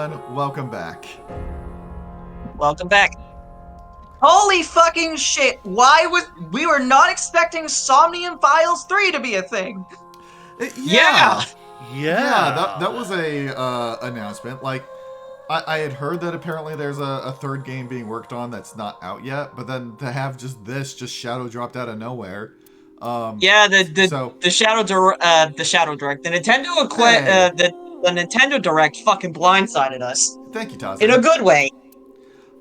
everyone, welcome back. Welcome back. Holy fucking shit! We were not expecting Somnium Files 3 to be a thing. Yeah. That was a announcement. Like, I had heard that apparently there's a third game being worked on that's not out yet, but then to have just shadow dropped out of nowhere. The Shadow Direct, the Nintendo Direct fucking blindsided us. Thank you, Taza. In a good way.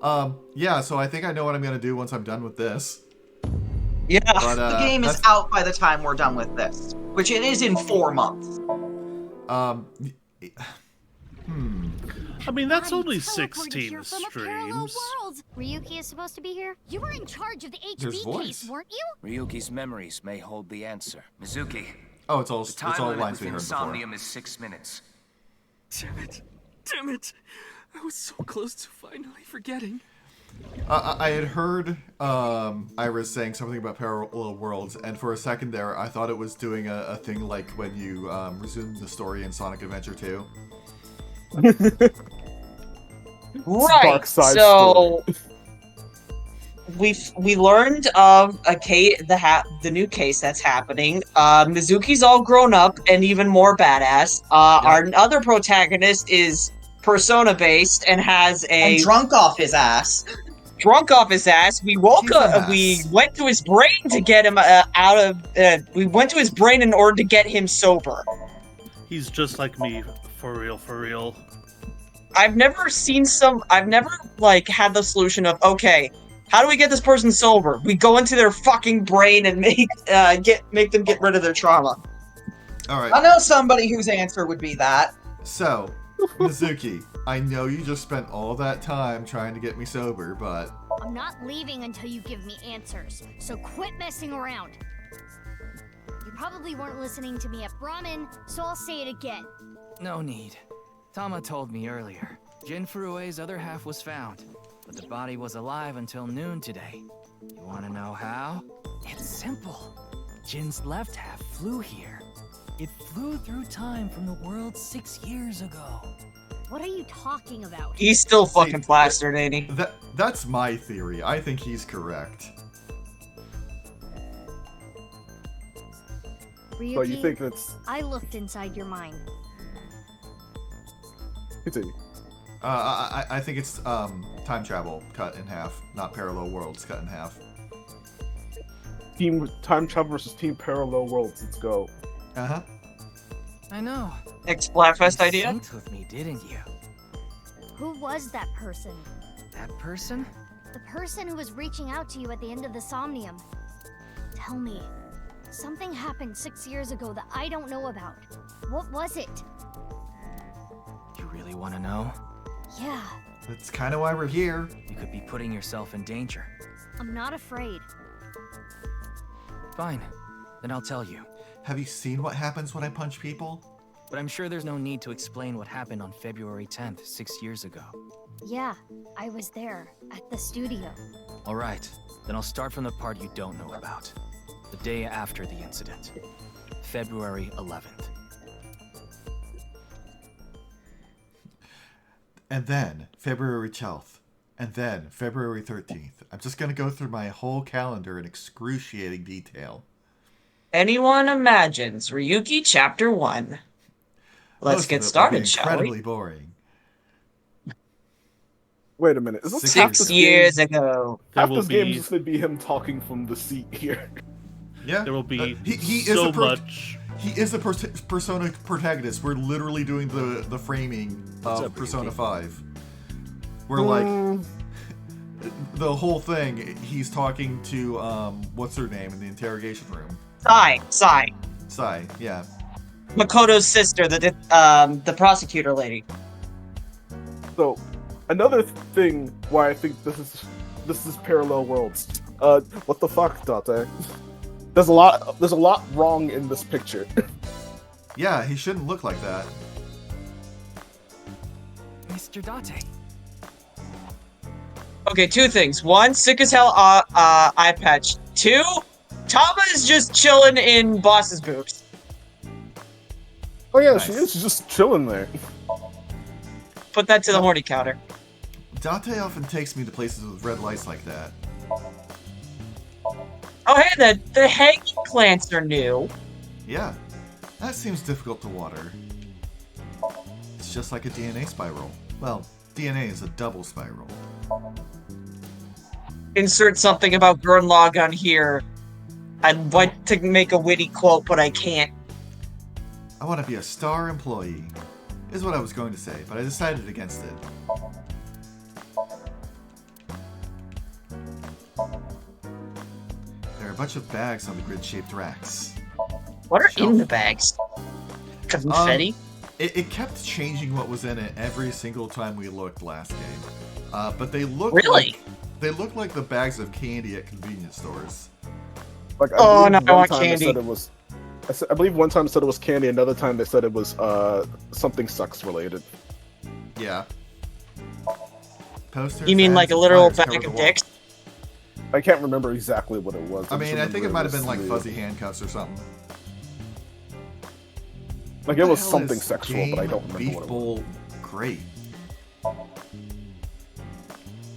So I think I know what I'm gonna do once I'm done with this. Yeah. But, the game is out by the time we're done with this, which it is in 4 months. I mean, that's only 16 streams. Ryuki is supposed to be here? You were in charge of the HB case, weren't you? Ryuki's memories may hold the answer. Mizuki. Oh, it's all limit lines we within heard Somnium is 6 minutes. Damn it! I was so close to finally forgetting. I had heard Iris saying something about parallel worlds, and for a second there, I thought it was doing a thing like when you resume the story in Sonic Adventure 2. Right. So we learned of a case, the new case that's happening. Mizuki's all grown up and even more badass. Our other protagonist is persona based and has and drunk off his ass. We went to his brain to get him we went to his brain in order to get him sober. He's just like me, for real. I've never had the solution of, okay, how do we get this person sober? We go into their fucking brain and make them get rid of their trauma. Alright. I know somebody whose answer would be that. So, Mizuki, I know you just spent all that time trying to get me sober, but... I'm not leaving until you give me answers, so quit messing around. You probably weren't listening to me at Brahmin, so I'll say it again. No need. Tama told me earlier. Jin Furue's other half was found, but the body was alive until noon today. You want to know how? It's simple. Jin's left half flew here. It flew through time from the world 6 years ago. What are you talking about? He's still fucking plastered, ain't he? That's my theory. I think he's correct. Ryuki, So you think that's... I looked inside your mind. Continue. I think it's time travel cut in half, not parallel worlds cut in half. Team Time Travel versus Team Parallel Worlds. Let's go. Uh-huh. I know. Splatfest idea? You synced with me, didn't you? Who was that person? That person? The person who was reaching out to you at the end of the Somnium. Tell me. Something happened 6 years ago that I don't know about. What was it? You really want to know? Yeah. That's kind of why we're here. You could be putting yourself in danger. I'm not afraid. Fine. Then I'll tell you. Have you seen what happens when I punch people? But I'm sure there's no need to explain what happened on February 10th, 6 years ago. Yeah, I was there, at the studio. Alright, then I'll start from the part you don't know about. The day after the incident. February 11th. And then, February 12th. And then, February 13th. I'm just gonna go through my whole calendar in excruciating detail. Anyone imagines Ryuki Chapter 1. Let's get started, shall we? Incredibly boring. Wait a minute. Is this 6 years ago. Half this game is just gonna be him talking from the seat here. Yeah. There will be he so is much. He is a Persona protagonist. We're literally doing the framing of Persona 5. We're like... The whole thing, he's talking to, what's her name in the interrogation room? Sai, yeah. Makoto's sister, the prosecutor lady. So, another thing why I think this is parallel worlds. What the fuck, Date? There's a lot wrong in this picture. Yeah, he shouldn't look like that. Mr. Date. Okay, 2 things. 1, sick as hell eye patch. 2, Tama is just chilling in Boss's boobs. Oh yeah, Nice. she is just chilling there. Put that to the horny counter. Dante often takes me to places with red lights like that. Oh, hey, the hanging plants are new. Yeah, that seems difficult to water. It's just like a DNA spiral. Well, DNA is a double spiral. Insert something about Gurnlog on here. I'd like to make a witty quote, but I can't. I want to be a star employee, is what I was going to say, but I decided against it. There are a bunch of bags on the grid-shaped racks. What are Shelf. in the bags? Confetti? It kept changing what was in it every single time we looked last game. But they look Really? they look like the bags of candy at convenience stores. Like, Oh, no, I one want time candy. They said it was. I believe one time they said it was candy. Another time they said it was something sex related. Yeah. Posters, You mean ads, like a and literal flyers cover bag the of wall. dicks? I can't remember exactly what it was. I just mean, I think remember it might have been was like the- fuzzy handcuffs or something. Like it What was the hell something is sexual, but I don't Game remember Beef what it was. Bowl great.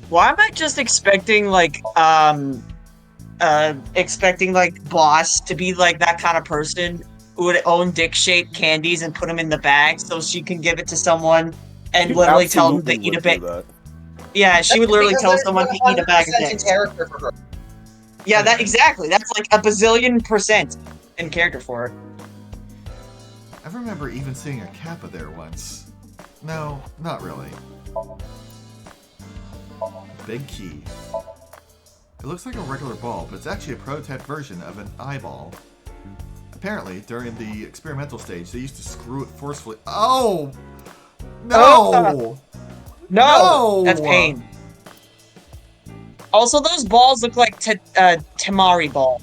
Why am I just expecting like Boss to be like that kind of person who would own dick-shaped candies and put them in the bag so she can give it to someone and You literally tell them absolutely to eat a would bag. do that. Yeah, she would literally Because tell that is someone to eat a bag of 100% in dicks. character for her. Yeah, that exactly. That's like a bazillion percent in character for her. I remember even seeing a Kappa there once. No, not really. Big key. It looks like a regular ball, but it's actually a prototype version of an eyeball. Apparently, during the experimental stage, they used to screw it forcefully. Oh! No! No! No! That's pain. Also, those balls look like Tamari ball.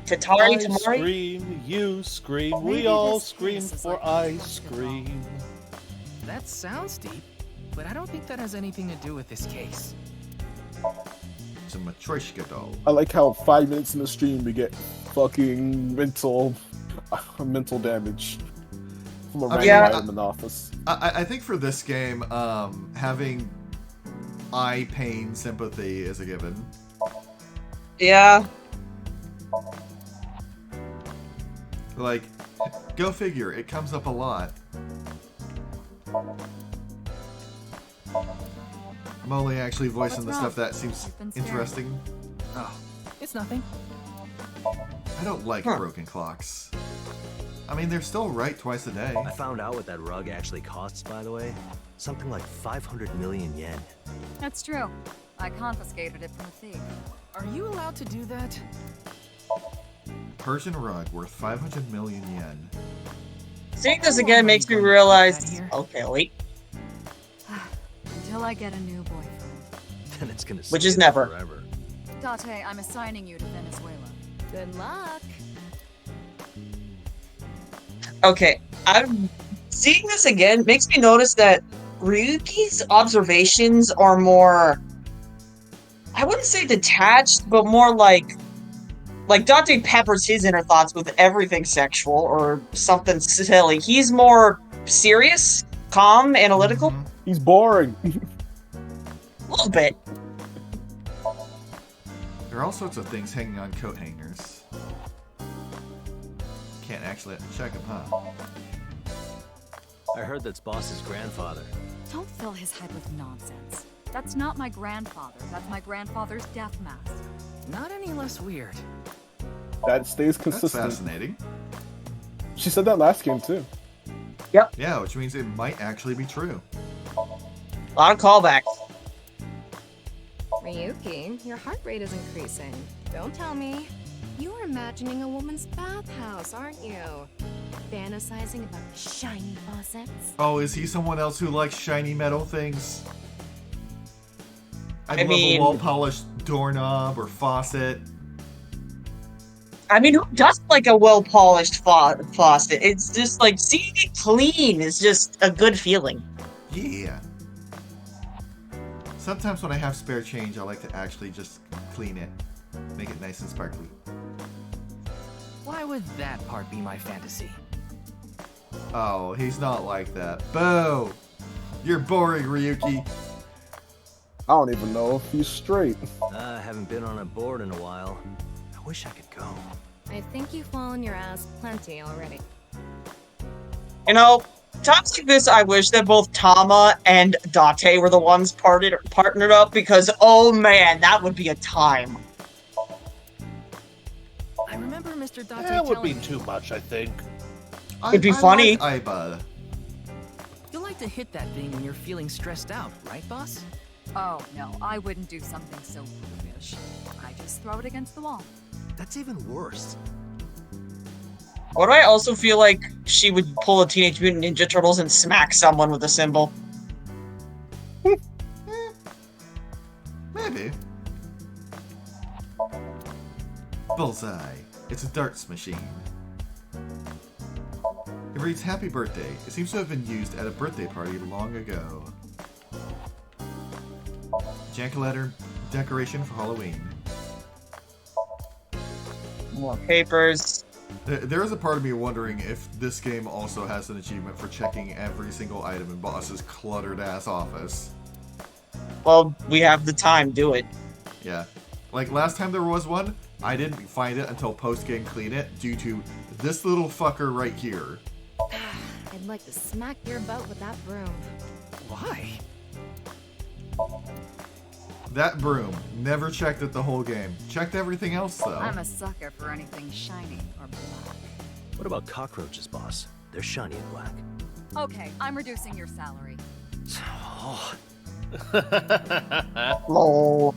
Tatari I Tamari? scream, you scream, Maybe we all this scream case is for like ice basketball. cream. That sounds deep, but I don't think that has anything to do with this case. It's a Matryoshka doll. I like how 5 minutes in the stream we get fucking mental damage from a random Yeah. item in the office. I think for this game, having eye pain sympathy is a given. Yeah. Like, go figure, it comes up a lot. I'm only actually voicing the What's stuff wrong? that seems I've been staring. interesting. Oh, it's nothing. I don't like Huh. broken clocks. I mean, they're still right twice a day. I found out what that rug actually costs, by the way. Something like 500 million yen. That's true. I confiscated it from a thief. Are you allowed to do that? Persian rug worth 500 million yen. Seeing this again makes me realize. Okay, wait. Until I get a new boyfriend. Then it's gonna Which stay is there never. forever. Date, I'm assigning you to Venezuela. Good luck. Okay, I'm seeing this again makes me notice that Ryuki's observations are more, I wouldn't say detached, but more like Dante peppers his inner thoughts with everything sexual or something silly. He's more serious, calm, analytical, Mhm. He's boring. a little bit. There are all sorts of things hanging on coat hangers. Can't actually check them, huh? I heard that's Boss's grandfather. Don't fill his head with nonsense. That's not my grandfather. That's my grandfather's death mask. Not any less weird. That stays That's consistent. fascinating. She said that last game too. Yeah, which means it might actually be true. A lot of callbacks. Ryuki, your heart rate is increasing. Don't tell me. You're imagining a woman's bathhouse, aren't you? Fantasizing about the shiny faucets. Oh, is he someone else who likes shiny metal things? I'd I love mean- a well-polished doorknob or faucet. I mean, who doesn't like a well-polished faucet? It's just like seeing it clean is just a good feeling. Yeah. Sometimes when I have spare change, I like to actually just clean it. Make it nice and sparkly. Why would that part be my fantasy? Oh, he's not like that. Boo! You're boring, Ryuki. I don't even know if he's straight. I haven't been on a board in a while. I wish I could go. I think you've fallen your ass plenty already. You know, times like this, I wish that both Tama and Date were the ones partnered up, because, oh man, that would be a time. I remember Mr. Date That would telling be too much, I think. It'd be funny. Like Aiba. you like to hit that thing when you're feeling stressed out, right, boss? Oh, no, I wouldn't do something so foolish. I just throw it against the wall. That's even worse. Or do I also feel like she would pull a Teenage Mutant Ninja Turtles and smack someone with a cymbal? Maybe. Bullseye. It's a darts machine. It reads Happy Birthday. It seems to have been used at a birthday party long ago. Jack-o'-lantern decoration for Halloween. More papers. There is a part of me wondering if this game also has an achievement for checking every single item in Boss's cluttered-ass office. Well, we have the time, do it. Yeah. Like, last time there was one, I didn't find it until post-game clean it due to this little fucker right here. I'd like to smack your butt with that broom. Why? That broom. Never checked it the whole game. Checked everything else, though. I'm a sucker for anything shiny or black. What about cockroaches, boss? They're shiny and black. Okay, I'm reducing your salary. Oh, Lol.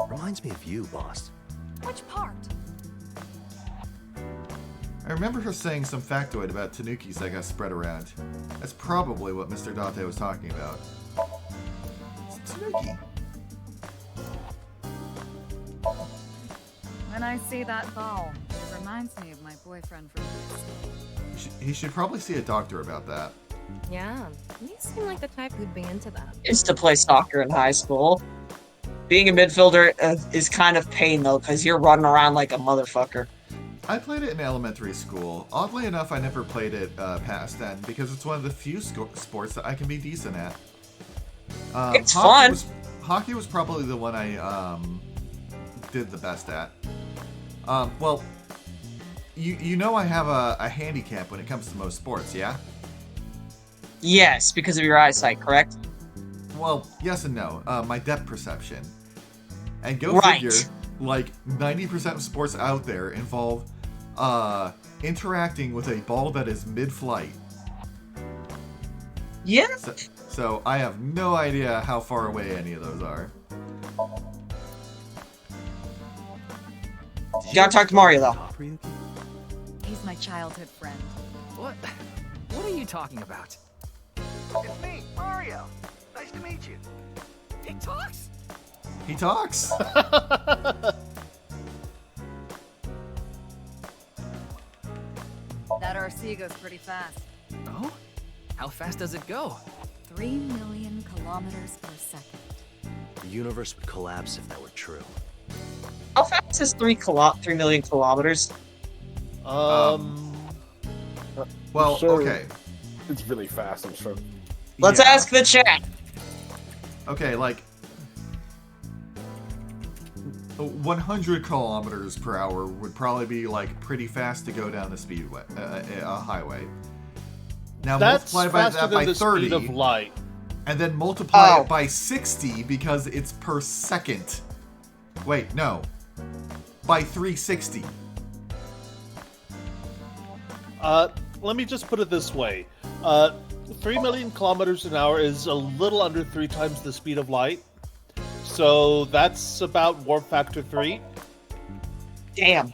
reminds me of you, boss. Which part? I remember her saying some factoid about tanukis that got spread around. That's probably what Mr. Date was talking about. It's a tanuki. When I see that ball, it reminds me of my boyfriend from high school. He should probably see a doctor about that. Yeah, you seem like the type who'd be into that. Is to play soccer in high school. Being a midfielder is kind of pain, though, because you're running around like a motherfucker. I played it in elementary school. Oddly enough, I never played it past then because it's one of the few sports that I can be decent at. It's fun. Hockey was probably the one I did the best at. Well, you know I have a handicap when it comes to most sports, yeah? Yes, because of your eyesight, correct? Well, yes and no. My depth perception. And go Right. figure, like 90% of sports out there involve interacting with a ball that is mid-flight. Yeah. So I have no idea how far away any of those are. You gotta talk to Mario, though. He's my childhood friend. What are you talking about? It's me, Mario. Nice to meet you. He talks? He talks. That RC goes pretty fast. Oh? How fast does it go? 3 million kilometers per second. The universe would collapse if that were true. How fast is 3 million kilometers? Well, sure okay. It's really fast, I'm sure. Let's ask the chat. Okay, like 100 kilometers per hour would probably be like pretty fast to go down the speedway, a highway. Now That's multiply by faster that by than the 30, speed of light. and then multiply it by 60 because it's per second. Wait, no, by 360. Let me just put it this way. 3 million kilometers an hour is a little under 3 times the speed of light. So that's about warp factor 3. Damn.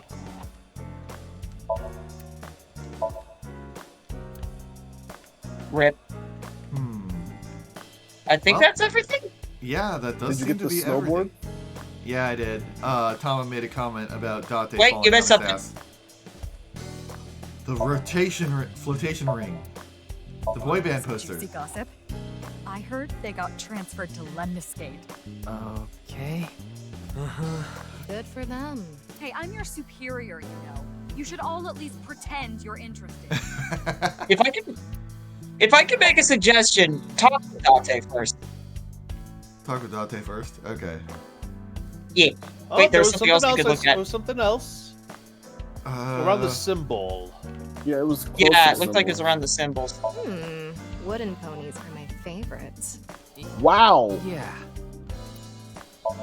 Rip. I think that's everything. Yeah, that does Did you seem get to the be snowboard? everything. Yeah, I did. Tama made a comment about Date Wait, falling you down missed his something. ass. The flotation ring. The boy band poster. Juicy gossip. I heard they got transferred to Lemniscate. Okay. Good for them. Hey, I'm your superior, you know. You should all at least pretend you're interested. If I could, If I could make a suggestion, talk to Dante first. Talk with Dante first? Okay. Yeah. Oh, Wait, there there's was something else something you else. could look at. There was something else around the symbol. Yeah, it was close Yeah, to it the looked like it's symbol. around the symbols. Wooden ponies are my favorites. Wow. Yeah.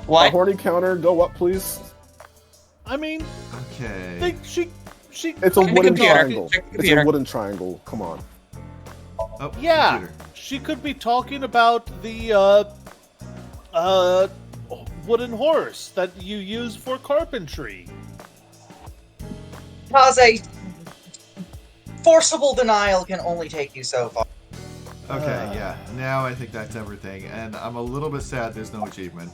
What? A horny counter, go up, please. I mean, Okay. she. It's a Check the wooden computer. triangle. Check the It's a computer. wooden triangle. Come on. Oh, Yeah, computer. she could be talking about the wooden horse that you use for carpentry. Kaze, forcible denial can only take you so far. Okay, yeah. Now I think that's everything, and I'm a little bit sad there's no achievement.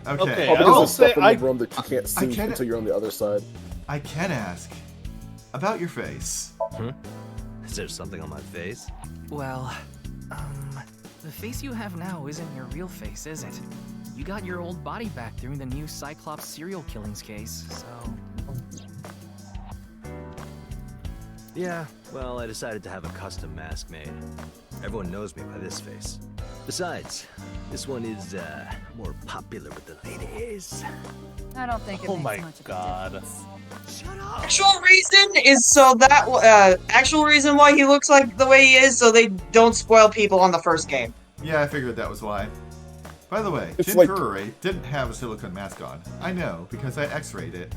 Okay. Okay, Oh, I because will there's stuff say in the room that you can't see can't- until you're on the other side. I can ask about your face. Is there something on my face? Well, the face you have now isn't your real face, is it? You got your old body back during the new Cyclops serial killings case, so... Yeah, well, I decided to have a custom mask made. Everyone knows me by this face. Besides, this one is, more popular with the ladies. I don't think it Oh makes my much of a god. difference. Shut up! Actual reason is so that actual reason why he looks like the way he is, so they don't spoil people on the first game. Yeah, I figured that was why. By the way, It's Jin like- Furore didn't have a silicone mask on. I know, because I x-rayed it.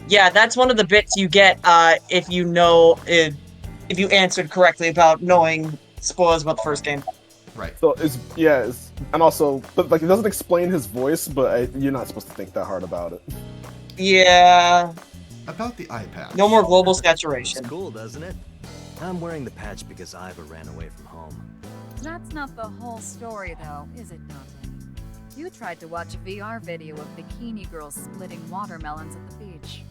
Yeah, that's one of the bits you get if you know if you answered correctly about knowing spoilers about the first game. Right. So and also, but like it doesn't explain his voice, but you're not supposed to think that hard about it. Yeah. About the eye patch. No more global saturation. It's cool, doesn't it? I'm wearing the patch because Iva ran away from home. That's not the whole story, though, is it, Dante? You tried to watch a VR video of bikini girls splitting watermelons at the beach.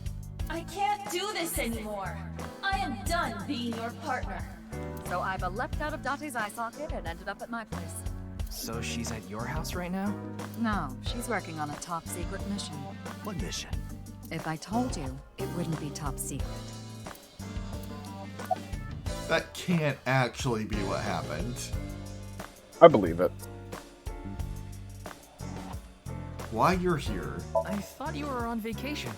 I can't do this anymore. I am done being your partner. So Iva leapt out of Dante's eye socket and ended up at my place. So she's at your house right now? No, she's working on a top secret mission. What mission? If I told you, it wouldn't be top secret. That can't actually be what happened. I believe it. Why you're here? I thought you were on vacation.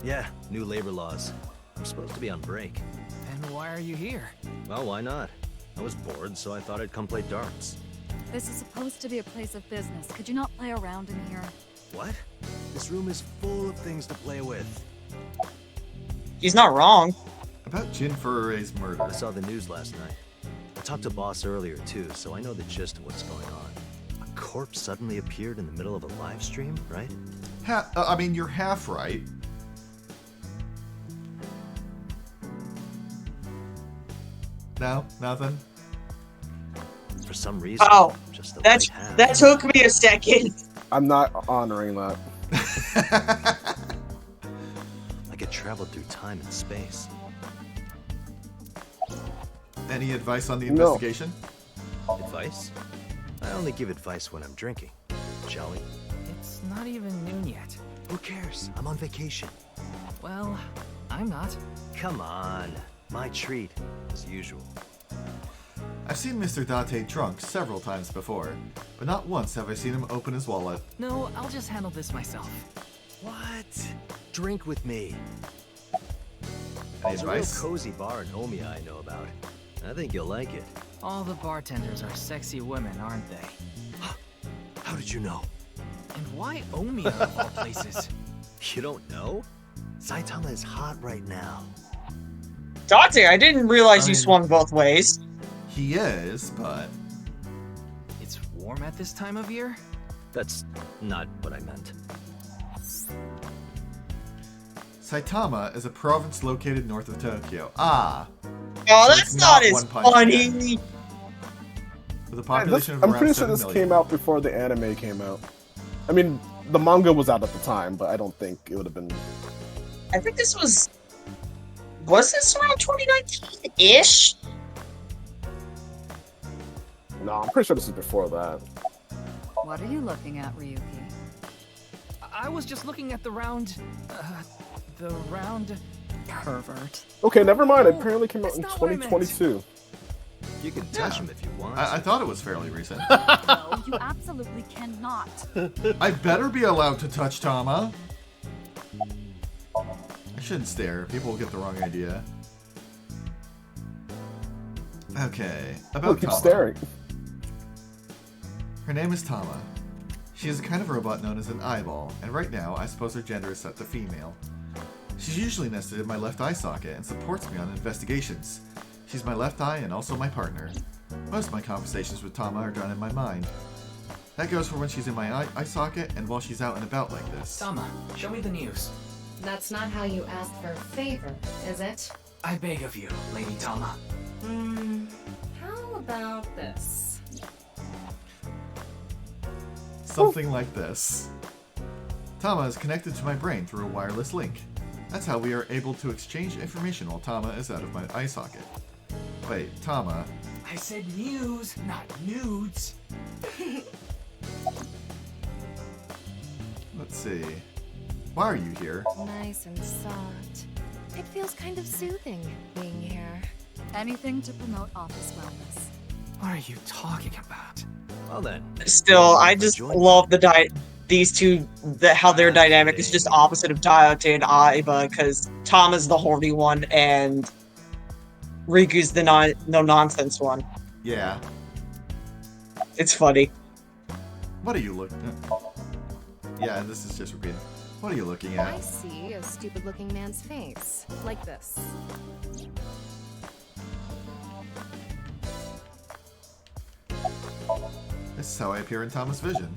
Yeah, new labor laws. I'm supposed to be on break. Then why are you here? Well, why not? I was bored, so I thought I'd come play darts. This is supposed to be a place of business. Could you not play around in here? What? This room is full of things to play with. He's not wrong. About Jin Furore's murder. I saw the news last night. I talked to Boss earlier too, so I know the gist of what's going on. A corpse suddenly appeared in the middle of a live stream, right? I mean, you're half right. No? Nothing? For some reason, Oh, just the that right half. that took me a second. I'm not honoring that. I could travel through time and space. Any advice on the No. investigation? Advice? I only give advice when I'm drinking. Shall we? It's not even noon yet. Who cares? I'm on vacation. Well, I'm not. Come on. My treat, as usual. I've seen Mr. Date drunk several times before, but not once have I seen him open his wallet. No, I'll just handle this myself. What? Drink with me. Any There's a real advice? cozy bar in Omiya I know about. I think you'll like it. All the bartenders are sexy women, aren't they? How did you know? And why Omiya of all places? You don't know? Saitama is hot right now. Dante, I didn't realize you I mean- swung both ways. He is, but It's warm at this time of year? That's not what I meant. Saitama is a province located north of Tokyo. Ah, Oh, So that's it's not not as One Punch funny. with a population of I'm around pretty sure 7 this million. came out before the anime came out. I mean, the manga was out at the time, but I don't think it would have been. I think this was this around 2019-ish? No, I'm pretty sure this is before that. What are you looking at, Ryuki? I was just looking at the round... Pervert. Okay, never mind. It apparently came out in 2022. You can touch him if you want. I thought it was fairly recent. No, you absolutely cannot. I better be allowed to touch Tama. I shouldn't stare. People will get the wrong idea. Okay, about keep Tama. staring. Her name is Tama. She is a kind of robot known as an eyeball, and right now I suppose her gender is set to female. She's usually nested in my left eye socket and supports me on investigations. She's my left eye and also my partner. Most of my conversations with Tama are done in my mind. That goes for when she's in my eye socket and while she's out and about like this. Tama, show me the news. That's not how you ask for a favor, is it? I beg of you, Lady Tama. How about this? Something like this. Tama is connected to my brain through a wireless link. That's how we are able to exchange information while Tama is out of my eye socket. Wait, Tama. I said news, not nudes. Let's see. Why are you here? Nice and soft. It feels kind of soothing being here. Anything to promote office wellness. What are you talking about? Well then. Still, I just love these two, how their dynamic is just opposite of Daiyote and Aiba, because Tama's the horny one and Riku's the no-nonsense one. Yeah. It's funny. What are you looking at? Yeah, this is just repeating. What are you looking at? I see a stupid-looking man's face. Like this. This is how I appear in Tama's vision.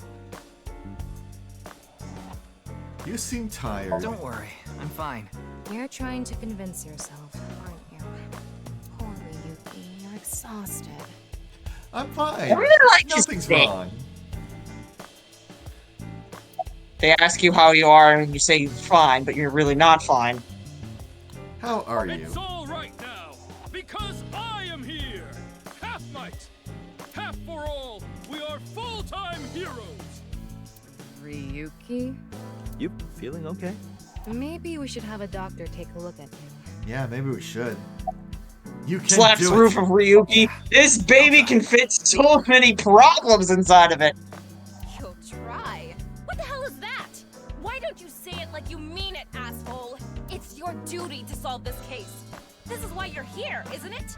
You seem tired. Don't worry, I'm fine. You're trying to convince yourself, aren't you? Poor Ryuki, you're exhausted. I'm fine. I really like this Nothing's thing. wrong. They ask you how you are, and you say you're fine, but you're really not fine. How are you? It's all right now, because I am here. Half might, half for all. We are full-time heroes. Ryuki? You feeling okay? Maybe we should have a doctor take a look at you. Yeah, maybe we should. You can Slaps do roof it. of Ryuki. This baby can fit so many problems inside of it. You'll try. What the hell is that? Why don't you say it like you mean it, asshole? It's your duty to solve this case. This is why you're here, isn't it?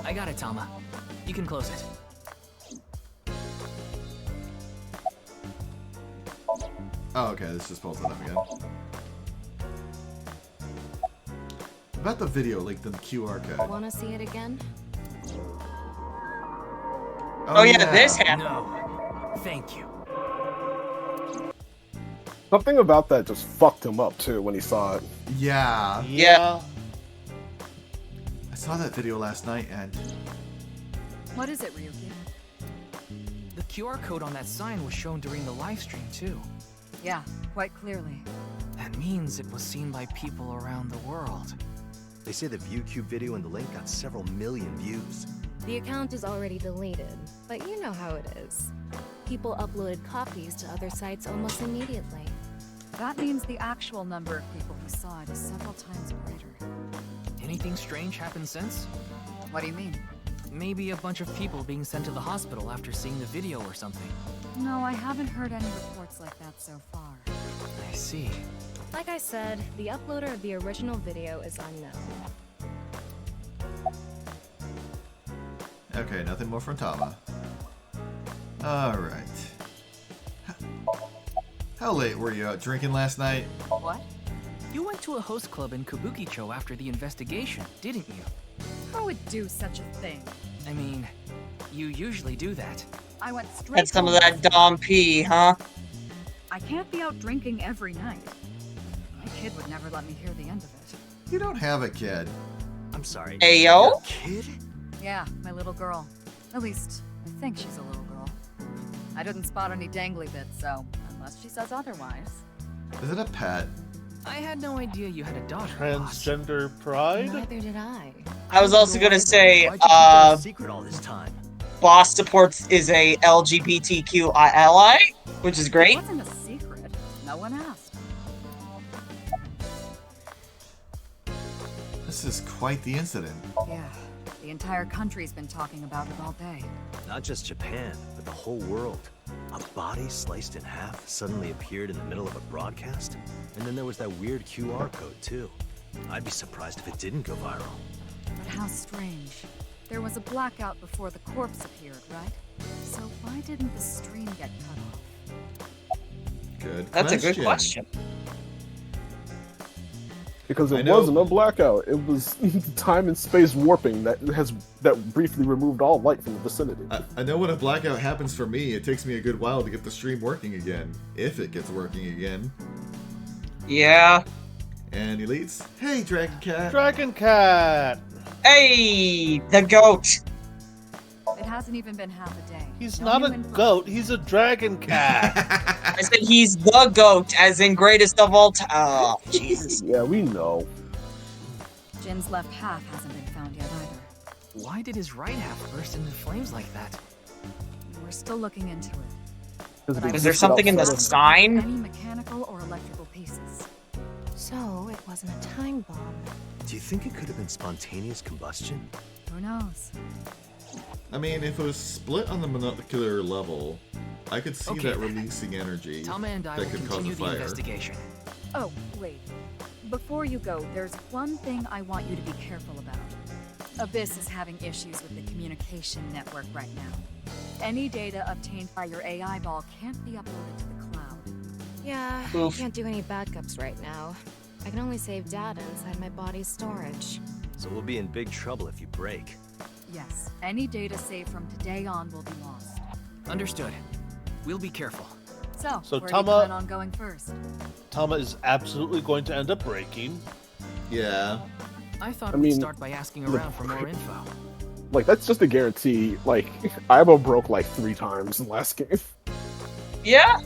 I got it, Tama. You can close it. Oh, okay, this just pulls it up again. About the video linked in the QR code. Wanna see it again? Oh yeah, this happened. No. Thank you. Something about that just fucked him up too when he saw it. Yeah. Yeah. I saw that video last night and What is it, Ryuki? The QR code on that sign was shown during the live stream, too. Yeah, quite clearly. That means it was seen by people around the world. They say the ViewCube video and the link got several million views. The account is already deleted, but you know how it is. People uploaded copies to other sites almost immediately. That means the actual number of people who saw it is several times greater. Anything strange happened since? What do you mean? Maybe a bunch of people being sent to the hospital after seeing the video or something. No, I haven't heard any reports like that so far. I see. Like I said, the uploader of the original video is unknown. okay, nothing more from Tama. Alright. How late were you out drinking last night? What? You went to a host club in Kabukicho after the investigation, didn't you? Who would do such a thing? I mean, you usually do that. I went straight Had some of home. that Dom P, huh? I can't be out drinking every night. My kid would never let me hear the end of it. You don't have a kid. I'm sorry. Ayo? Kid? Yeah, my little girl. At least, I think she's a little girl. I didn't spot any dangly bits, so unless she says otherwise. Is it a pet? I had no idea you had a daughter. Transgender pride? Neither did I. I was also gonna say, Why'd you keep that a secret all this time? Boss Supports is a LGBTQ ally, which is It great. wasn't a secret. No one asked. This is quite the incident. Yeah, the entire country's been talking about it all day. Not just Japan, but the whole world. A body sliced in half suddenly appeared in the middle of a broadcast? And then there was that weird QR code, too. I'd be surprised if it didn't go viral. But how strange. There was a blackout before the corpse appeared, right? So why didn't the stream get cut off? Good That's a good question. Because it wasn't a blackout. It was time and space warping that briefly removed all light from the vicinity. I know when a blackout happens for me, it takes me a good while to get the stream working again. If it gets working again. Yeah. And elites. Hey, Dragon Cat. Dragon Cat. Hey, the goat. It hasn't even been half a day. He's not a goat. He's a dragon cat. I said he's the goat, as in greatest of all time. Oh, Jesus. Yeah, we know. Jin's left half hasn't been found yet either. Why did his right half burst into flames like that? We're still looking into it. Is there something in the sign? Any mechanical or electrical pieces. So, it wasn't a time bomb. Do you think it could have been spontaneous combustion? Who knows? I mean, if it was split on the molecular level, I could see that releasing energy Tama and I that will could cause a continue the fire. investigation. Oh, wait. Before you go, there's one thing I want you to be careful about. Abyss is having issues with the communication network right now. Any data obtained by your AI ball can't be uploaded to the cloud. Yeah, Oof. I can't do any backups right now. I can only save data inside my body's storage. So we'll be in big trouble if you break. Yes, any data saved from today on will be lost. Understood. We'll be careful. So where do you Tama- plan on going first? Tama is absolutely going to end up breaking. Yeah. I thought I we'd mean, start by asking around for more info. Like, that's just a guarantee. Like, Aiba broke like 3 times in the last game. Yeah.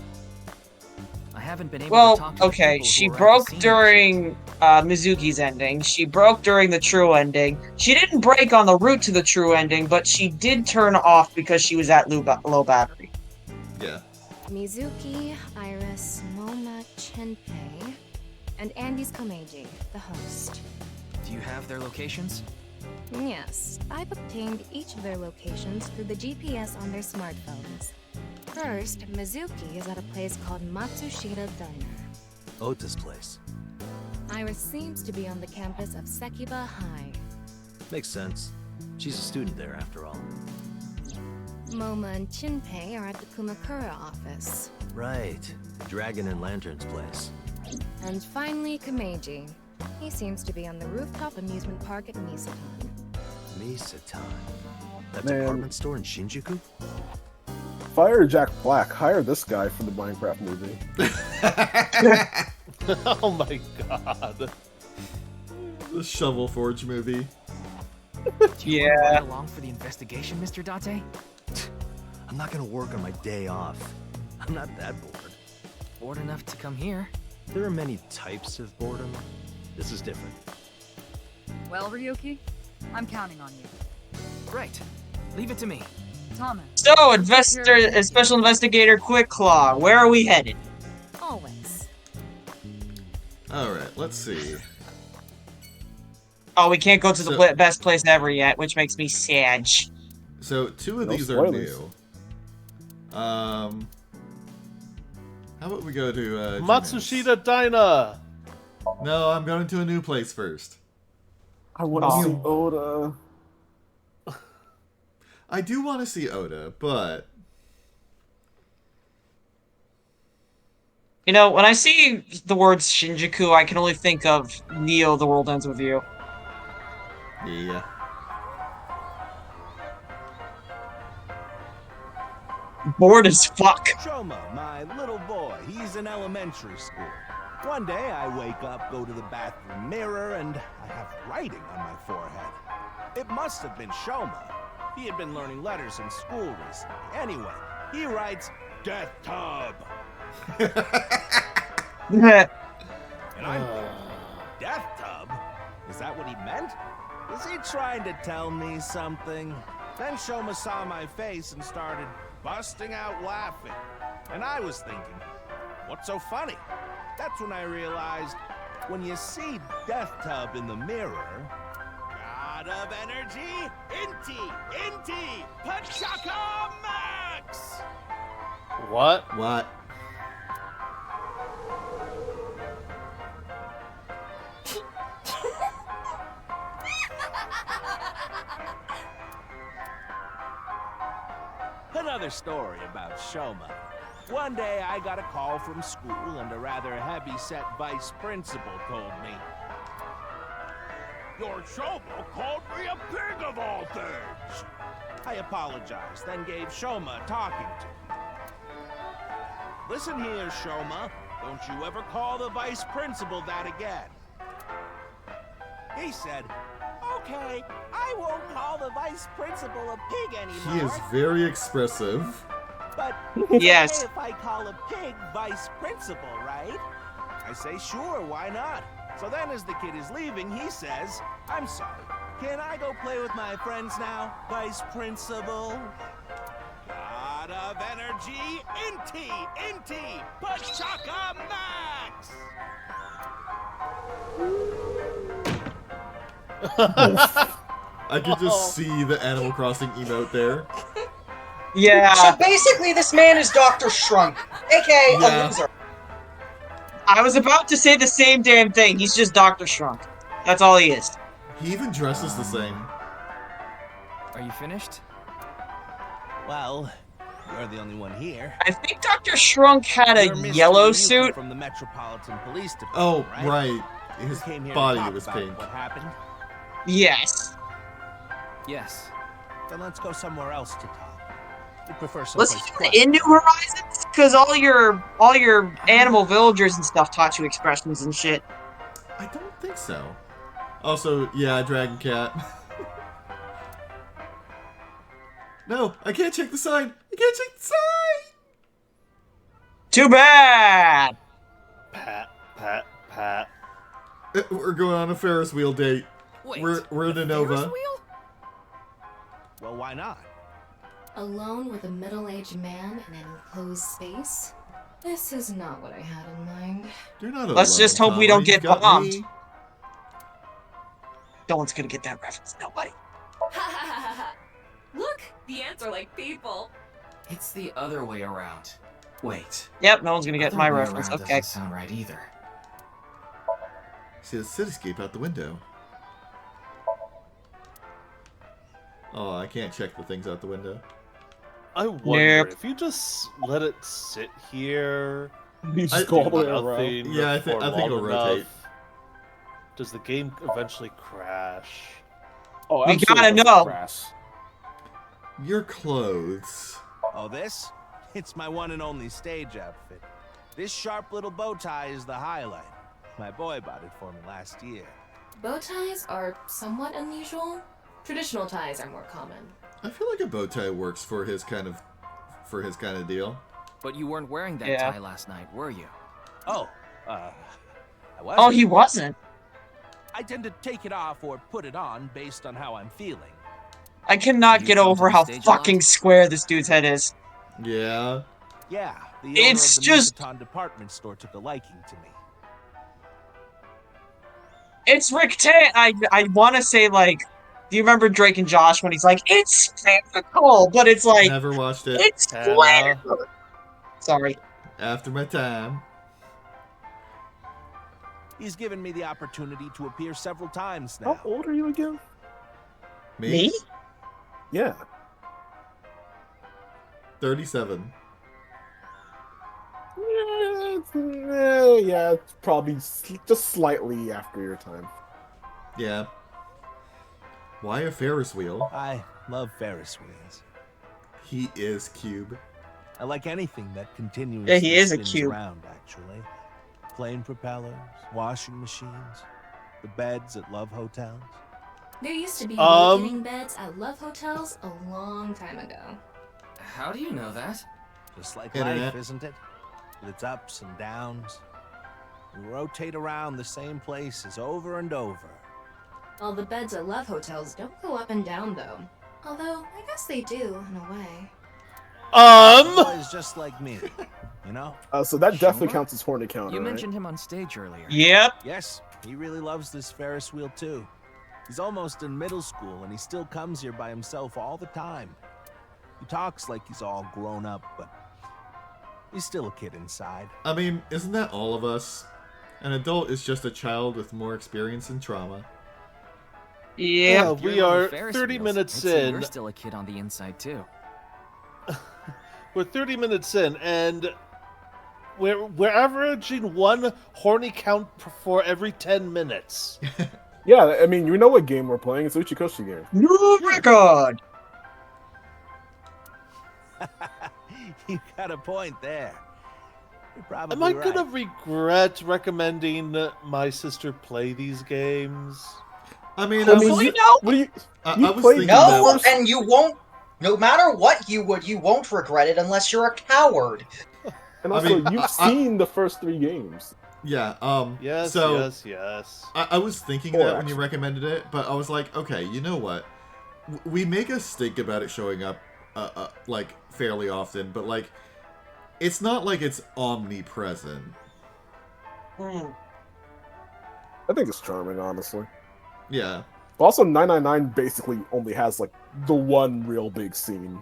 I haven't been able to talk to the Okay, people who she were at the broke scene. during Mizuki's ending. She broke during the true ending. She didn't break on the route to the true ending, but she did turn off because she was at low battery. Yeah. Mizuki, Iris, Moma, Chenpei, and Andy's Komeiji, the host. Do you have their locations? Yes, I've obtained each of their locations through the GPS on their smartphones. First, Mizuki is at a place called Matsushita Diner. Ota's place. Iris seems to be on the campus of Sekiba High. Makes sense. She's a student there, after all. Moma and Chinpei are at the Kumakura office. Right. Dragon and Lantern's place. And finally, Komeiji. He seems to be on the rooftop amusement park at Misatan. Misatan. That Man. department store in Shinjuku? Fire Jack Black. Hire this guy for the Minecraft movie. Oh my god. The Shovel Forge movie. Do you want to ride along for the investigation, Mr. Date? I'm not gonna work on my day off. I'm not that bored. Bored enough to come here. There are many types of boredom. This is different. Well, Ryuki, I'm counting on you. Right. Leave it to me. Thomas. So, Special Investigator Quick Claw, where are we headed? Always. Alright, let's see. Oh, we can't go to the best place ever yet, which makes me sad. So, 2 of No these spoilers. are new. How about we go to Matsushita Diner. No, I'm going to a new place first. I want to see Oda. I do want to see Oda, but You know, when I see the words Shinjuku, I can only think of Neo, The World Ends With You. yeah. Bored as fuck. Shoma, my little boy, he's in elementary school. One day I wake up, go to the bathroom mirror, and I have writing on my forehead. It must have been Shoma. He had been learning letters in school recently. Anyway, he writes, Death Tub. And I'm thinking, Death Tub? Is that what he meant? Is he trying to tell me something? Then Shoma saw my face and started busting out laughing. And I was thinking, what's so funny? That's when I realized when you see Death Tub in the mirror, God of energy, Inti, Pachaka Max! What? What? Another story about Shoma. One day I got a call from school and a rather heavy-set vice principal told me, "Your Shoma called me a pig of all things." I apologized, then gave Shoma a talking to. "Listen here, Shoma. Don't you ever call the vice principal that again." He said, "Okay, I won't call the vice principal a pig anymore." He is very expressive. But Yes. it's okay if I call a pig vice principal, right? I say, sure, why not? So then as the kid is leaving, he says, "I'm sorry, can I go play with my friends now, vice principal?" God of energy, Inti, Pachaka Max! I could just see the Animal Crossing emote there. Yeah. So basically, this man is Dr. Shrunk, aka Yeah. a loser. I was about to say the same damn thing. He's just Dr. Shrunk. That's all he is. He even dresses the same. Are you finished? Well, you're the only one here. I think Dr. Shrunk had a You're Mr. yellow Yuki suit. from the Metropolitan Police Department, Oh, right? right. His You came here to body talk was about pink. What happened? Yes. Yes. Then let's go somewhere else to talk. You prefer Let's someplace do quiet. in New Horizons, because all your animal villagers and stuff taught you expressions and shit. I don't think so. Also, yeah, Dragon Cat. No, I can't check the sign. I can't check the sign. Too bad. Pat. We're going on a Ferris wheel date. Wait, We're in a Nova. Ferris wheel? Well, why not? Alone with a middle-aged man in an enclosed space? This is not what I had in mind. You're not Let's alone, just hope we Tama. don't get You got bombed. me. No one's gonna get that reference. Nobody. Look, the ants are like people. It's the other way around. Wait. Yep, no one's gonna get Other my way reference. around Okay. doesn't sound right either. See the cityscape out the window. Oh, I can't check the things out the window. I wonder Nope. if you just let it sit here. You just go all the way around. nothing Yeah, I for think long it'll rotate. enough, does the game eventually crash? Oh, We absolutely gotta doesn't know. crash. Your clothes. Oh, this? It's my one and only stage outfit. This sharp little bow tie is the highlight. My boy bought it for me last year. Bow ties are somewhat unusual. Traditional ties are more common. I feel like a bow tie works for his kind of deal. But you weren't wearing that Yeah. tie last night, were you? Oh, I wasn't. Oh, he wasn't. I tend to take it off or put it on based on how I'm feeling. I cannot You get come to over the how stage a lot? fucking square this dude's head is. Yeah. Yeah, the owner It's of the just- Misaton department store took a liking to me. It's Rick Tan. I want to say, like, do you remember Drake and Josh when he's like, it's spherical, but it's like, Never watched it. it's square. Sorry. After my time. He's given me the opportunity to appear several times How now. old are you again? Me? Yeah. 37. Yeah, it's probably just slightly after your time. Yeah. Why a Ferris wheel? I love Ferris wheels. He is Cube. I like anything that continuously Yeah, he is a spins cube. around, actually. Plane propellers, washing machines, the beds at love hotels. There used to be Um, vacating beds at love hotels a long time ago. How do you know that? Just like Internet. life, isn't it? With its ups and downs. We rotate around the same places over and over. Well, the beds at love hotels don't go up and down, though. Although, I guess they do, in a way. Boys just like me. you know? So that definitely Shoma? counts as horny counter, You right? mentioned him on stage earlier. Yep. Yes, he really loves this Ferris wheel too. He's almost in middle school and he still comes here by himself all the time. He talks like he's all grown up, but he's still a kid inside. I mean, isn't that all of us? An adult is just a child with more experience and trauma. Yeah, we are 30 minutes I'd say in. You're still a kid on the inside too. We're 30 minutes in, and we're averaging one horny count for every 10 minutes. Yeah, I mean, you know what game we're playing? It's Uchikoshi game. New record. You got a point there. You're probably Am I right. gonna regret recommending my sister play these games? I mean, I I mean, was, you, no. what do you? I you was played thinking No, that. and you won't. No matter what you would, you won't regret it unless you're a coward. And I also, mean, you've seen the first 3 games. Yeah, Yes, so yes. I was thinking Four, that when you actually. recommended it, but I was like, okay, you know what? We make a stink about it showing up, like, fairly often, but, like, it's not like it's omnipresent. Hmm. I think it's charming, honestly. Yeah. But also, 999 basically only has like the one real big scene.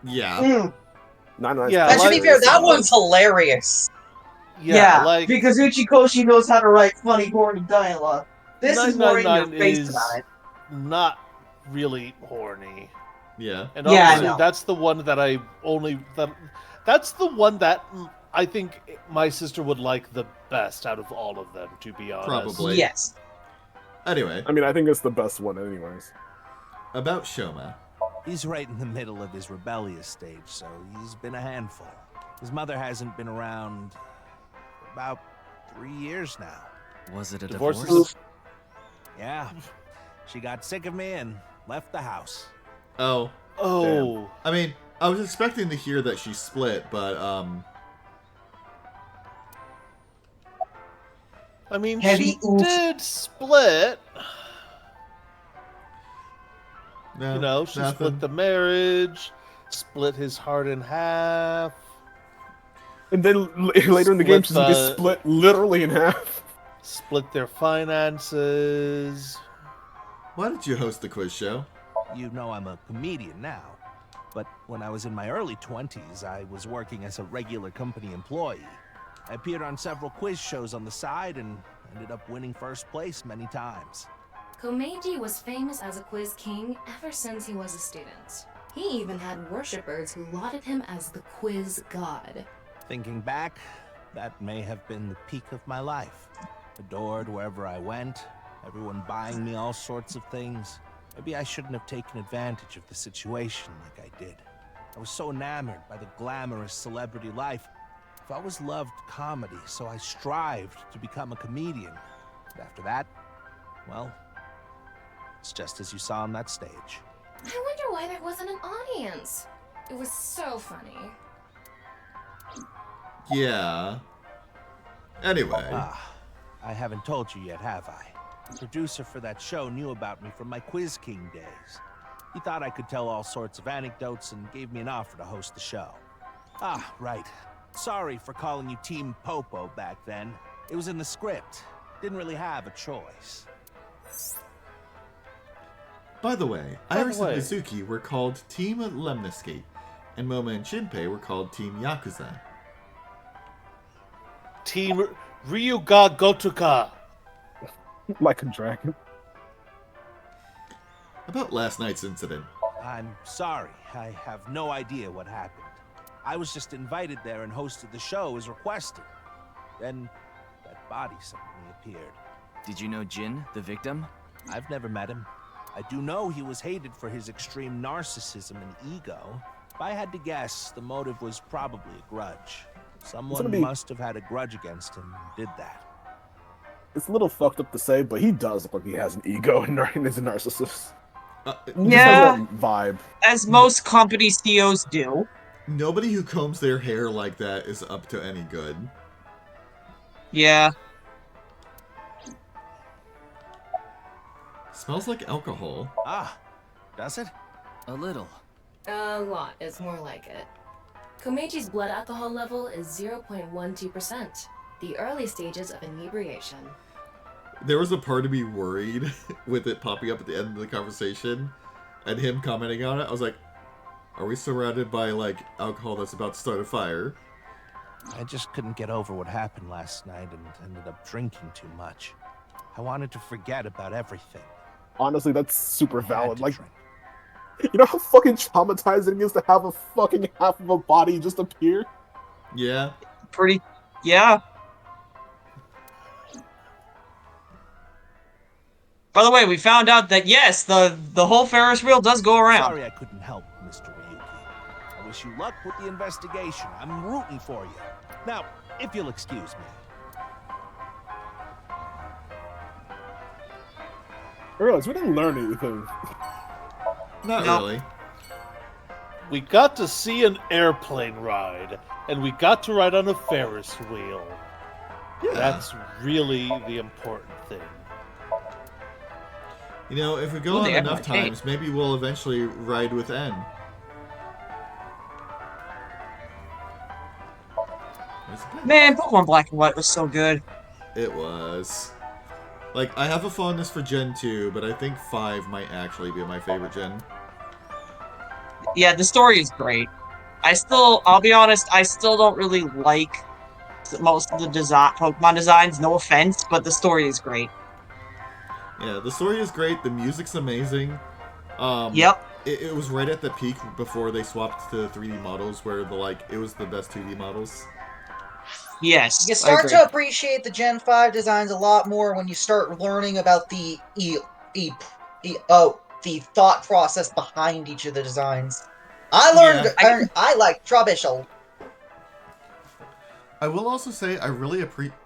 Yeah. 999. Yeah, And to be like- fair, that one's hilarious. Yeah, like because Uchikoshi knows how to write funny, horny dialogue. This is more in your 999 face is about it. not really horny. Yeah. And Yeah, I honestly, know. that's the one that that's the one that I think my sister would like the best out of all of them, to be honest. Probably. Yes. Anyway, I mean, I think it's the best one, anyways. about Shoma. He's right in the middle of his rebellious stage, so he's been a handful. His mother hasn't been around for about 3 years now. Was it a Divorce divorce? is- Yeah. She got sick of me and left the house. Oh. Oh. I mean, I was expecting to hear that she split, but, I mean, Heavy she oof. did split. no, You know, she nothing. split the marriage, split his heart in half. And then later in the game, she's gonna Split get the- split literally in half. Split their finances. Why did you host the quiz show? You know I'm a comedian now, but when I was in my early 20s, I was working as a regular company employee. I appeared on several quiz shows on the side and ended up winning first place many times. Komeiji was famous as a quiz king ever since he was a student. He even had worshippers who lauded him as the quiz god. Thinking back, that may have been the peak of my life. Adored wherever I went, everyone buying me all sorts of things. Maybe I shouldn't have taken advantage of the situation like I did. I was so enamored by the glamorous celebrity life. I've always loved comedy, so I strived to become a comedian. But after that, well, it's just as you saw on that stage. I wonder why there wasn't an audience. It was so funny. Yeah. Anyway. I haven't told you yet, have I? The producer for that show knew about me from my Quiz King days. He thought I could tell all sorts of anecdotes and gave me an offer to host the show. Ah, right. Sorry for calling you Team Popo back then. It was in the script. Didn't really have a choice. By the way, By the Iris and way. Mizuki were called Team Lemniscape, and Moma and Shinpei were called Team Yakuza. Team Ryuga Gotoka. Like a dragon. About last night's incident. I'm sorry. I have no idea what happened. I was just invited there and hosted the show as requested. Then that body suddenly appeared. Did you know Jin, the victim? I've never met him. I do know he was hated for his extreme narcissism and ego. If I had to guess, the motive was probably a grudge. Someone must have had a grudge against him and did that. It's a little fucked up to say, but he does look like he has an ego and is a narcissist. He just has Yeah. that vibe. As most company CEOs do. Nobody who combs their hair like that is up to any good. Yeah. Smells like alcohol. Ah, does it? A little. A lot is more like it. Komeji's blood alcohol level is 0.12%, the early stages of inebriation. There was a part of me worried with it popping up at the end of the conversation and him commenting on it. I was like, are we surrounded by, like, alcohol that's about to start a fire? I just couldn't get over what happened last night and ended up drinking too much. I wanted to forget about everything. Honestly, that's super valid. Like, you know how fucking traumatizing it is to have a fucking half of a body just appear? Yeah. Yeah. By the way, we found out that yes, the whole Ferris wheel does go around. Sorry I couldn't help, Mr. Ryuki. I wish you luck with the investigation. I'm rooting for you. Now, if you'll excuse me. I realize we didn't learn anything. Not really. We got to see an airplane ride, and we got to ride on a Ferris wheel. Yeah. That's really the important thing. You know, if we go on enough times, maybe we'll eventually ride with N. Man, Pokemon Black and White was so good. It was. Like, I have a fondness for Gen 2, but I think 5 might actually be my favorite gen. Yeah, the story is great. I'll be honest, I still don't really like most of the Pokemon designs, no offense, but the story is great. Yeah, the story is great, the music's amazing. Yep. It was right at the peak before they swapped to 3D models, where it was the best 2D models. Yes, you start to appreciate the Gen 5 designs a lot more when you start learning about the thought process behind each of the designs. I like Trubbish. I will also say I really appreciate.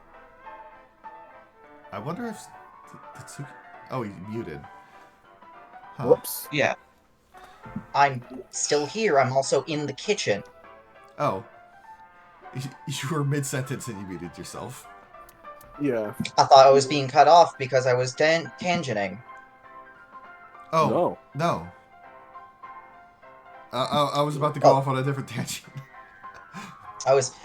I wonder if Tatsuki. Oh, he's muted. Huh. Whoops. Yeah. I'm still here. I'm also in the kitchen. Oh. You were mid-sentence and you muted yourself. Yeah. I thought I was being cut off because I was tangenting. Oh, no. I was about to go off on a different tangent. I was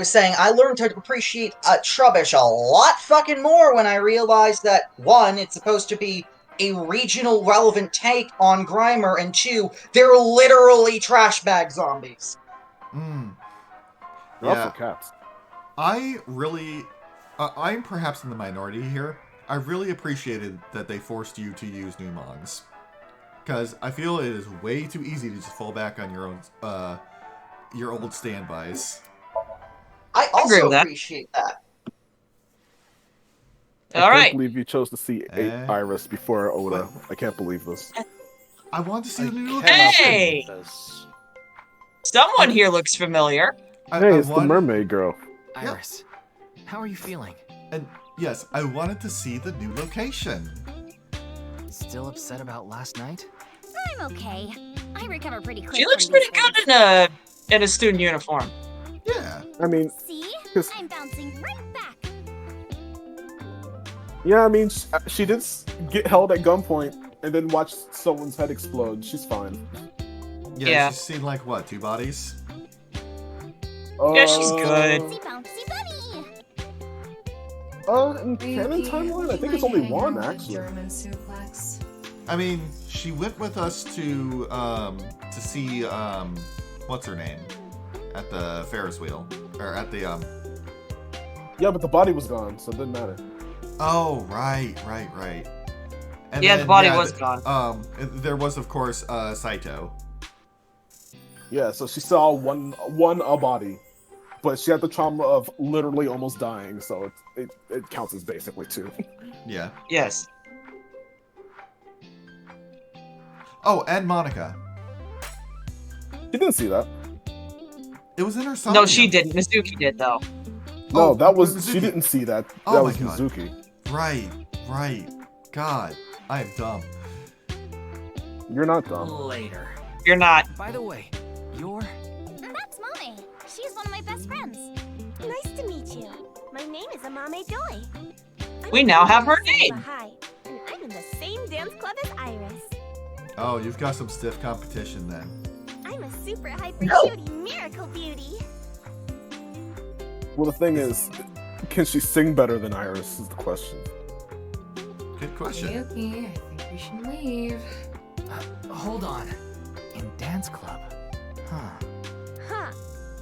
saying I learned to appreciate Trubbish a lot fucking more when I realized that, one, it's supposed to be a regional relevant take on Grimer, and two, they're literally trash bag zombies. Yeah. Cats. I really... I'm perhaps in the minority here. I really appreciated that they forced you to use new mons. Because I feel it is way too easy to just fall back on your old standbys. I also appreciate that. I can't believe you chose to see Iris before Oda. I can't believe this. I want to see the new Hey! Someone here looks familiar. Hey, it's the mermaid girl. Iris, how are you feeling? And yes, I wanted to see the new location. Still upset about last night? I'm okay. I recover pretty quick. She looks pretty good in a student uniform. Yeah. I mean, See? I'm bouncing right back. Yeah, I mean, she did get held at gunpoint and then watch someone's head explode. She's fine. Yeah. She's seen, like, what, 2 bodies? Yeah, she's good. Bouncy bunny. In canon timeline, I think it's only one, actually. German suplex. I mean, she went with us to see, what's her name? At the Ferris wheel. Or at the, Yeah, but the body was gone, so it didn't matter. Oh, right. And yeah, the body was gone. There was, of course, Saito. Yeah, so she saw one body, but she had the trauma of literally almost dying, so it counts as basically 2. Yeah. Yes. Oh, and Monica. She didn't see that. It was in her song. No, she didn't. Mizuki did, though. No, that was... She didn't see that. That was God. Mizuki. Right. God, I am dumb. You're not dumb. Later. You're not. By the way, you're... That's Mame. She's one of my best friends. Nice to meet you. My name is Amame Joy. We now have her name. Hi, and I'm in the same dance club as Iris. Oh, you've got some stiff competition then. I'm a super hyper cutie miracle beauty. Well, the thing is, can she sing better than Iris? Is the question. Good question. Yuki, I think we should leave. Hold on. In dance club. Huh. Huh.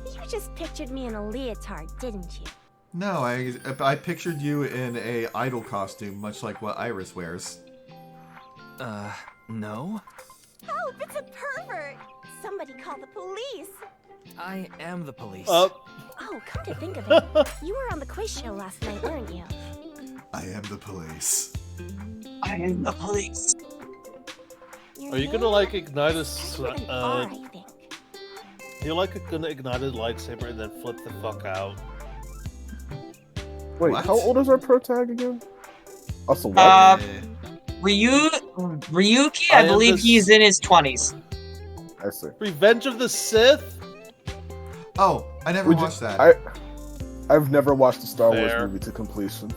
You just pictured me in a leotard, didn't you? No, I pictured you in a idol costume, much like what Iris wears. No? Oh, it's a pervert! Somebody call the police! I am the police. Oh, come to think of it, you were on the quiz show last night, weren't you? I am the police. I am the police. Are you gonna like ignite a You're gonna ignite a lightsaber and then flip the fuck out? Wait, how old is our pro tag again? Also, what? Ryuki, I believe he's in his 20s. I see. Revenge of the Sith? Oh, I never watched that. I've never watched a Star Wars movie to completion.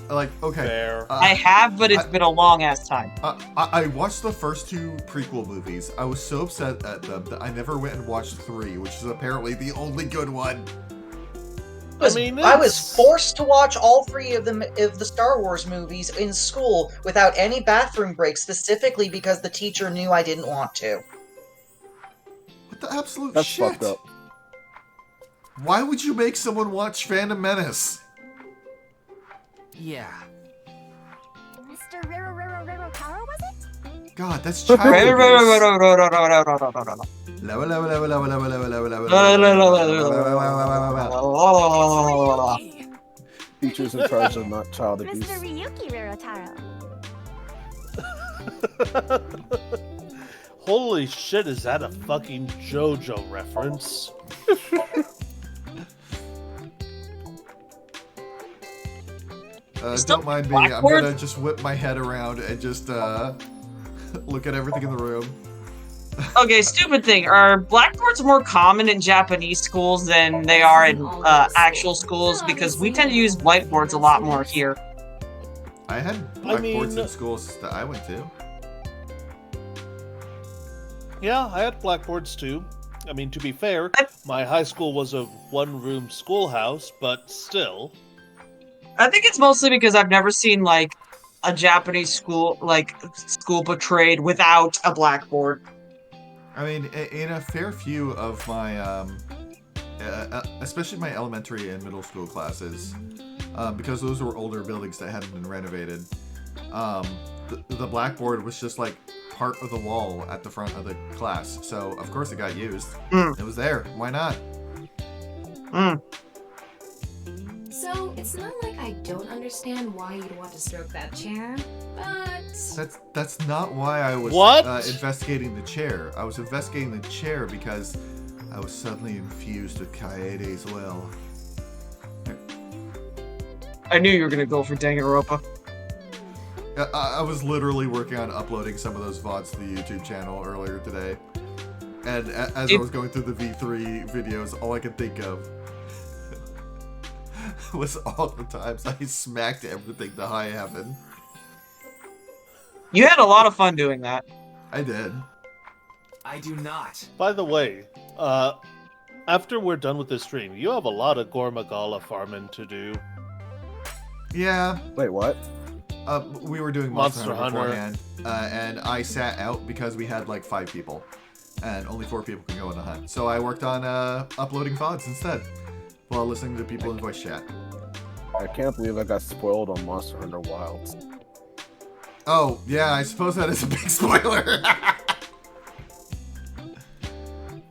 Like, okay. I have, but it's been a long ass time. I watched the first 2 prequel movies. I was so upset at them that I never went and watched 3, which is apparently the only good one. I was forced to watch all 3 of the Star Wars movies in school without any bathroom breaks, specifically because the teacher knew I didn't want to. What the absolute That's shit? fucked up. Why would you make someone watch Phantom Menace? Yeah. Mr. Rero Taro, was it? God, that's childish. Teachers in charge of not child abuse. Mr. Ryuki Rerotaro. Holy shit, is that a fucking JoJo reference? Don't mind me, I'm gonna just whip my head around and just look at everything in the room. Okay, stupid thing. Are blackboards more common in Japanese schools than they are in actual schools? Because we tend to use whiteboards a lot more here. I had blackboards in schools that I went to. Yeah, I had blackboards too. I mean, to be fair, my high school was a one-room schoolhouse, but still. I think it's mostly because I've never seen, like, a Japanese school portrayed without a blackboard. I mean, in a fair few of my, especially my elementary and middle school classes, because those were older buildings that hadn't been renovated, the blackboard was just, like, part of the wall at the front of the class. So, of course it got used. It was there. Why not? So, it's not like I don't understand why you'd want to stroke that chair, but... That's not why I was investigating the chair. I was investigating the chair because I was suddenly infused with Kaede's will. I knew you were gonna go for Danganronpa. I was literally working on uploading some of those VODs to the YouTube channel earlier today. And as I was going through the V3 videos, all I could think of was all the times I smacked everything to high heaven. You had a lot of fun doing that. I did. I do not. By the way, after we're done with this stream, you have a lot of Gormagala farming to do. Yeah. Wait, what? We were doing Monster Hunter beforehand, and I sat out because we had like 5 people, and only 4 people can go on the hunt. So I worked on uploading VODs instead, while listening to people in voice chat. I can't believe I got spoiled on Monster Hunter Wilds. Oh, yeah, I suppose that is a big spoiler.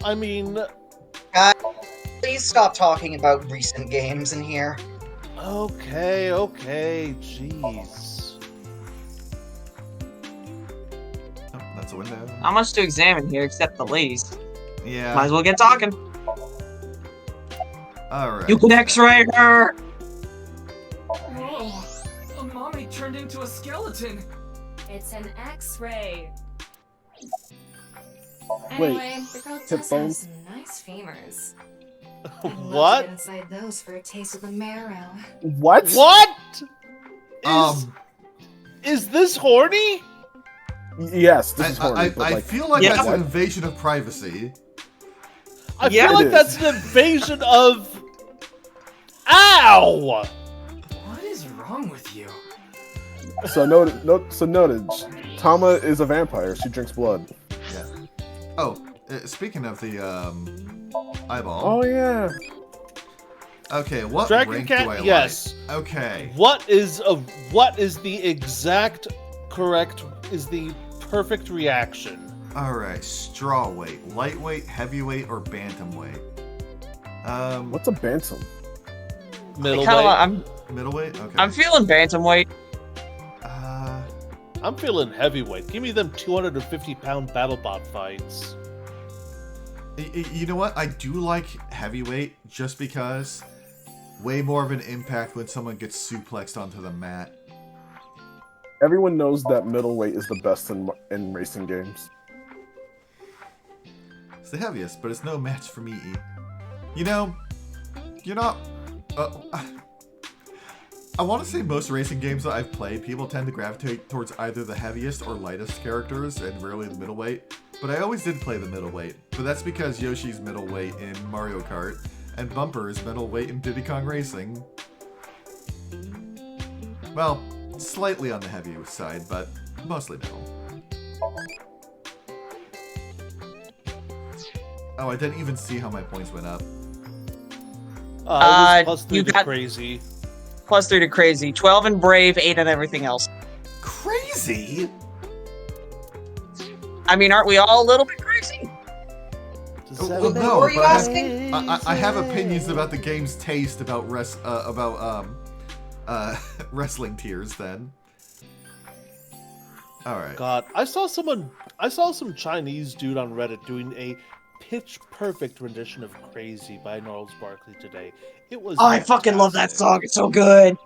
I mean... Please stop talking about recent games in here. Okay, jeez. Oh, that's a window. Not much to examine here except the ladies. Yeah. Might as well get talking. Alright. You can X-ray her! Whoa! Mommy turned into a skeleton! It's an X-ray. Wait, Anyway, the girl hip does have bones? some nice femurs. What? Inside those for a taste of the marrow. What? What? Is this horny? Yes, this is horny. I feel like that's an invasion of privacy. I feel like that's an invasion of... Ow! What is wrong with you? So noted. Tama is a vampire. She drinks blood. Yeah. Oh, speaking of the eyeball. Oh yeah. Okay, what Dragon rank Cat? do I Yes. like? Okay. What is the exact correct? Is the perfect reaction? All right, straw weight, lightweight, heavyweight, or bantamweight. What's a bantam? Middleweight. Middleweight. Okay. I'm feeling bantamweight. I'm feeling heavyweight. Give me them 250-pound BattleBot fights. You know what? I do like heavyweight just because way more of an impact when someone gets suplexed onto the mat. Everyone knows that middleweight is the best in racing games. It's the heaviest, but it's no match for me. You know, you're not... I want to say most racing games that I've played, people tend to gravitate towards either the heaviest or lightest characters, and rarely the middleweight. But I always did play the middleweight. But that's because Yoshi's middleweight in Mario Kart, and Bumper is middleweight in Diddy Kong Racing. Well, slightly on the heavy side, but mostly middle. Oh, I didn't even see how my points went up. It was plus 3 to got crazy. Plus 3 to crazy. 12 and brave, 8 on everything else. Crazy? I mean, aren't we all a little bit crazy? Well, Who no, are you but asking? I have opinions about the game's taste about wrestling tiers. Then, all right. God, I saw some Chinese dude on Reddit doing a pitch-perfect rendition of "Crazy" by Gnarls Barkley today. It was. Oh, I fucking love that song. It's so good.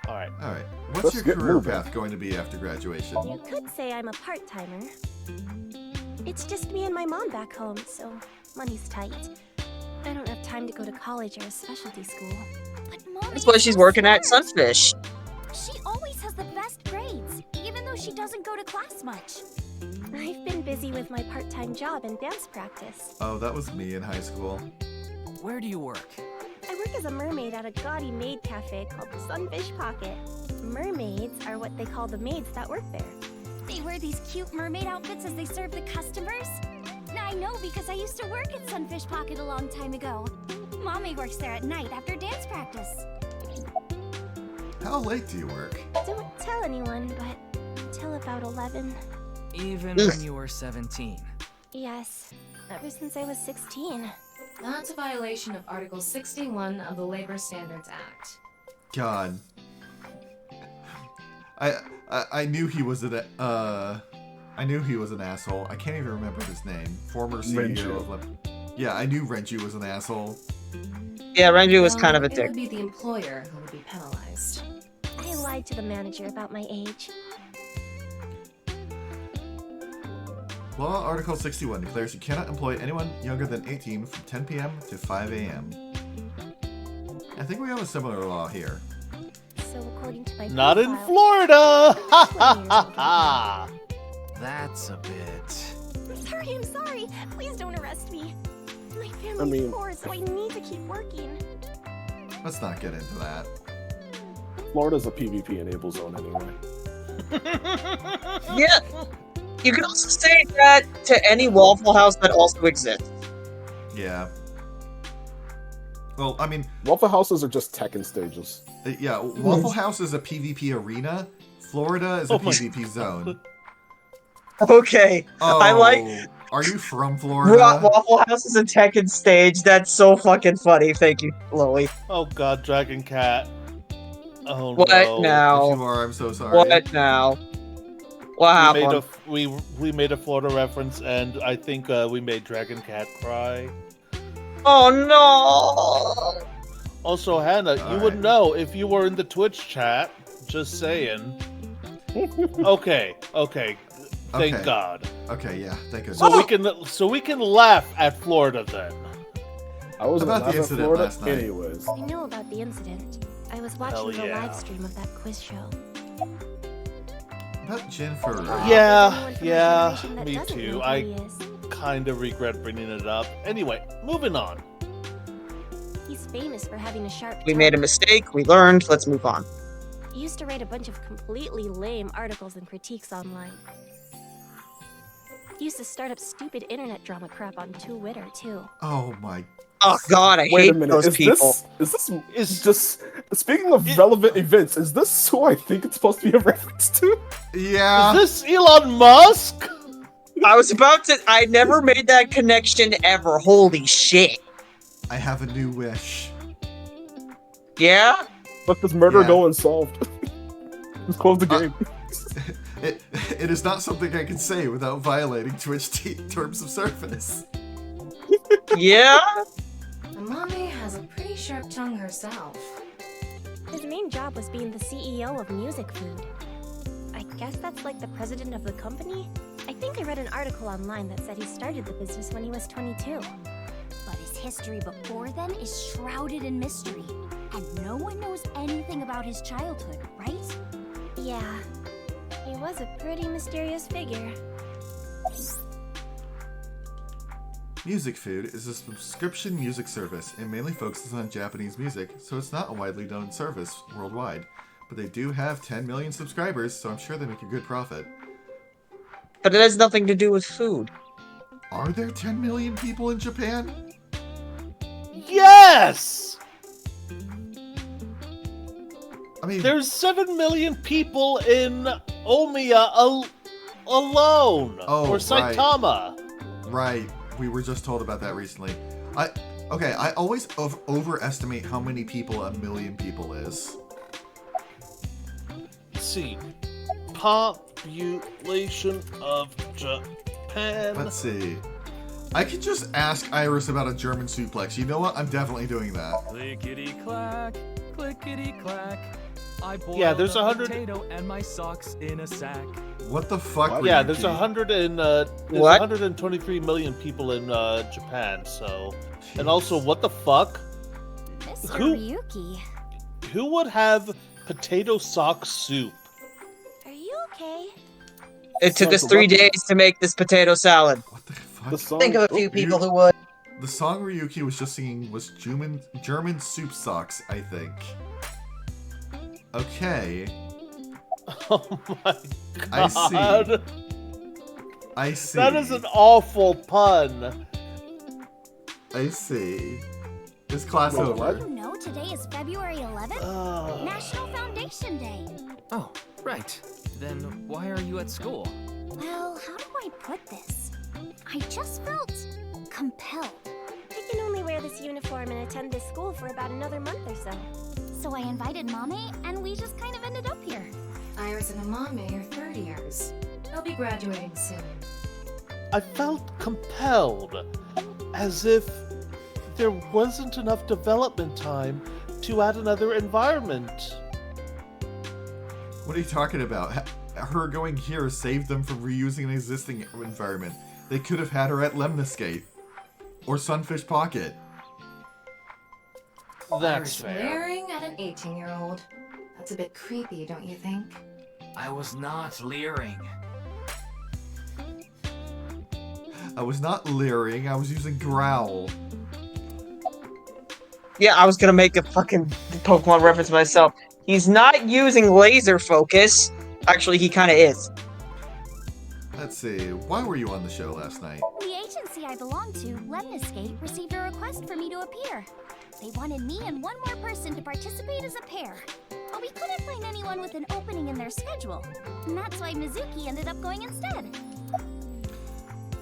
All right. All right. What's your career path going to be after graduation? You could say I'm a part-timer. It's just me and my mom back home, so money's tight. I don't have time to go to college or a specialty school. But Mommy, That's why she's working at Sunfish. she always has the best grades, even though she doesn't go to class much. I've been busy with my part-time job and dance practice. Oh, that was me in high school. Where do you work? I work as a mermaid at a gaudy maid cafe called the Sunfish Pocket. Mermaids are what they call the maids that work there. They wear these cute mermaid outfits as they serve the customers? I know because I used to work at Sunfish Pocket a long time ago. Mommy works there at night after dance practice. How late do you work? Don't tell anyone, but until about 11. Even when you were 17. Yes, ever since I was 16. That's a violation of Article 61 of the Labor Standards Act. God. I knew he was an asshole. I can't even remember his name. Former CEO of Yeah, I knew Renju was an asshole. Yeah, Renju was kind of a It dick. would be the employer who would be penalized. I lied to the manager about my age. Law Article 61 declares you cannot employ anyone younger than 18 from 10 p.m. to 5 a.m. I think we have a similar law here. So according to my Not in profile, Florida! Ha 20 years ha old. ha! That's a bit... I'm sorry. Please don't arrest me. My family's poor, so I need to keep working. Let's not get into that. Florida's a PvP enable zone anyway. Yeah. You can also say that to any Waffle House that also exists. Yeah. Well, I mean... Waffle Houses are just Tekken stages. Yeah, Waffle House is a PvP arena. Florida is a PvP zone. Okay. Oh, I like... Are you from Florida? Waffle House is a Tekken stage. That's so fucking funny. Thank you, Chloe. Oh god, Dragon Cat. Oh What no. now? If you are, I'm so sorry. What now? What happened? We made a Florida reference, and I think we made Dragon Cat cry. Oh no! Also, Hannah, you would know if you were in the Twitch chat. Just saying. Okay. Thank God. Okay, yeah, thank goodness. So we can laugh at Florida then. I was about the incident Florida last night. anyways. I know about the incident. I was watching the yeah. live stream of that quiz show. About Jennifer. Yeah, Anyone from my generation that me doesn't too. know who he is. kind of regret bringing it up. Anyway, moving on. He's famous for having a sharp We tongue. made a mistake. We learned. Let's move on. He used to write a bunch of completely lame articles and critiques online. He used to start up stupid internet drama crap on Twitter, too. Oh my. Oh God, I Wait hate a minute. those Is people. this just speaking of relevant events? Is this who I think it's supposed to be a reference to? Yeah. Is this Elon Musk? I was about to. I never made that connection ever. Holy shit. I have a new wish. Yeah? Let this murder Yeah. go unsolved. Just close the game. It is not something I can say without violating Twitch terms of service. Yeah? Amame has a pretty sharp tongue herself. His main job was being the CEO of Music Food. I guess that's like the president of the company? I think I read an article online that said he started the business when he was 22. But his history before then is shrouded in mystery, and no one knows anything about his childhood, right? Yeah, he was a pretty mysterious figure. Music Food is a subscription music service and mainly focuses on Japanese music, so it's not a widely known service worldwide. But they do have 10 million subscribers, so I'm sure they make a good profit. But it has nothing to do with food. Are there 10 million people in Japan? Yes! I mean, there's 7 million people in Omiya alone. Oh, or right. Saitama. Right. We were just told about that recently. I always overestimate how many people a million people is. Let's see. Population of Japan. Let's see. I could just ask Iris about a German suplex. You know what? I'm definitely doing that. Clickety clack, clickety clack. I boiled Yeah, there's a 100 potato and my socks in a sack. What the fuck? Yeah, Ryuki? there's 123 million people in Japan. So, and also, what the fuck? Mr. Who- Ryuki. Who would have potato sock soup? Are you okay? It took us 3 days to make this potato salad. The song, Think of a few people who would. The song Ryuki was just singing was German soup socks, I think. Okay. Oh my god. I see. That is an awful pun. I see. Is class Did over? you know today is February 11th? National Foundation Day. Oh, right. Then why are you at school? Well, how do I put this? I just felt compelled. I can only wear this uniform and attend this school for about another month or so. So I invited Mame, and we just kind of ended up here. Iris and Amame are third years. They'll be graduating soon. I felt compelled, as if there wasn't enough development time to add another environment. What are you talking about? Her going here saved them from reusing an existing environment. They could have had her at Lemniscate. Or Sunfish Pocket. That's Iris fair. Leering at an 18-year-old. That's a bit creepy, don't you think? I was not leering. I was not leering, I was using growl. Yeah, I was gonna make a fucking Pokemon reference myself. He's not using laser focus. Actually, he kind of is. Let's see, why were you on the show last night? The agency I belong to, Lemniscate, received a request for me to appear. They wanted me and one more person to participate as a pair. But we couldn't find anyone with an opening in their schedule. And that's why Mizuki ended up going instead.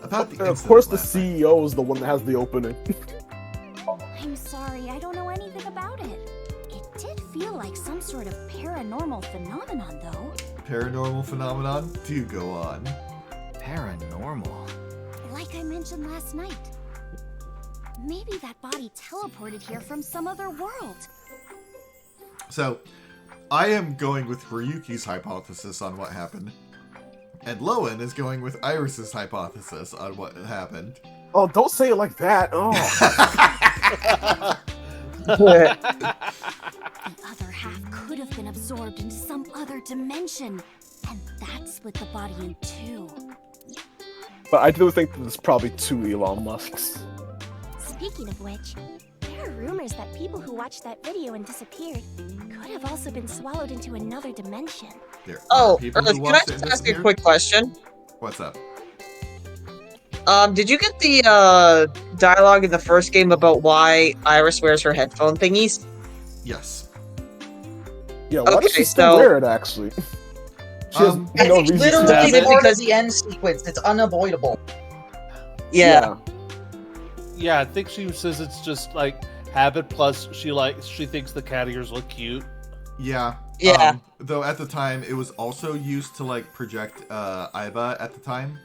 About the Of course, the CEO is the one that has the opening. I'm sorry, I don't know anything about it. It did feel like some sort of paranormal phenomenon, though. Paranormal phenomenon? Do go on. Paranormal? Like I mentioned last night. Maybe that body teleported here from some other world. So, I am going with Ryuki's hypothesis on what happened. And Lowen is going with Iris's hypothesis on what happened. Oh, don't say it like that. Oh. The other half could have been absorbed into some other dimension. And that split the body in two. But I do think there's probably 2 Elon Musks. Speaking of which, there are rumors that people who watched that video and disappeared could have also been swallowed into another dimension. There Oh, are people Earth, who can I watched it and just ask you a disappeared? quick question? What's up? Did you get the dialogue in the first game about why Iris wears her headphone thingies? Yes. Yeah, why does Okay, she still so- wear it, actually? She has I no think reason to literally have it. part of the end sequence. It's unavoidable. Yeah. Yeah, I think she says it's just like habit. Plus, she thinks the cat ears look cute. Yeah. Yeah. Though at the time, it was also used to like project Aiba at the time,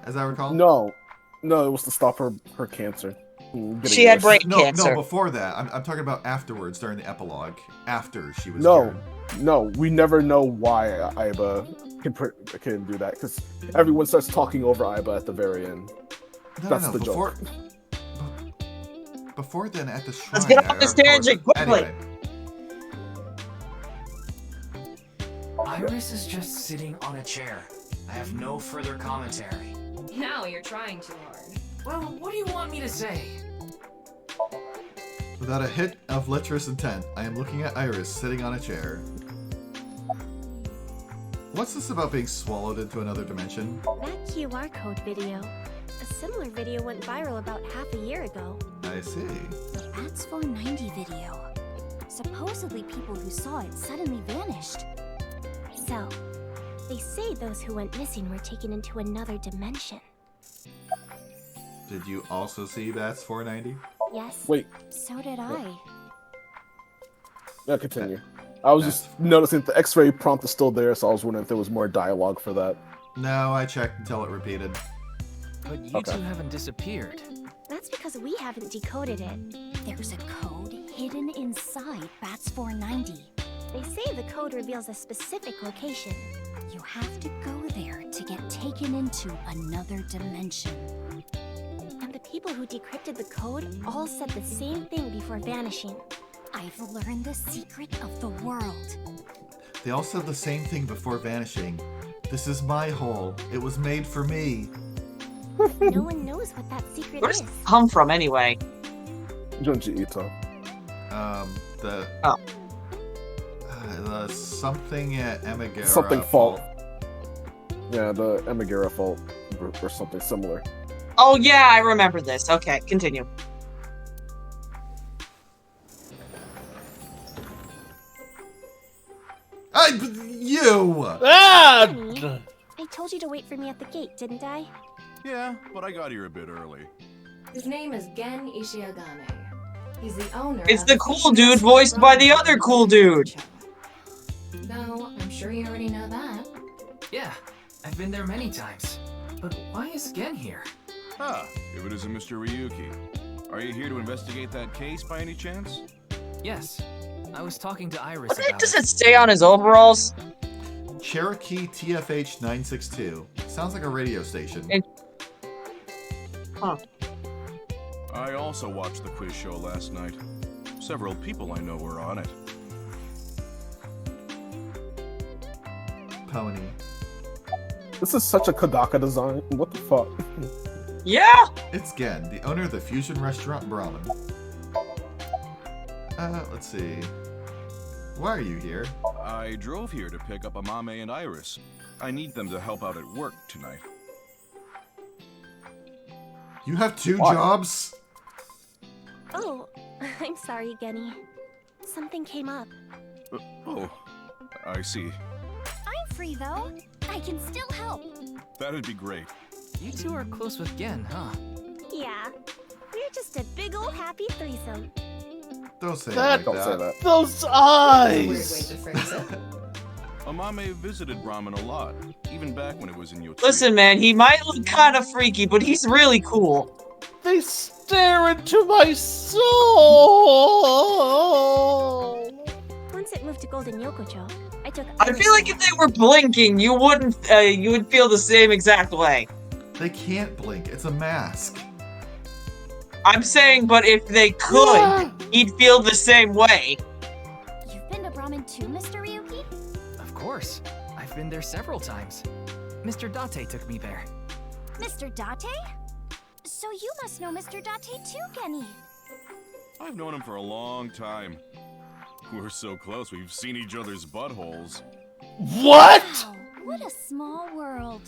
as I recall. No, it was to stop her cancer. from getting She had worse. brain cancer. No, before that. I'm talking about afterwards, during the epilogue. After she was No, we never know why Aiba can do that, because everyone starts talking over Aiba at the very end. That's the joke. Before then, at the shrine. Let's get off this tangent quickly. Anyway. Iris is just sitting on a chair. I have no further commentary. Now you're trying too hard. Well, what do you want me to say? Without a hit of lecherous intent, I am looking at Iris sitting on a chair. What's this about being swallowed into another dimension? That QR code video. A similar video went viral about half a year ago. I see. The Bats 490 video. Supposedly people who saw it suddenly vanished. So, they say those who went missing were taken into another dimension. Did you also see Bats 490? Yes. Wait. So did I. Yeah, continue. I was just noticing the X-ray prompt is still there, so I was wondering if there was more dialogue for that. No, I checked until it repeated. But you two haven't disappeared. That's because we haven't decoded it. There's a code hidden inside Bats 490. They say the code reveals a specific location. You have to go there to get taken into another dimension. And the people who decrypted the code all said the same thing before vanishing. I've learned the secret of the world. They all said the same thing before vanishing. This is my hole. It was made for me. No one knows what that secret Where's is. it come from anyway? Junji Ito. The something at Emigara Something fault. Yeah, the Emigara fault or something similar. Oh yeah, I remember this. Okay, continue. You! Ah! I told you to wait for me at the gate, didn't I? Yeah, but I got here a bit early. His name is Gen Ishiagane. He's the owner. It's of the cool dude voiced by the other cool dude. No, I'm sure you already know that. Yeah, I've been there many times. But why is Gen here? Ah, if it isn't Mr. Ryuki. Are you here to investigate that case by any chance? Yes. I was talking to Iris What the heck about does it say on his overalls? Cherokee TFH 962. Sounds like a radio station. Huh. I also watched the quiz show last night. Several people I know were on it. Pony. This is such a Kodaka design. What the fuck? Yeah! It's Gen, the owner of the fusion restaurant Brahmin. Let's see. Why are you here? I drove here to pick up Amame and Iris. I need them to help out at work tonight. You have two Why? jobs? Oh, I'm sorry, Genny. Something came up. Oh, I see. I'm free though. I can still help. That'd be great. You two are close with Gen, huh? Yeah, we're just a big ol' happy threesome. Don't say That- it Don't like say that. that. Those That's a weird way eyes! to phrase it. Amame visited Brahmin a lot, even back when it was in Yotsuya. Listen, man, he might look kind of freaky, but he's really cool. They stare into my soul! Once it moved to Golden Yokocho, I took. I feel like if they were blinking, you wouldn't. You would feel the same exact way. They can't blink. It's a mask. I'm saying, but if they could, he'd feel the same way. You've been to Brahmin too, Mr. Ryuki? Of course. I've been there several times. Mr. Date took me there. Mr. Date? So you must know Mr. Date too, Genny. I've known him for a long time. We're so close, we've seen each other's buttholes. What? Wow, what a small world.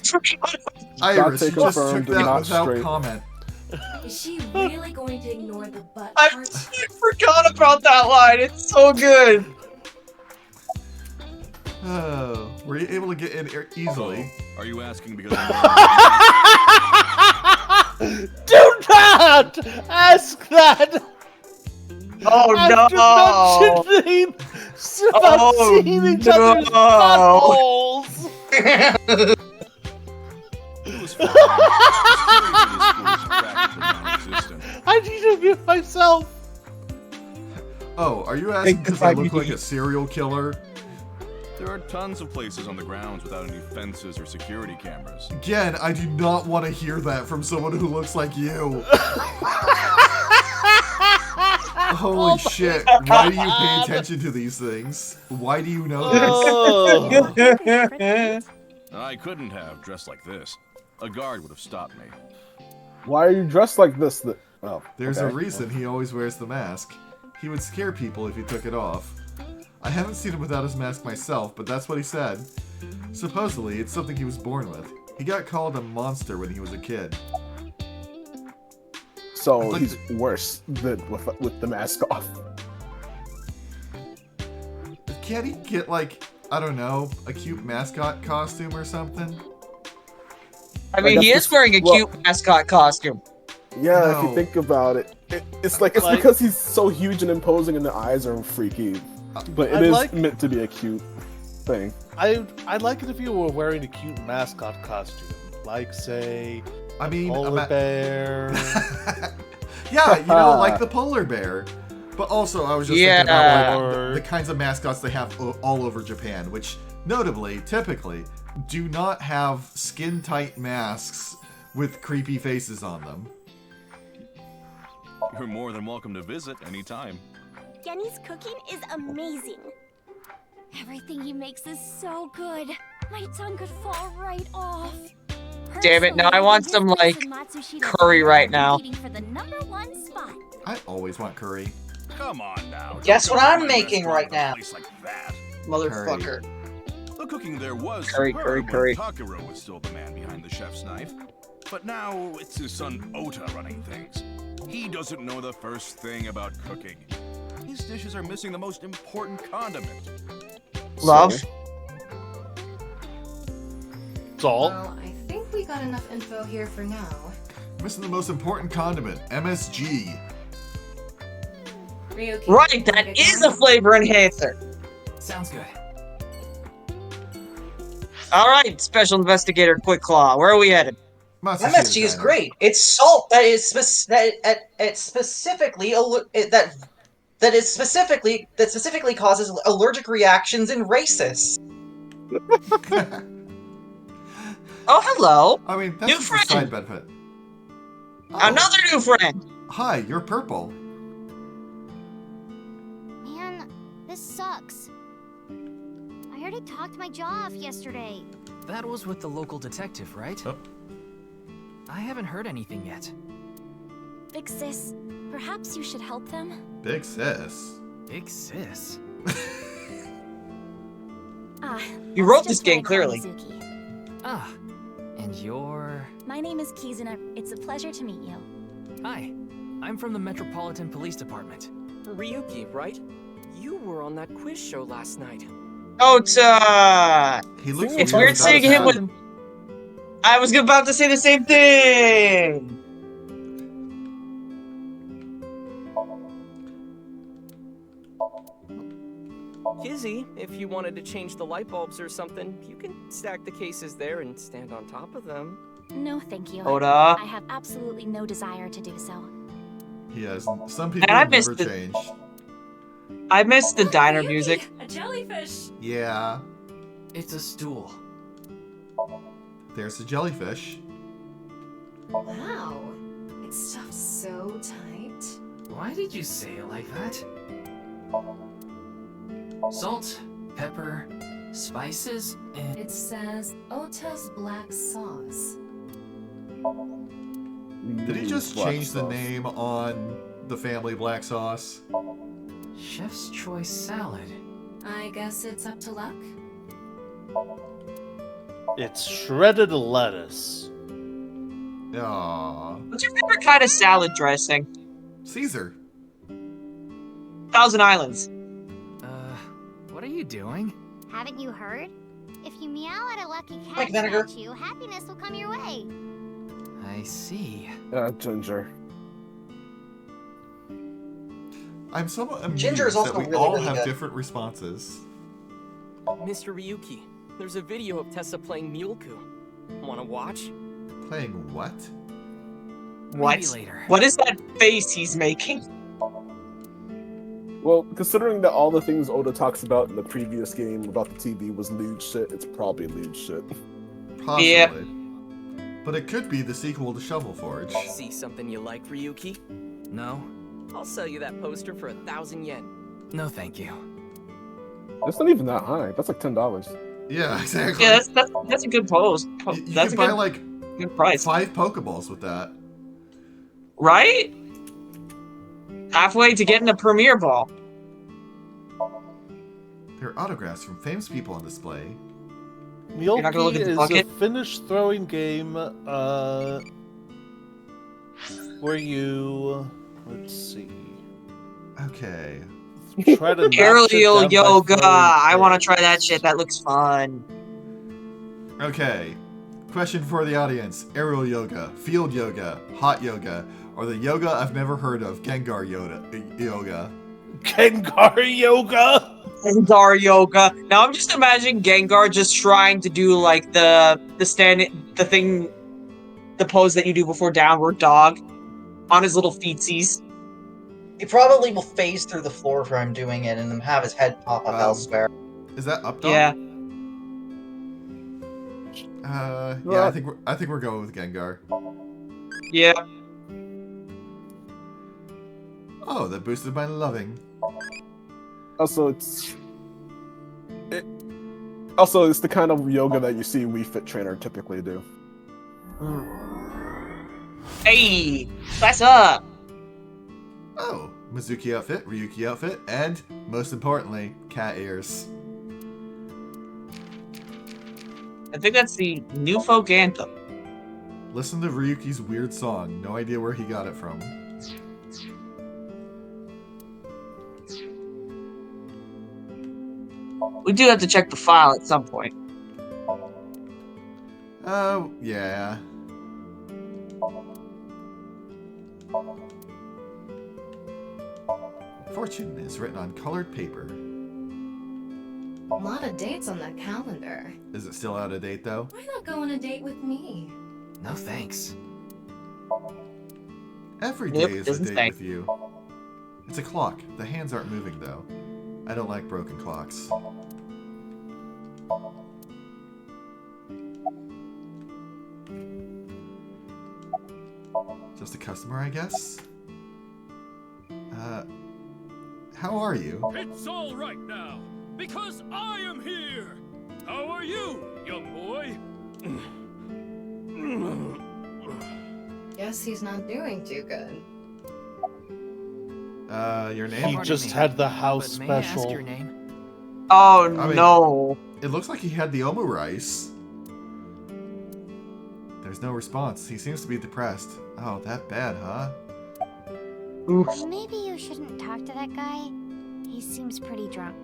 Iris, you just took confirmed, that not without straight. comment. Is she really going to ignore the butt I part? forgot about that line. It's so good. Oh, were you able to get in easily? Are you asking because Do not ask that! Oh After no! mentioning about seeing each other's buttholes! I need to mute myself! Oh, are you asking because I look like a serial killer? There are tons of places on the grounds without any fences or security cameras. Again, I do not want to hear that from someone who looks like you. Holy shit, why do you pay attention to these things? Why do you know this? I couldn't have dressed like this. A guard would have stopped me. Why are you dressed like this? Oh, There's okay. a reason he always wears the mask. He would scare people if he took it off. I haven't seen him without his mask myself, but that's what he said. Supposedly, it's something he was born with. He got called a monster when he was a kid. So he's worse than with the mask off. Can't he get, like, I don't know, a cute mascot costume or something? I mean, he is wearing a cute mascot costume. Yeah, if you think about it, it's because he's so huge and imposing and the eyes are freaky. But it is meant to be a cute thing. I'd like it if you were wearing a cute mascot costume. Like, say, I mean, polar bear. Yeah, you know, like the polar bear. But also, I was just thinking about like, the kinds of mascots they have all over Japan, which, notably, typically, do not have skin-tight masks with creepy faces on them. You're more than welcome to visit anytime. Genny's cooking is amazing. Everything he makes is so good. My tongue could fall right off. Damn it, now I want some, like, curry right now. For the #1 spot. I always want curry. Come on now. Guess what I'm making right now? Like that. Motherfucker. The cooking there was Curry. when Takuro was still the man behind the chef's knife. But now it's his son Ota running things. He doesn't know the first thing about cooking. His dishes are missing the most important condiment. Love. Salt. Well, I think we got enough info here for now. Missing the most important condiment, MSG. Ryuki, Right, that is a flavor enhancer. Sounds good. All right, Special Investigator Quick Claw, where are we headed? MSG is great. It's salt that is specifically causes allergic reactions in racists. Oh, hello. I mean, that's New just friend. a side benefit. Another new friend. Hi, you're purple. Man, this sucks. I already talked my jaw off yesterday. That was with the local detective, right? Oh. I haven't heard anything yet. Big sis, perhaps you should help them? Big sis. Big sis? You wrote this game clearly. Ah, and you're... My name is Kizuna. It's a pleasure to meet you. Hi, I'm from the Metropolitan Police Department. Ryuki, right? You were on that quiz show last night. Ota! He looks It's weird seeing him with... I was about to say the same thing! Kizzy, if you wanted to change the light bulbs or something, you can stack the cases there and stand on top of them. No, thank you. Oda. I have absolutely no desire to do so. He has. Some people And I never missed the- change. I missed the diner music. A jellyfish! Yeah. It's a stool. There's the jellyfish. Wow. It's stuffed so tight. Why did you say it like that? Salt, pepper, spices, and... It says Ota's black sauce. Did he just Black change the sauce. name on the family black sauce? Chef's choice salad. I guess it's up to luck. It's shredded lettuce. Aww. What's your favorite kind of salad dressing? Caesar. Thousand Islands. What are you doing? Haven't you heard? If you meow at a lucky Like cat vinegar. statue, happiness will come your way. I see. Ginger. I'm somewhat amused Ginger is also that we really, all really have good. different responses. Mr. Ryuki, there's a video of Tessa playing Muleku. Wanna watch? Playing what? What? Maybe later. What is that face he's making? Well, considering that all the things Oda talks about in the previous game about the TV was lewd shit, it's probably lewd shit. Possibly. Yeah. But it could be the sequel to Shovel Forge. See something you like, Ryuki? No? I'll sell you that poster for 1,000 yen. No, thank you. It's not even that high. That's like $10. Yeah, exactly. Yeah, that's a good pose. You That's can a buy good, like good price. 5 Pokeballs with that. Right? Halfway to getting a Premier Ball. There are autographs from famous people on display. You're not gonna look Myoki at the is bucket? a Finnish throwing game where you, let's see, Okay. try to knock shit Aerial down by yoga. throwing I want to things. try that shit. That looks fun. Okay. Question for the audience. Aerial yoga, field yoga, hot yoga, or the yoga I've never heard of, Gengar yoga. Gengar yoga? Gengar yoga. Now I'm just imagining Gengar just trying to do like the pose that you do before downward dog on his little feetsies. He probably will phase through the floor for him doing it and then have his head pop up elsewhere. Is that up dog? Yeah. Yeah, I think we're going with Gengar. Yeah. Oh, that boosted my loving. Also, it's the kind of yoga that you see Wii Fit Trainer typically do. Hey, what's up? Oh, Mizuki outfit, Ryuki outfit, and, most importantly, cat ears. I think that's the new folk anthem. Listen to Ryuki's weird song. No idea where he got it from. We do have to check the file at some point. Oh, yeah. Fortune is written on colored paper. A lot of dates on that calendar. Is it still out of date, though? Why not go on a date with me? No thanks. Every day Nope, is a doesn't date stay. with you. It's a clock. The hands aren't moving, though. I don't like broken clocks. Just a customer, I guess? How are you? It's all right now, because I am here. How are you, young boy? Guess he's not doing too good. Your name? He just had the house But may I ask special. your name? Oh I mean- no. It looks like he had the Omu rice. There's no response. He seems to be depressed. Oh, that bad, huh? Maybe you shouldn't talk to that guy. He seems pretty drunk.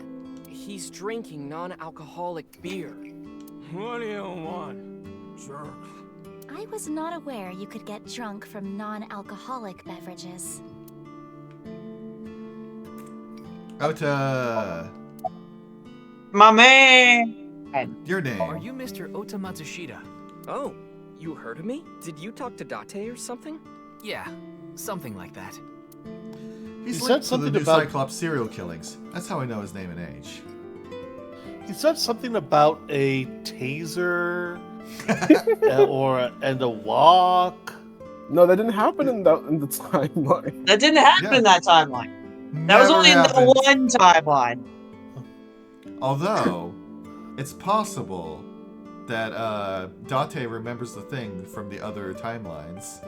He's drinking non-alcoholic beer. What do you want, jerk? I was not aware you could get drunk from non-alcoholic beverages. Ota! My man. Your name. Are you Mr. Ota Matsushita? Oh, you heard of me? Did you talk to Date or something? Yeah, something like that. He's He linked said to the something new about- Cyclops serial killings. That's how I know his name and age. He said something about a taser and a walk. No, that didn't happen in the timeline. That didn't happen Yeah. in that timeline. That was Never only happened. in the one timeline. Although, it's possible that Date remembers the thing from the other timelines.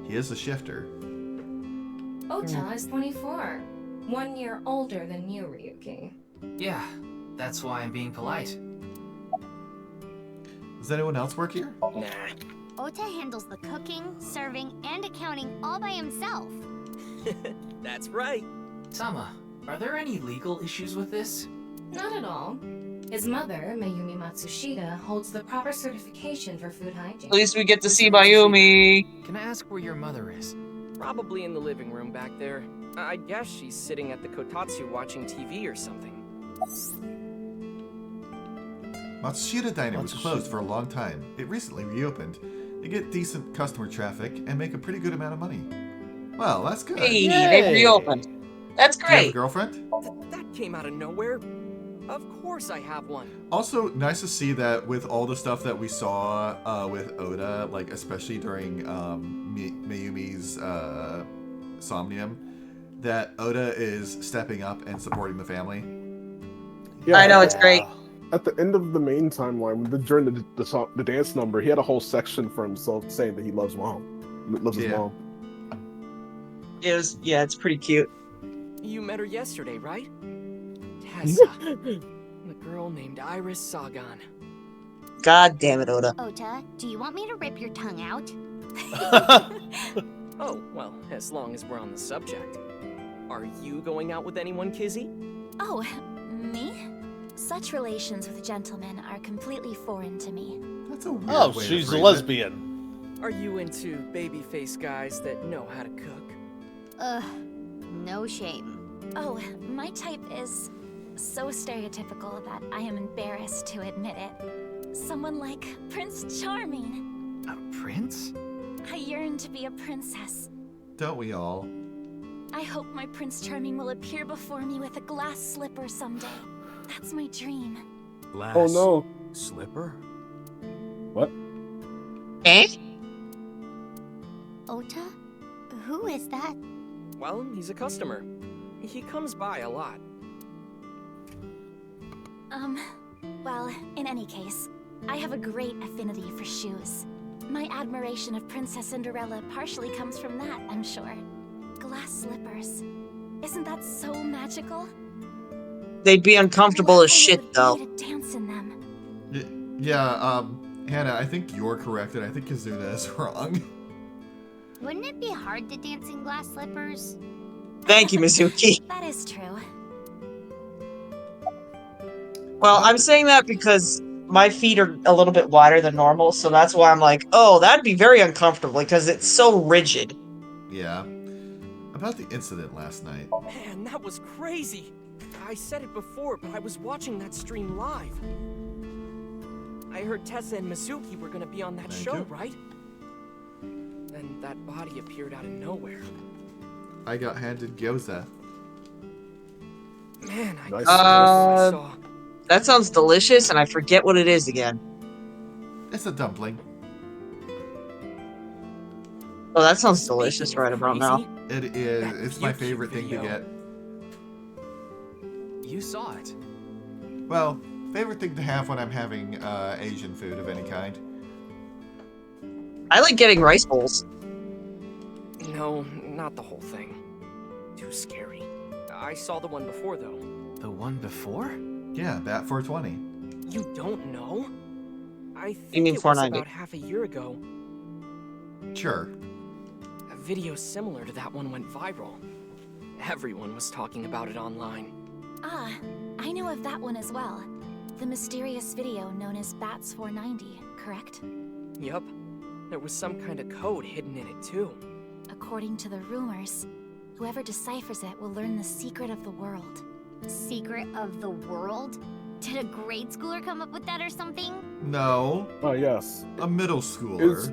He is a shifter. Ota is 24. 1 year older than you, Ryuki. Yeah, that's why I'm being polite. Does anyone else work here? Nah. Ota handles the cooking, serving, and accounting all by himself. That's right. Tama, are there any legal issues with this? Not at all. His mother, Mayumi Matsushita, holds the proper certification for food hygiene. At least we get to see Mayumi. Can I ask where your mother is? Probably in the living room back there. I guess she's sitting at the kotatsu watching TV or something. Matsushita Diner was closed for a long time. It recently reopened. They get decent customer traffic and make a pretty good amount of money. Well, that's good. Hey, they reopened. That's Do you have a great. girlfriend? That came out of nowhere. Of course I have one. Also, nice to see that with all the stuff that we saw with Oda, like especially during Mayumi's Somnium, that Oda is stepping up and supporting the family. Yeah, I know, it's great. At the end of the main timeline, during the dance number, he had a whole section for himself saying that he loves mom. Loves his mom. It's pretty cute. You met her yesterday, right? Tessa. The girl named Iris Sagan. God damn it, Oda. Ota, do you want me to rip your tongue out? Oh, well, as long as we're on the subject. Are you going out with anyone, Kizzy? Oh, me? Such relations with gentlemen are completely foreign to me. That's a weird Oh, way to she's a phrase it. lesbian. Are you into babyface guys that know how to cook? No shame. Oh, my type is so stereotypical that I am embarrassed to admit it. Someone like Prince Charming. A prince? I yearn to be a princess. Don't we all? I hope my Prince Charming will appear before me with a glass slipper someday. That's my dream. Glass Oh no. slipper? What? Eh? Ota? Who is that? Well, he's a customer. He comes by a lot. Well, in any case, I have a great affinity for shoes. My admiration of Princess Cinderella partially comes from that, I'm sure. Glass slippers. Isn't that so magical? They'd be uncomfortable as shit, though. To dance in them. Yeah, Hannah, I think you're correct, and I think Kazuna is wrong. Wouldn't it be hard to dance in glass slippers? Thank you, Mizuki. That is true. Well, I'm saying that because my feet are a little bit wider than normal, so that's why I'm like, oh, that'd be very uncomfortable because it's so rigid. Yeah. About the incident last night. Man, that was crazy. I said it before, but I was watching that stream live. I heard Tessa and Mizuki were gonna be on that show, right? Then that body appeared out of nowhere. I got handed gyoza. Man, I Nice. I saw. That sounds delicious, and I forget what it is again. It's a dumpling. Oh, that sounds delicious right about now. It is. It's my favorite thing to get. You saw it. Well, favorite thing to have when I'm having Asian food of any kind. I like getting rice bowls. No, not the whole thing. Too scary. I saw the one before, though. The one before? Yeah, Bat 420. You don't know? I think You mean it was 490? about half a year ago. Sure. A video similar to that one went viral. Everyone was talking about it online. Ah, I know of that one as well. The mysterious video known as Bats 490, correct? Yup. There was some kind of code hidden in it, too. According to the rumors, whoever deciphers it will learn the secret of the world. Secret of the world? Did a grade schooler come up with that or something? No. Oh, yes. A middle schooler.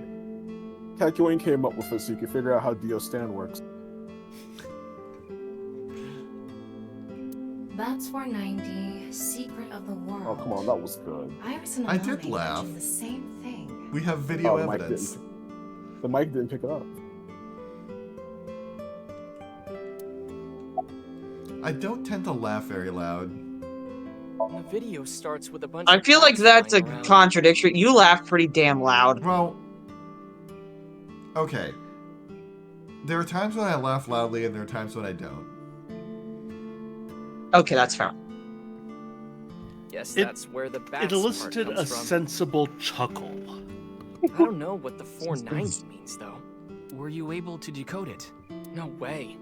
Kakyoin came up with it so you can figure out how Dio-Stan works. Bats 490, Secret of the World. Oh, come on, that was good. Iris and I Alana did laugh. mentioned the same thing. We have video the mic evidence. The mic didn't pick it up. I don't tend to laugh very loud. And the video starts with a bunch I of feel like bats that's a flying around. contradiction. You laugh pretty damn loud. Well, okay. There are times when I laugh loudly and there are times when I don't. Okay, that's fair. Yes, that's where the bats It part elicited comes a from. sensible chuckle. I don't know what the 490 means, though. Were you able to decode it? No way.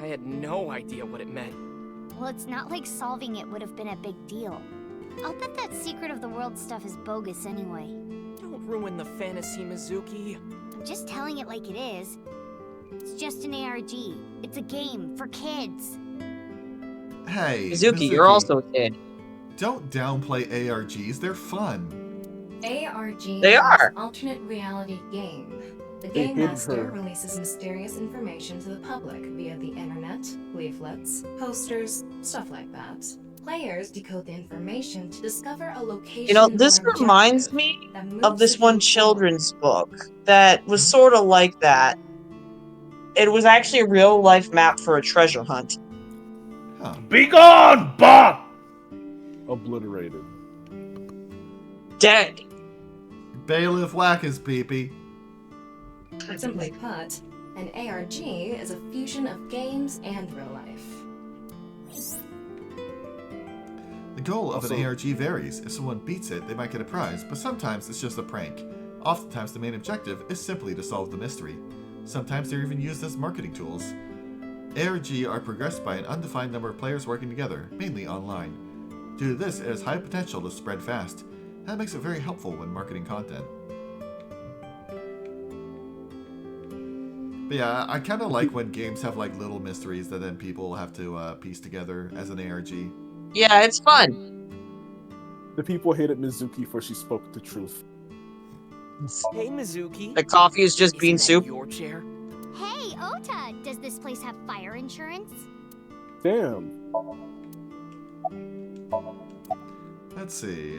I had no idea what it meant. Well, it's not like solving it would have been a big deal. I'll bet that secret of the world stuff is bogus anyway. Don't ruin the fantasy, Mizuki. I'm just telling it like it is. It's just an ARG. It's a game for kids. Hey, Mizuki, you're also a kid. Don't downplay ARGs. They're fun. ARG They is are. an alternate reality game. The They game hid master her. releases mysterious information to the public via the internet, leaflets, posters, stuff like that. Players decode the information to discover a location. You know, this or reminds objective me that moves of this it one forward. children's book that was sort of like that. It was actually a real life map for a treasure hunt. Be gone, Bob! Obliterated. Dead. Bailiff whack his peepee. Simply put, an ARG is a fusion of games and real life. The goal of Also- an ARG varies. If someone beats it, they might get a prize, but sometimes it's just a prank. Oftentimes the main objective is simply to solve the mystery. Sometimes they're even used as marketing tools. ARG are progressed by an undefined number of players working together, mainly online. Due to this, it has high potential to spread fast. That makes it very helpful when marketing content. But yeah, I kind of like when games have like little mysteries that then people have to piece together as an ARG. Yeah, it's fun. The people hated Mizuki for she spoke the truth. Hey, Mizuki. The coffee is just bean Isn't that soup. your chair? Hey, Ota! Does this place have fire insurance? Damn. Let's see.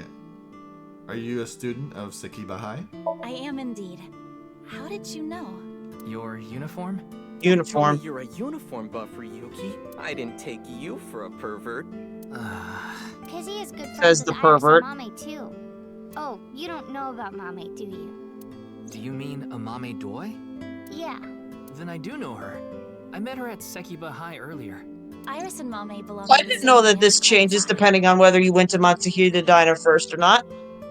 Are you a student of Sekiba High? I am indeed. How did you know? Your uniform? Uniform. You're a uniform buff, Ryuki. I didn't take you for a pervert. Kizzy is good friends Says with the Iris pervert. and Mame too. Oh, you don't know about Mame, do you? Do you mean Amame Doi? Yeah. Then I do know her. I met her at Sekiba High earlier. Iris and Mame belong I to the didn't same know that dance this club changes as I. depending on whether you went to Matsuhita Diner first or not.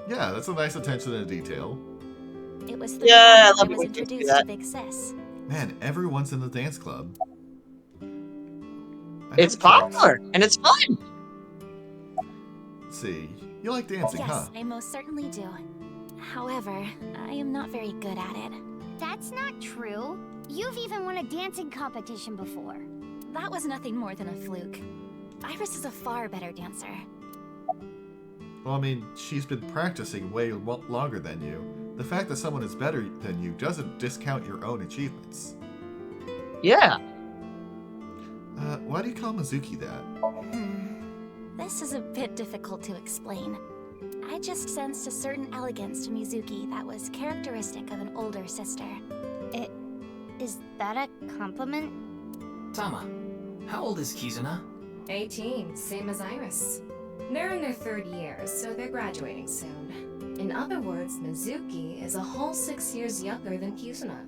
Yeah, that's a nice attention to detail. It was through Yeah, them I love I it was when you do introduced that. to Big Sis. Man, everyone's in the dance club. It's popular and it's fun. Let's see. You like dancing, Yes, huh? I most certainly do. However, I am not very good at it. That's not true. You've even won a dancing competition before. That was nothing more than a fluke. Iris is a far better dancer. Well, I mean, she's been practicing way longer than you. The fact that someone is better than you doesn't discount your own achievements. Yeah. Why do you call Mizuki that? This is a bit difficult to explain. I just sensed a certain elegance to Mizuki that was characteristic of an older sister. Is that a compliment? Tama, how old is Kizuna? 18, same as Iris. They're in their third years, so they're graduating soon. In other words, Mizuki is a whole 6 years younger than Kizuna.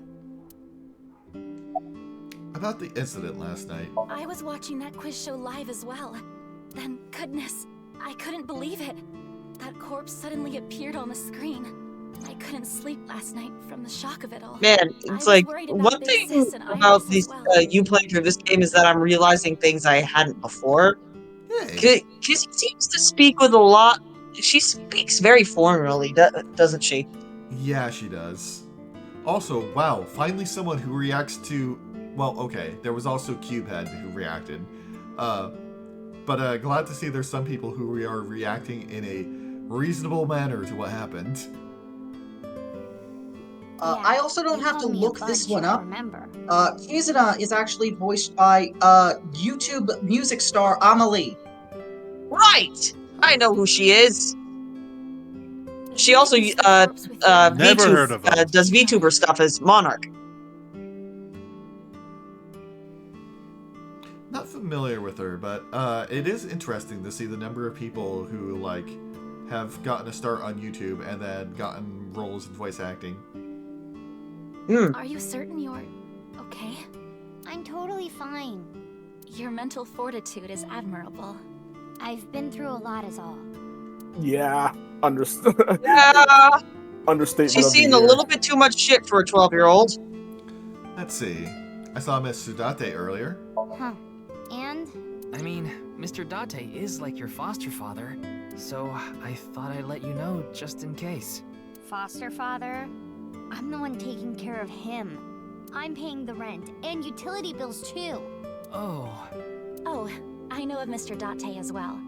About the incident last night. I was watching that quiz show live as well. Then, goodness, I couldn't believe it. That corpse suddenly appeared on the screen. I couldn't sleep last night from the shock of it all. Man, I it's was like worried about one Big thing Sis and Iris about as these well. you playing through this game is that I'm realizing things I hadn't before. Kizzy seems to speak with a lot. She speaks very formally, doesn't she? Yeah, she does. Also, wow, finally someone who reacts to... Well, okay, there was also Cubehead who reacted. But glad to see there's some people who are reacting in a reasonable manner to what happened. I also don't have to look this one up. Remember. Kizuna is actually voiced by YouTube music star Amelie. Right! I know who she is. She also Never heard of her. does VTuber stuff as Monarch. Not familiar with her, but it is interesting to see the number of people who like have gotten a start on YouTube and then gotten roles in voice acting. Are you certain you're okay? I'm totally fine. Your mental fortitude is admirable. I've been through a lot is all. Yeah, understood. Yeah. Understatement She's of the seen a year. little bit too much shit for a 12-year-old. Let's see. I saw Miss Sudate earlier. Huh. And? I mean, Mr. Date is like your foster father, so I thought I'd let you know just in case. Foster father? I'm the one taking care of him. I'm paying the rent and utility bills too. Oh. Oh, I know of Mr. Date as well.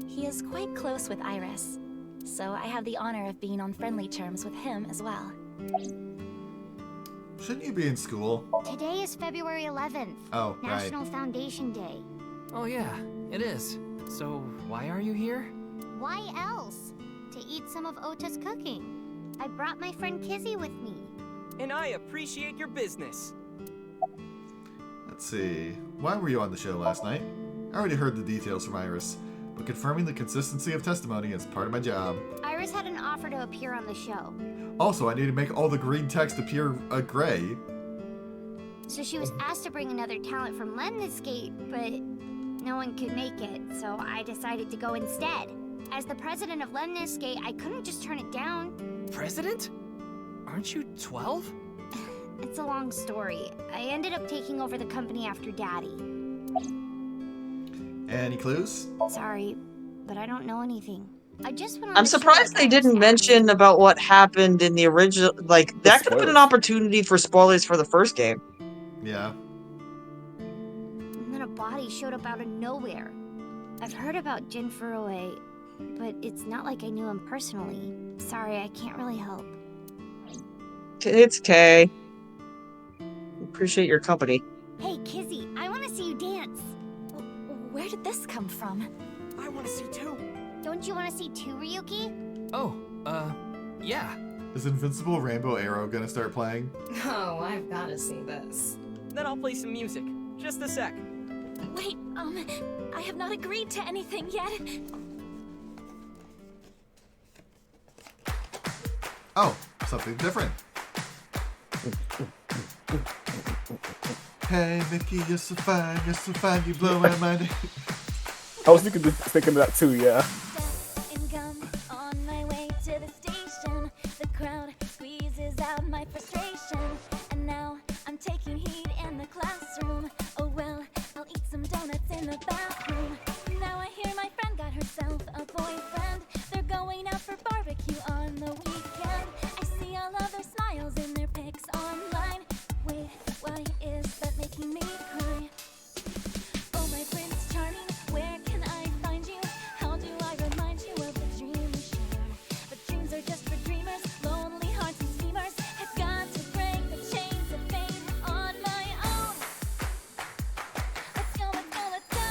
He is quite close with Iris, so I have the honor of being on friendly terms with him as well. Shouldn't you be in school? Today is February 11th. Oh, National Foundation Day. Oh yeah, it is. So why are you here? Why else? To eat some of Ota's cooking. I brought my friend Kizzy with me. And I appreciate your business. Let's see. Why were you on the show last night? I already heard the details from Iris, but confirming the consistency of testimony is part of my job. Iris had an offer to appear on the show. Also, I need to make all the green text appear gray. So she was asked to bring another talent from Lemniscate, but no one could make it, so I decided to go instead. As the president of Lemniscate, I couldn't just turn it down. President? Aren't you 12? It's a long story. I ended up taking over the company after Daddy. Any clues? Sorry, but I don't know anything. I just went on I'm the show surprised they and didn't mention about what happened in the original. Like, that could have been an opportunity for spoilers for the first game. Yeah. And then a body showed up out of nowhere. I've heard about Jin Furue, but it's not like I knew him personally. Sorry, I can't really help. It's okay. Appreciate your company. Hey, Kizzy, I want to see you dance. Where did this come from? I want to see too. Don't you want to see too, Ryuki? Oh, yeah. Is Invincible Rainbow Arrow gonna start playing? Oh, I've got to see this. Then I'll play some music. Just a sec. Wait, I have not agreed to anything yet. Oh, something different. Hey, Mickey, you're so fine, you blow my mind. I was thinking of that too, yeah. On my way to the station, the crowd squeezes out my frustration, and now I'm taking heat in the classroom. Oh well, I'll eat some donuts in the bathroom. Now I hear my friend got herself a boyfriend. They're going out for barbecue on the weekend. I see all of their smiles in their pics online. Wait, why is that making me cry? Oh my Prince Charming, where can I find you? How do I remind you of the dream we shared? But dreams are just for dreamers, lonely hearts and schemers. I've got to break the chains of fame on my own. Let's go, let's go, let's go.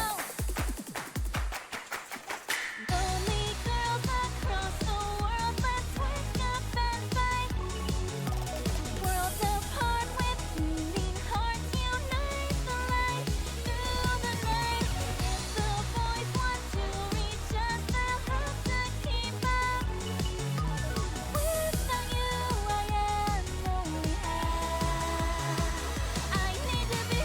Lonely girls across the world, let's wake up and fight. Worlds apart with beating hearts, unite the light through the night. If the boys want to reach us, they'll have to keep up. Without you, I am lonely. I need to be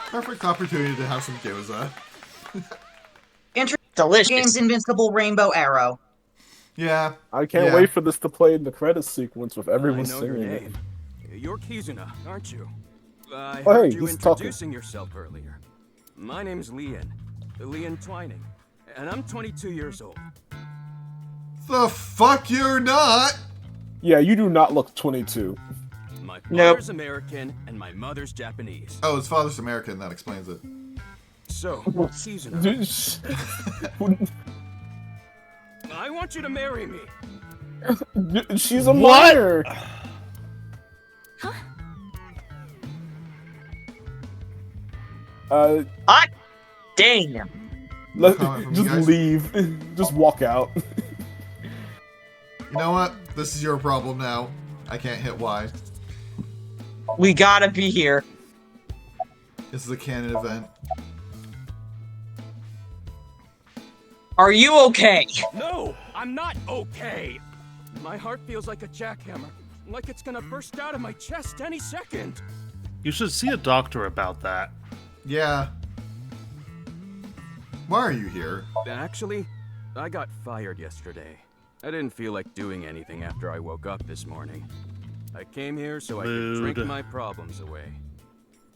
Perfect opportunity to have some gyoza. Delicious. Game's Invincible Rainbow Arrow. Yeah. I can't wait for this to play in the credits sequence with everyone I know your singing it. name. You're Kizuna, aren't you? I Oh, heard hey, you he's talking. introducing yourself earlier. My name's Leon Twining, and I'm 22 years old. The fuck you're not! Yeah, you do not look 22. My father's American and my mother's Japanese. Oh, his father's American, that explains it. So, Kizuna, I want you to marry me. She's a minor. Damn. No comment from you Just guys? leave. Just walk out. You know what? This is your problem now. I can't hit Y. We gotta be here. This is a canon event. Are you okay? No, I'm not okay. My heart feels like a jackhammer, like it's gonna burst out of my chest any second. You should see a doctor about that. Yeah. Why are you here? Actually, I got fired yesterday. I didn't feel like doing anything after I woke up this morning. I came here so I could drink my problems away.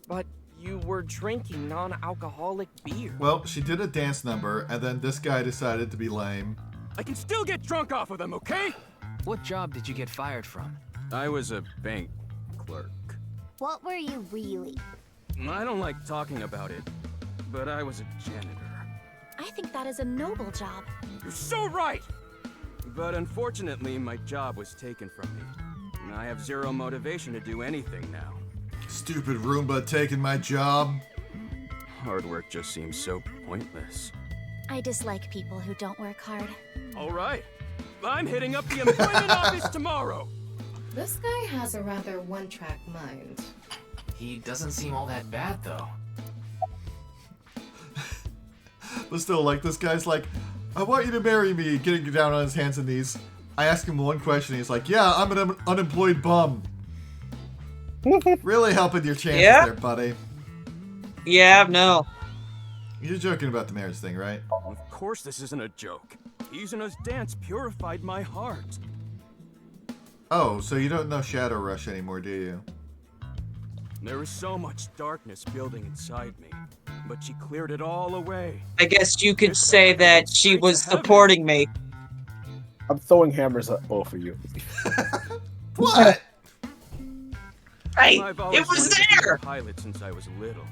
But you were drinking non-alcoholic beer. Well, she did a dance number, and then this guy decided to be lame. I can still get drunk off of them, okay? What job did you get fired from? I was a bank clerk. What were you really? I don't like talking about it, but I was a janitor. I think that is a noble job. You're so right! But unfortunately, my job was taken from me. And I have zero motivation to do anything now. Stupid Roomba taking my job. Hard work just seems so pointless. I dislike people who don't work hard. All right. I'm hitting up the employment office tomorrow. This guy has a rather one-track mind. He doesn't seem all that bad, though. But still, like, this guy's like, I want you to marry me, getting down on his hands and knees. I ask him one question, he's like, yeah, I'm an unemployed bum. Really helping your chances there, buddy. Yeah, no. You're joking about the marriage thing, right? Of course this isn't a joke. Yuzuna's dance purified my heart. Oh, so you don't know Shadow Rush anymore, do you? There is so much darkness building inside me, but she cleared it all away. I guess you could say that she was supporting me. I'm throwing hammers at both of you. What? Hey, I've it always was wanted to be there! a pilot since I was little.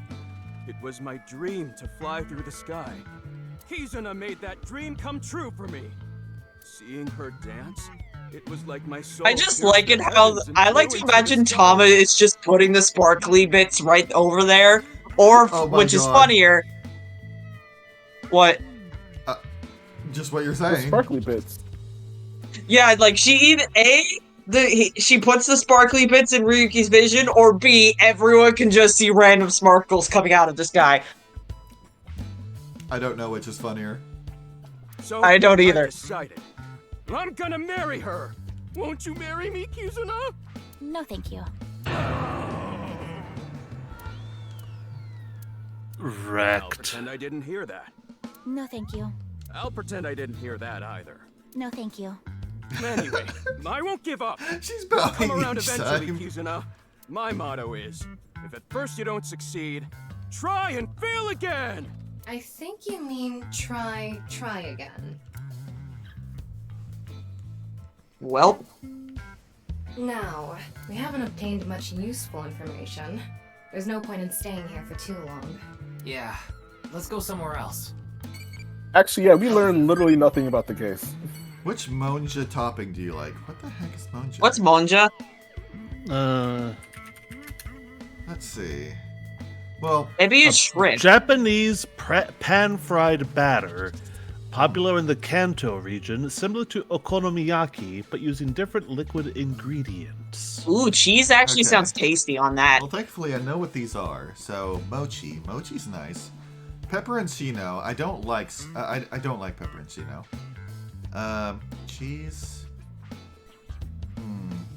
It was my dream to fly through the sky. Kizuna made that dream come true for me. Seeing her dance, it was like my soul. I just like it how I like to imagine Tama is just putting the sparkly bits right over there, or which is funnier. What? Just what you're The saying. sparkly bits. Yeah, like she either she puts the sparkly bits in Ryuki's vision, or B, everyone can just see random sparkles coming out of the sky. I don't know which is funnier. So I don't either. I've decided. I'm gonna marry her. Won't you marry me, Kizuna? No, thank you. I'll Wrecked. pretend I didn't hear that. No, thank you. I'll pretend I didn't hear that either. No, thank you. Anyway, I won't give up. She's I'll bowing come around each eventually, time. Kizuna. My motto is, if at first you don't succeed, try and fail again! I think you mean try again. Well, Now, we haven't obtained much useful information. There's no point in staying here for too long. Yeah, let's go somewhere else. Actually, yeah, we learned literally nothing about the case. Which Monja topping do you like? What the heck is Monja? what's Monja? Let's see. Well, Maybe it's shrimp. Japanese pan-fried batter, popular in the Kanto region, similar to okonomiyaki, but using different liquid ingredients. Ooh, cheese actually Okay. sounds tasty on that. Well, thankfully I know what these are. So mochi, mochi's nice. Pepperoncino, I don't like. I don't like pepperoncino. Cheese.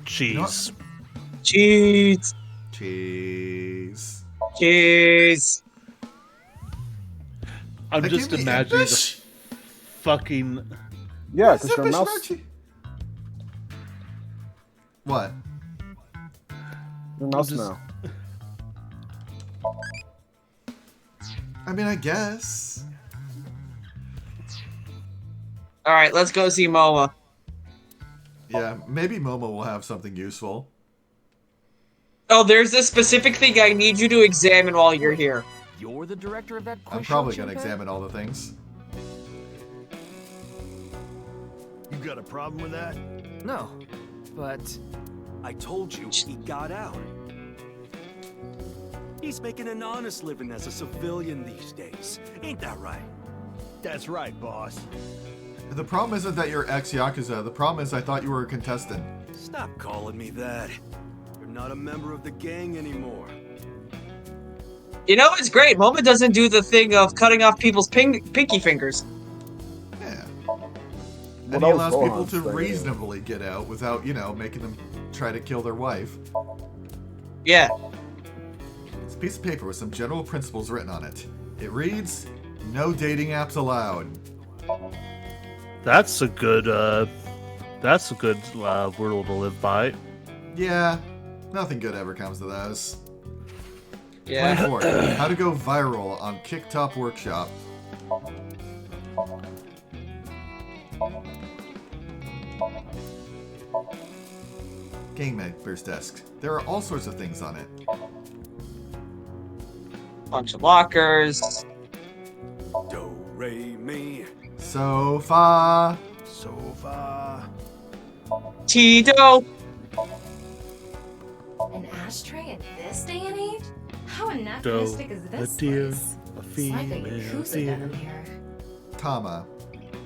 Cheese. You know what? Cheese. Cheese. Cheese. I'm Like, just give me imagining the English. fucking. Yeah, because your mouse. Mochi. What? Your mouse just- now. I mean, I guess. All right, let's go see Momo. Yeah, maybe Momo will have something useful. Oh, there's a specific thing I need you to examine while you're here. You're the director of that I'm quiz probably show, gonna Junpei? examine all the things. You got a problem with that? No, but I told you, he got out. He's making an honest living as a civilian these days. Ain't that right? That's right, boss. The problem isn't that you're ex-Yakuza. The problem is I thought you were a contestant. Stop calling me that. You're not a member of the gang anymore. You know, it's great. Moma doesn't do the thing of cutting off people's pinky fingers. Yeah. Well, And that he was allows people Gohan's to thing, anyway. reasonably get out without, you know, making them try to kill their wife. Yeah. It's a piece of paper with some general principles written on it. It reads, "No dating apps allowed." That's a good rule to live by. Yeah, nothing good ever comes to those. Yeah. 24. How to go viral on Kicktop Workshop. Game Maker's Desk. There are all sorts of things on it. Bunch of lockers. Do, re, mi. Sofa. Sofa. Tito. An ashtray in this day and age? How anachronistic is this deer, place? a It's like a female Yakuza deer. gun in here. Tama.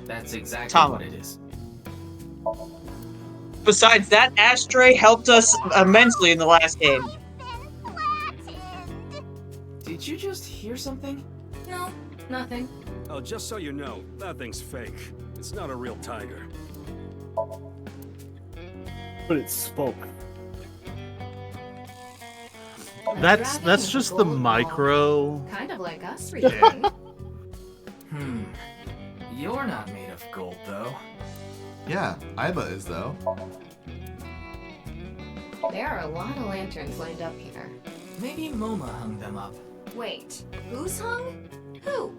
That's exactly Tama. what it is. Besides, that ashtray helped us immensely in the last game. Did you just hear something? No, nothing. Oh, just so you know, that thing's fake. It's not a real tiger. But it spoke. That's just the micro. Kind of like us Yeah. reading. You're not made of gold, though. Yeah, Aiba is though. There are a lot of lanterns lined up here. Maybe Moma hung them up. Wait, who's hung? Who?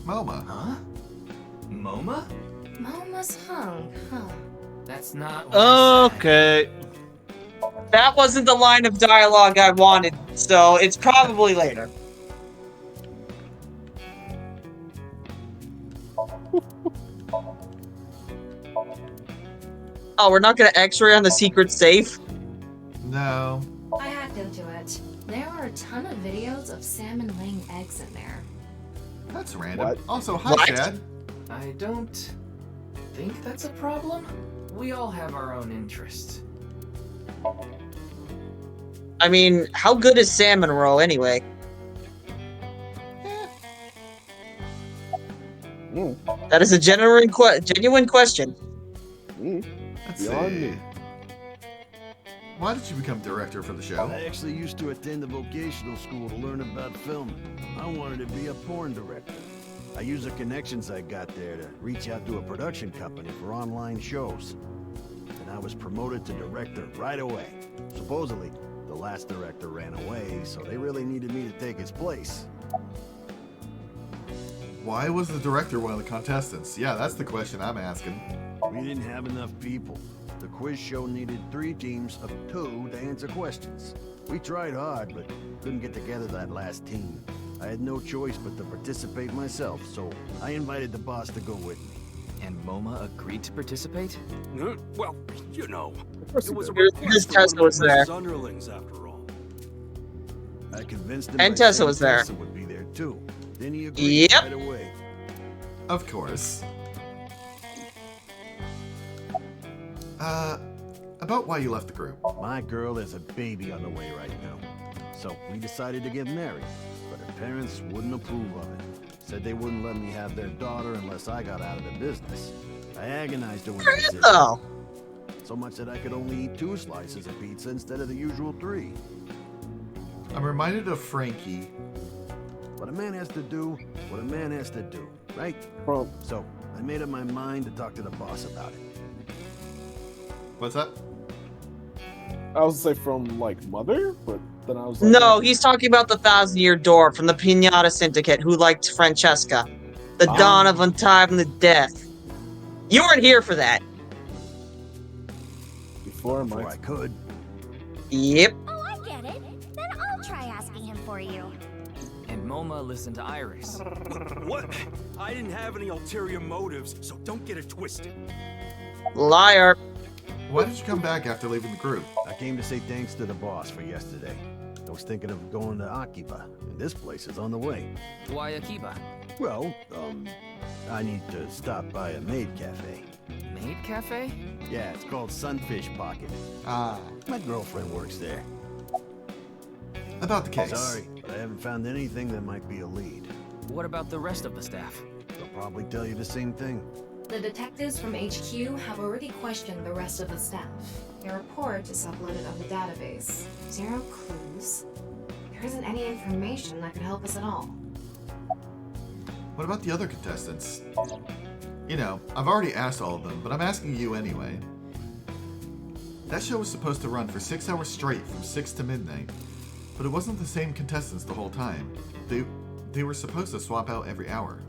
MoMA. Huh? Moma? Moma's hung, huh? That's not what I said. Okay. That wasn't the line of dialogue I wanted, so it's probably later. Oh, we're not gonna x-ray on the secret safe? No. I hacked into it. There are a ton of videos of salmon laying eggs in there. That's random. What? Also, hi, What? Chad. I don't think that's a problem. We all have our own interests. I mean, how good is salmon roe anyway? That is a genuine question. Let's Beyond see. me. Why did you become director for the show? I actually used to attend a vocational school to learn about film. I wanted to be a porn director. I used the connections I got there to reach out to a production company for online shows. And I was promoted to director right away. Supposedly, the last director ran away, so they really needed me to take his place. Why was the director one of the contestants? Yeah, that's the question I'm asking. We didn't have enough people. The quiz show needed 3 teams of 2 to answer questions. We tried hard, but couldn't get together that last team. I had no choice but to participate myself, so I invited the boss to go with me. And Moma agreed to participate? Well, you know, course it he was a did. request Tessa from one was of there. the underlings, after all. I convinced him And my Tessa friend was there. Tessa would be there too. Then he agreed Yep. right away. Of course. About why you left the group. My girl has a baby on the way right now. So we decided to get married, but her parents wouldn't approve of it. Said they wouldn't let me have their daughter unless I got out of the business. I agonized over that decision. Oh. So much that I could only eat 2 slices of pizza instead of the usual 3. I'm reminded of Frankie. What a man has to do, what a man has to do, right? Well, So I made up my mind to talk to the boss about it. What's that? I was gonna say from like Mother, but then I was like, No, he's talking about the 1,000-Year Door from the Pinata Syndicate who liked Francesca. The dawn of untimely death. You weren't here for that. before Before my I could. Yep. Oh, I get it. Then I'll try asking him for you. And Moma listened to Iris. What? I didn't have any ulterior motives, so don't get it twisted. Liar. Why did you come back after leaving the group? I came to say thanks to the boss for yesterday. I was thinking of going to Akiba, and this place is on the way. Why Akiba? Well, I need to stop by a maid cafe. Maid cafe? Yeah, it's called Sunfish Pocket. Ah. My girlfriend works there. About the case. Sorry, but I haven't found anything that might be a lead. What about the rest of the staff? They'll probably tell you the same thing. The detectives from HQ have already questioned the rest of the staff. Their report is uploaded on the database. 0 clues. There isn't any information that could help us at all. What about the other contestants? You know, I've already asked all of them, but I'm asking you anyway. That show was supposed to run for 6 hours straight from 6 to midnight, but it wasn't the same contestants the whole time. They were supposed to swap out every hour.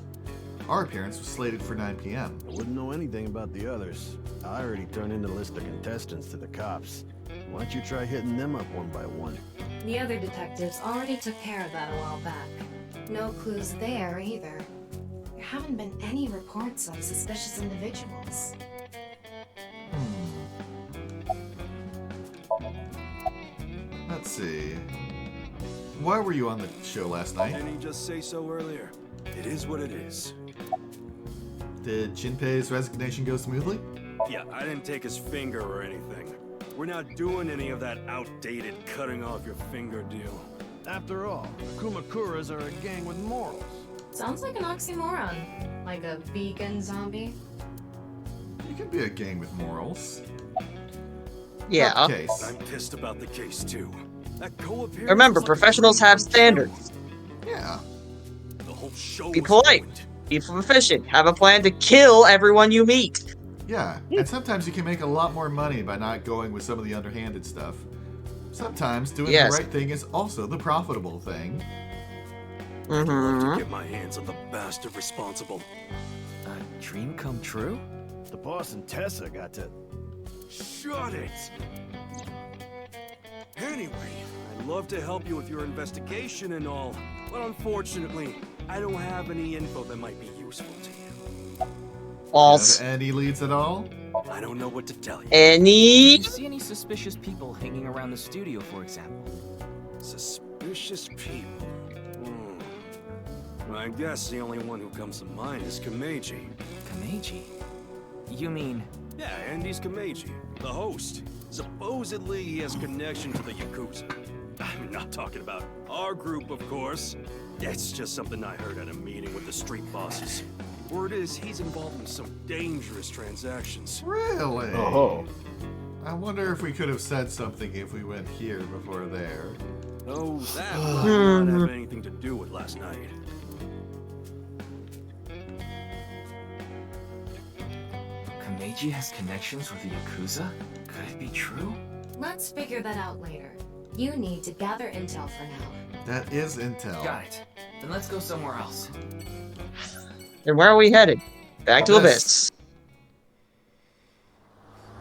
Our appearance was slated for 9 p.m. I wouldn't know anything about the others. I already turned in the list of contestants to the cops. Why don't you try hitting them up one by one? The other detectives already took care of that a while back. No clues there either. There haven't been any reports of suspicious individuals. Let's see. Why were you on the show last night? Didn't he just say so earlier? It is what it is. Did Jinpei's resignation go smoothly? Yeah, I didn't take his finger or anything. We're not doing any of that outdated cutting off your finger deal. After all, the Kumakuras are a gang with morals. Sounds like an oxymoron. Like a vegan zombie. You can be a gang with morals. Yeah. Not the case. I'm pissed about the case too. That co-appearance. Remember, professionals have standards. Yeah. The whole show. Be polite. Be proficient. Have a plan to kill everyone you meet. Yeah, and sometimes you can make a lot more money by not going with some of the underhanded stuff. Sometimes doing the right thing is also the profitable thing. I'd love to get my hands on the bastard responsible. A dream come true? The boss and Tessa got to... Shut it! Anyway, I'd love to help you with your investigation and all, but unfortunately, I don't have any info that might be useful to you. False. Any leads at all? I don't know what to tell you. Do you see any suspicious people hanging around the studio, for example? Suspicious people? I guess the only one who comes to mind is Kameiji. Kameiji? You mean... Yeah, Andy's Kameiji, the host. Supposedly he has connection to the Yakuza. I'm not talking about our group, of course. It's just something I heard at a meeting with the street bosses. Word is he's involved in some dangerous transactions. Really? Oh. I wonder if we could have said something if we went here before there. Oh, that might not have anything to do with last night. Kameiji has connections with the Yakuza? Could it be true? Let's figure that out later. You need to gather intel for now. That is intel. Got it. Then let's go somewhere else. And where are we headed? Back to Abyss.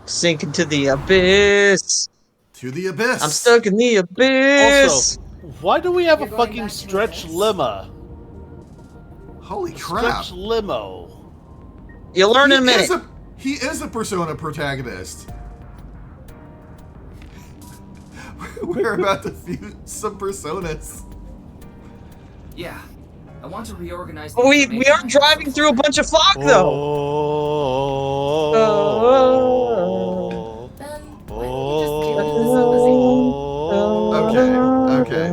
Sink into the abyss. To the abyss. I'm stuck in the abyss. Also, why do we have a fucking stretch limo? Holy crap. Stretch limo. You'll learn in a minute. He is a Persona protagonist. We're about to fuse some personas. Yeah. I want to reorganize the We are driving through a bunch of fog, though. Okay.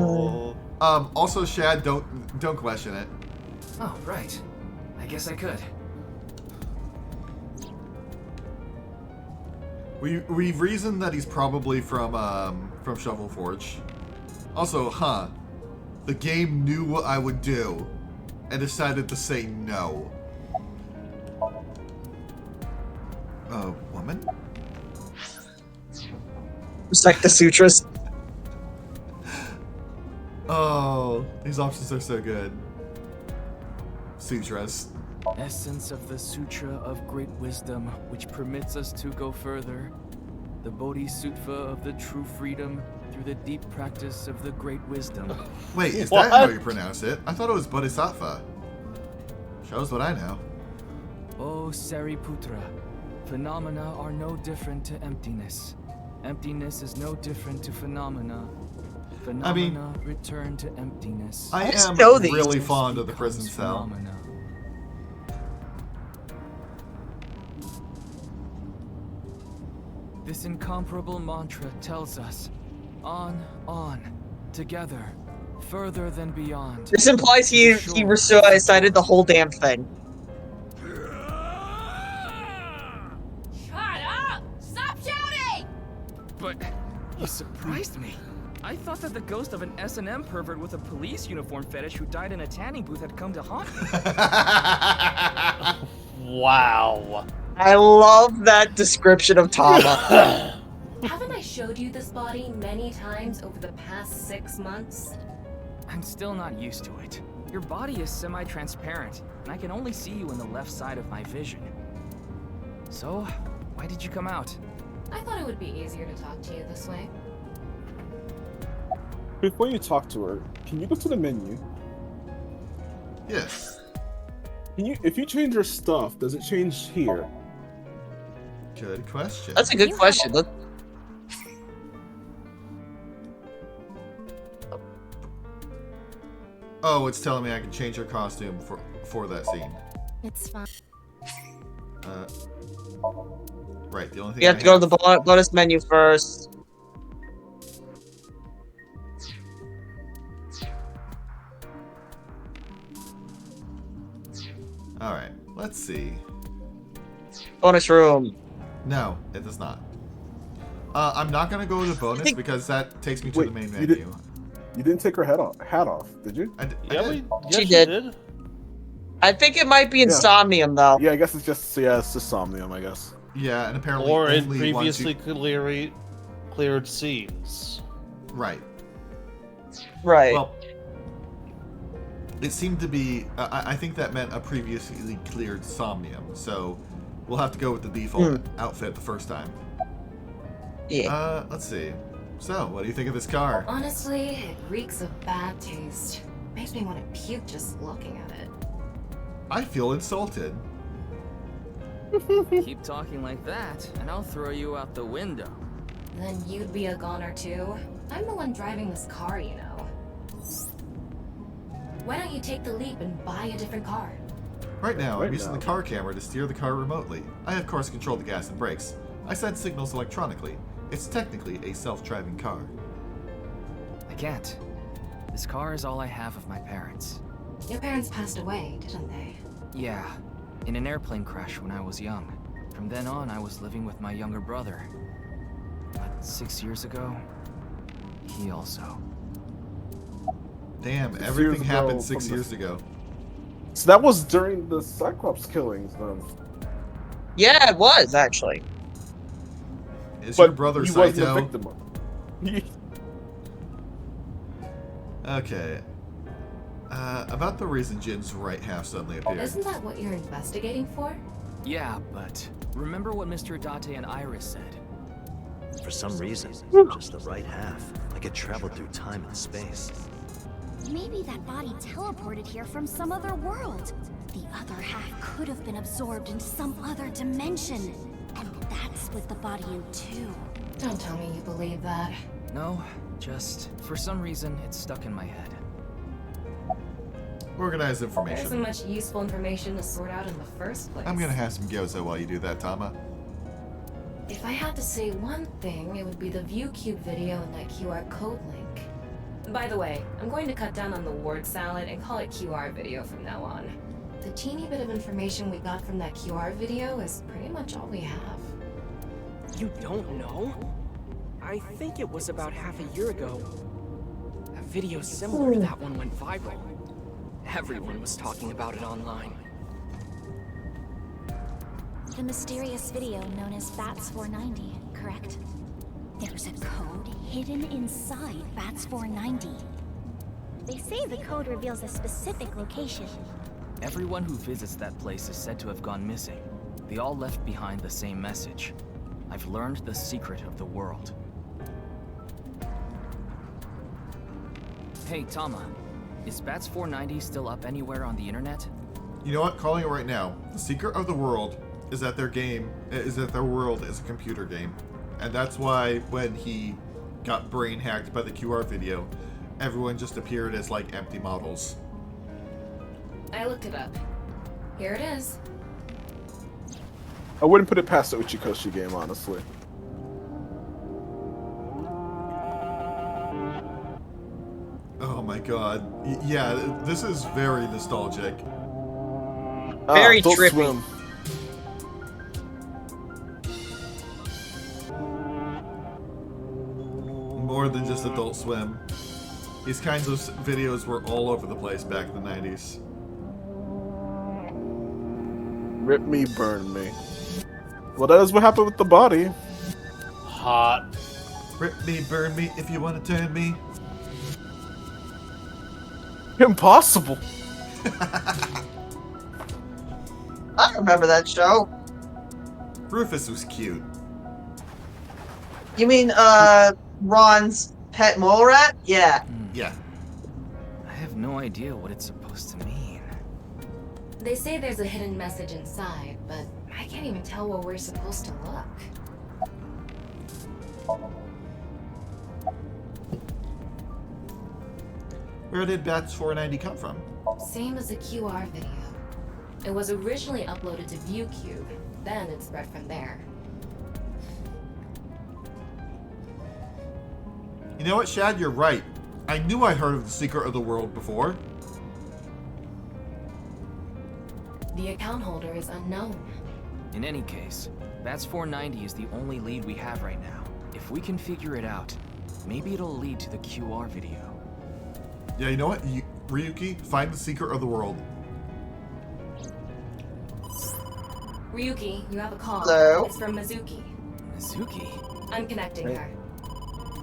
Also, Shad, don't question it. Oh, right. I guess I could. We've reasoned that he's probably from Shovel Forge. Also, the game knew what I would do and decided to say no. A woman? Recite the sutras. Oh, these options are so good. Sutras. Essence of the Sutra of Great Wisdom, which permits us to go further. The Bodhisattva of the true freedom through the deep practice of the Great Wisdom. Wait, is that how you pronounce it? I thought it was Bodhisattva. Shows what I know. O Sariputra, phenomena are no different to emptiness. Emptiness is no different to phenomena. Phenomena return to emptiness. I am really fond of the prison cell. This incomparable mantra tells us, on, together, further than beyond. This implies he recited the whole damn thing. Shut up! Stop shouting! But you surprised me. I thought that the ghost of an S&M pervert with a police uniform fetish who died in a tanning booth had come to haunt me. Wow. I love that description of Tama. Haven't I showed you this body many times over the past 6 months? I'm still not used to it. Your body is semi-transparent, and I can only see you in the left side of my vision. So, why did you come out? I thought it would be easier to talk to you this way. Before you talk to her, can you go to the menu? Yes. If you change your stuff, does it change here? Good question. That's a good question. Oh, it's telling me I can change your costume for that scene. It's fine. Right, the only thing You have to go to the bonus menu first. Alright, let's see. Bonus room. No, it does not. I'm not gonna go to bonus because that takes me to the main menu. You didn't take her hat off, did you? She did. I think it might be Insomnium, though. Yeah, I guess it's just Insomnium, I guess. Yeah, and apparently or in only previously cleared scenes. Right. Right. Well, it seemed to be. I think that meant a previously cleared Somnium. So we'll have to go with the default outfit the first time. Yeah. Let's see. So, what do you think of this car? Honestly, it reeks of bad taste. Makes me want to puke just looking at it. I feel insulted. Keep talking like that, and I'll throw you out the window. Then you'd be a goner too. I'm the one driving this car, you know. Why don't you take the leap and buy a different car? Right now, I'm using the car camera to steer the car remotely. I of course control the gas and brakes. I send signals electronically. It's technically a self-driving car. I can't. This car is all I have of my parents. Your parents passed away, didn't they? Yeah, in an airplane crash when I was young. From then on, I was living with my younger brother. But 6 years ago, he also. Damn, everything happened 6 years ago. So that was during the Cyclops killings, then. Yeah, it was, actually. Is your brother he Saito? wasn't a victim of it. Okay. About the reason Jin's right half suddenly appeared. Isn't that what you're investigating for? Yeah, but remember what Mr. Date and Iris said? For some reason, just the right half. Like it traveled through time and space. Maybe that body teleported here from some other world. The other half could have been absorbed into some other dimension. And that split the body in two. Don't tell me you believe that. No, just for some reason it's stuck in my head. Organized There information. isn't much useful information to sort out in the first place. I'm gonna have some gyoza while you do that, Tama. If I had to say one thing, it would be the ViewCube video and that QR code link. By the way, I'm going to cut down on the word salad and call it QR video from now on. The teeny bit of information we got from that QR video is pretty much all we have. You don't know? I think it was about half a year ago. A video similar to that one went viral. Everyone was talking about it online. The mysterious video known as BATS 490, correct? There's a code hidden inside BATS 490. They say the code reveals a specific location. Everyone who visits that place is said to have gone missing. They all left behind the same message. I've learned the secret of the world. Hey, Tama. Is BATS 490 still up anywhere on the internet? You know what? Calling it right now. The secret of the world is that their world is a computer game. And that's why when he got brain hacked by the QR video, everyone just appeared as like empty models. I looked it up. Here it is. I wouldn't put it past the Uchikoshi game, honestly. god. Yeah, this is very nostalgic. Very Adult trippy. Swim. More than just Adult Swim. These kinds of videos were all over the place back in the 90s. Rip me, burn me. Well, that is what happened with the body. Hot. Rip me, burn me, if you want to turn me. Impossible. I remember that show. Rufus was cute. You mean, Ron's pet mole rat? Yeah. Yeah. I have no idea what it's supposed to mean. They say there's a hidden message inside, but I can't even tell where we're supposed to look. Where did Bats 490 come from? Same as the QR video. It was originally uploaded to ViewCube, then it spread from there. You know what, Shad? You're right. I knew I heard of the Secret of the World before. The account holder is unknown. In any case, Bats 490 is the only lead we have right now. If we can figure it out, maybe it'll lead to the QR video. Yeah, you know what? Ryuki, find the Secret of the World. Ryuki, you have a call. Hello? It's from Mizuki. Mizuki? I'm connecting her.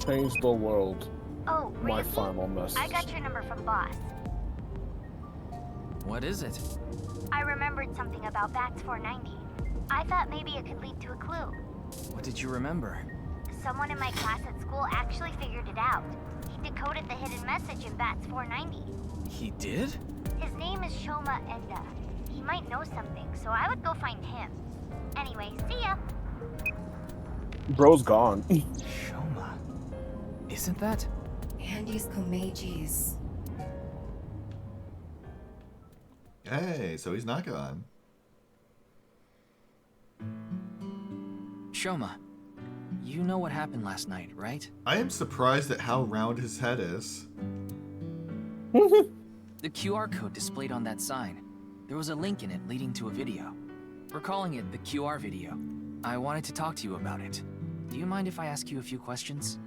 Change the world. Oh, My Ryuki? final message. I got your number from Boss. What is it? I remembered something about Bats 490. I thought maybe it could lead to a clue. What did you remember? Someone in my class at school actually figured it out. He decoded the hidden message in Bats 490. He did? His name is Shoma Enda. He might know something, so I would go find him. Anyway, see ya. Bro's gone. Shoma. Isn't that? Andy's Komeiji's. Hey, so he's not gone. Shoma, you know what happened last night, right? I am surprised at how round his head is. The QR code displayed on that sign. There was a link in it leading to a video. We're calling it the QR video. I wanted to talk to you about it. Do you mind if I ask you a few questions?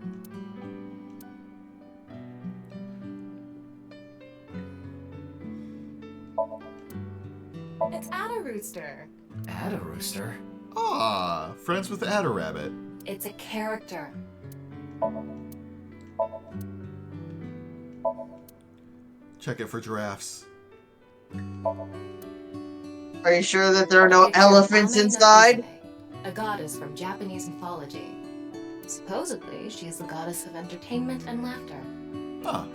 It's Ada Rooster. Ada Rooster? Ah, friends with Ada Rabbit. It's a character. Check it for giraffes. Are you sure that there are no Picture elephants Ame no inside? Kuzume, a goddess from Japanese mythology. Supposedly, she is the goddess of entertainment and laughter. Huh.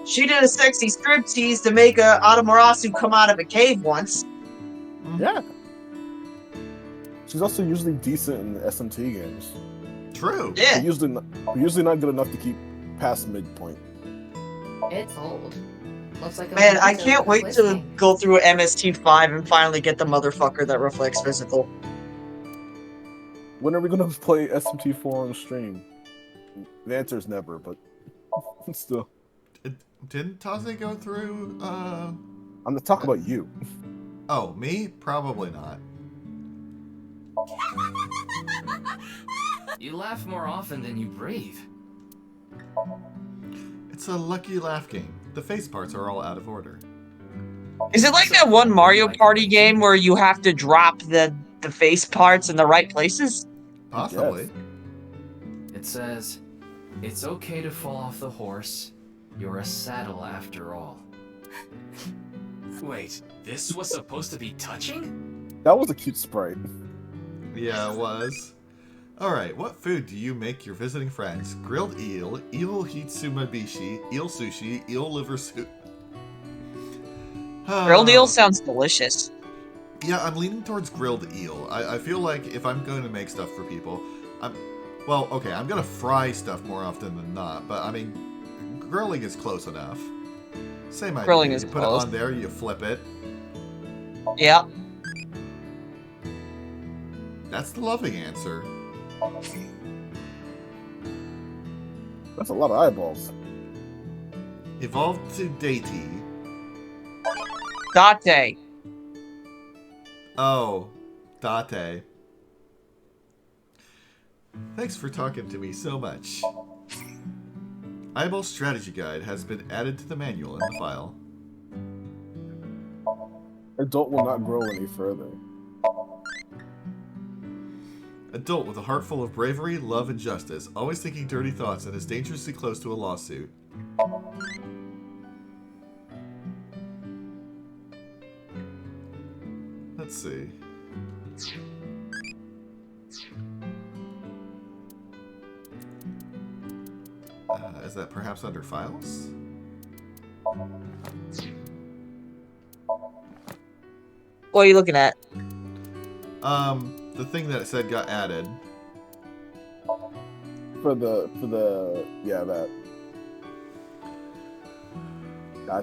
She did a sexy striptease to make Adamarasu come out of a cave once. Yeah. She's also usually decent in the SMT games. True. Yeah. Usually not good enough to keep past midpoint. It's old. Looks like a Man, I memento can't of a wait quiz to game. go through MST5 and finally get the motherfucker that reflects physical. When are we gonna play SMT4 on stream? The answer is never, but still. Didn't Taze go through, I'm gonna talk about you. Oh, me? Probably not. You laugh more often than you breathe. It's a lucky laugh game. The face parts are all out of order. Is it like that one Mario Party game where you have to drop the face parts in the right places? Possibly. It says, "It's okay to fall off the horse. You're a saddle after all." Wait, this was supposed to be touching? That was a cute sprite. Yeah, it was. Alright, what food do you make your visiting friends? Grilled eel, eel hitsumabishi, eel sushi, eel liver soup. Grilled eel sounds delicious. Yeah, I'm leaning towards grilled eel. I feel like if I'm going to make stuff for people, well, okay, I'm going to fry stuff more often than not, but I mean, grilling is close enough. Same idea. Grilling is you put close. it on there, you flip it. Yeah. That's the loving answer. That's a lot of eyeballs. Evolved to Deity. Date. Oh, Date. Thanks for talking to me so much. Eyeball Strategy Guide has been added to the manual in the file. Adult will not grow any further. Adult with a heart full of bravery, love, and justice, always thinking dirty thoughts and is dangerously close to a lawsuit. Let's see. Is that perhaps under files? What are you looking at? The thing that it said got added. For the yeah, that.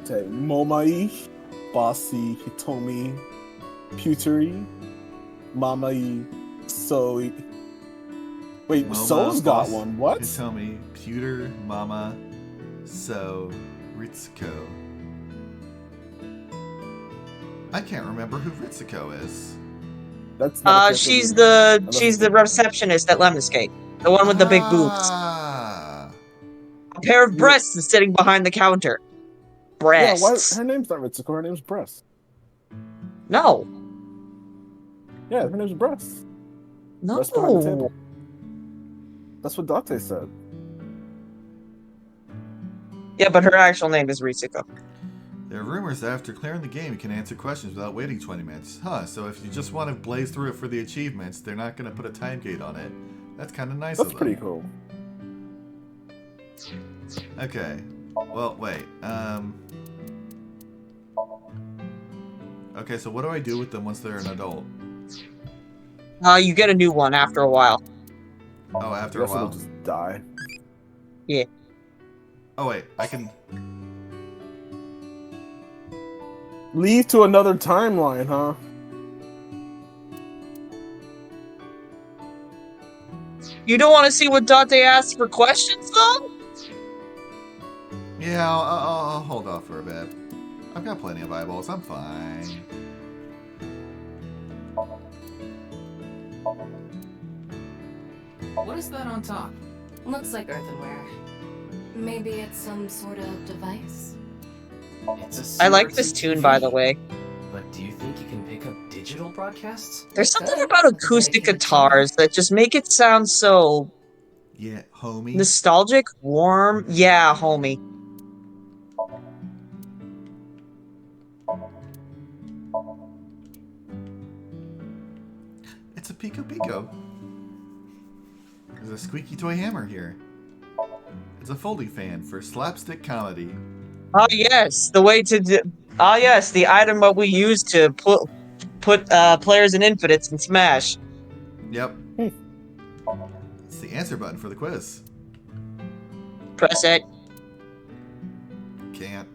Date Momai, Bossy, Hitomi, Pewtery, Mamai, Soe. Wait, Moma, So's got Boss, one. What? Hitomi, Pewter, Mama, So, Ritsuko. I can't remember who Ritsuko is. That's not she's the receptionist at Lemniscate. The one with the big boobs. Ah. A pair of breasts is sitting behind the counter. Yeah, why? Breasts. Her name's not Ritsuko. Her name's Breast. No. Yeah, her name's Breast. No. Breast behind the table. That's what Date said. Yeah, but her actual name is Ritsuko. There are rumors that after clearing the game, you can answer questions without waiting 20 minutes. Huh, so if you just want to blaze through it for the achievements, they're not going to put a time gate on it. That's kind of nice of them. That's pretty cool. Okay. Well, wait. Okay, so what do I do with them once they're an adult? You get a new one after a while. Oh, after a while? It'll just die. Yeah. Oh, wait. I can... Leave to another timeline, huh? You don't want to see what Date asks for questions, though? Yeah, I'll hold off for a bit. I've got plenty of eyeballs. I'm fine. What is that on top? Looks like earthenware. Maybe it's some sort of device? It's a I like CRT this tune, TV. by the way. But do you think you can pick up digital broadcasts? There's something about acoustic guitars that just make it sound so... Yeah, homie. Nostalgic? Warm? Yeah, homie. It's a Pico Pico. There's a squeaky toy hammer here. It's a folding fan for slapstick comedy. Oh yes, the way to oh yes, the item that we use to put players in infinites in Smash. Yep. It's the answer button for the quiz. Press it. Can't.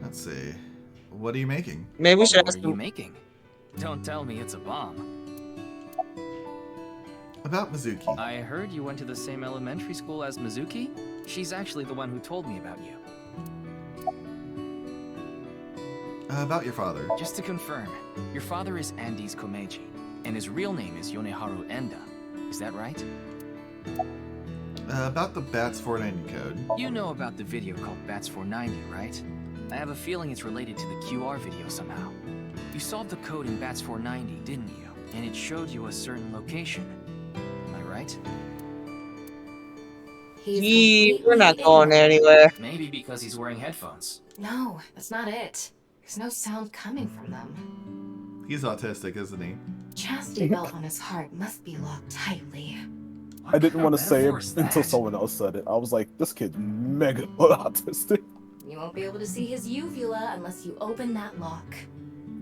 Let's see. What are you making? Maybe we should What ask are you making? Don't tell me it's a bomb. About Mizuki. I heard you went to the same elementary school as Mizuki? She's actually the one who told me about you. About your father. Just to confirm, your father is Andes Komeiji, and his real name is Yoneharu Enda. Is that right? About the BATS 490 code. You know about the video called BATS 490, right? I have a feeling it's related to the QR video somehow. You solved the code in BATS 490, didn't you? And it showed you a certain location. Am I right? We're not going anywhere. Maybe because he's wearing headphones. No, that's not it. There's no sound coming from them. He's autistic, isn't he? Chastity belt on his heart must be locked tightly. I didn't want to say it metaphor is that? until someone else said it. I was like, this kid's mega autistic. You won't be able to see his uvula unless you open that lock.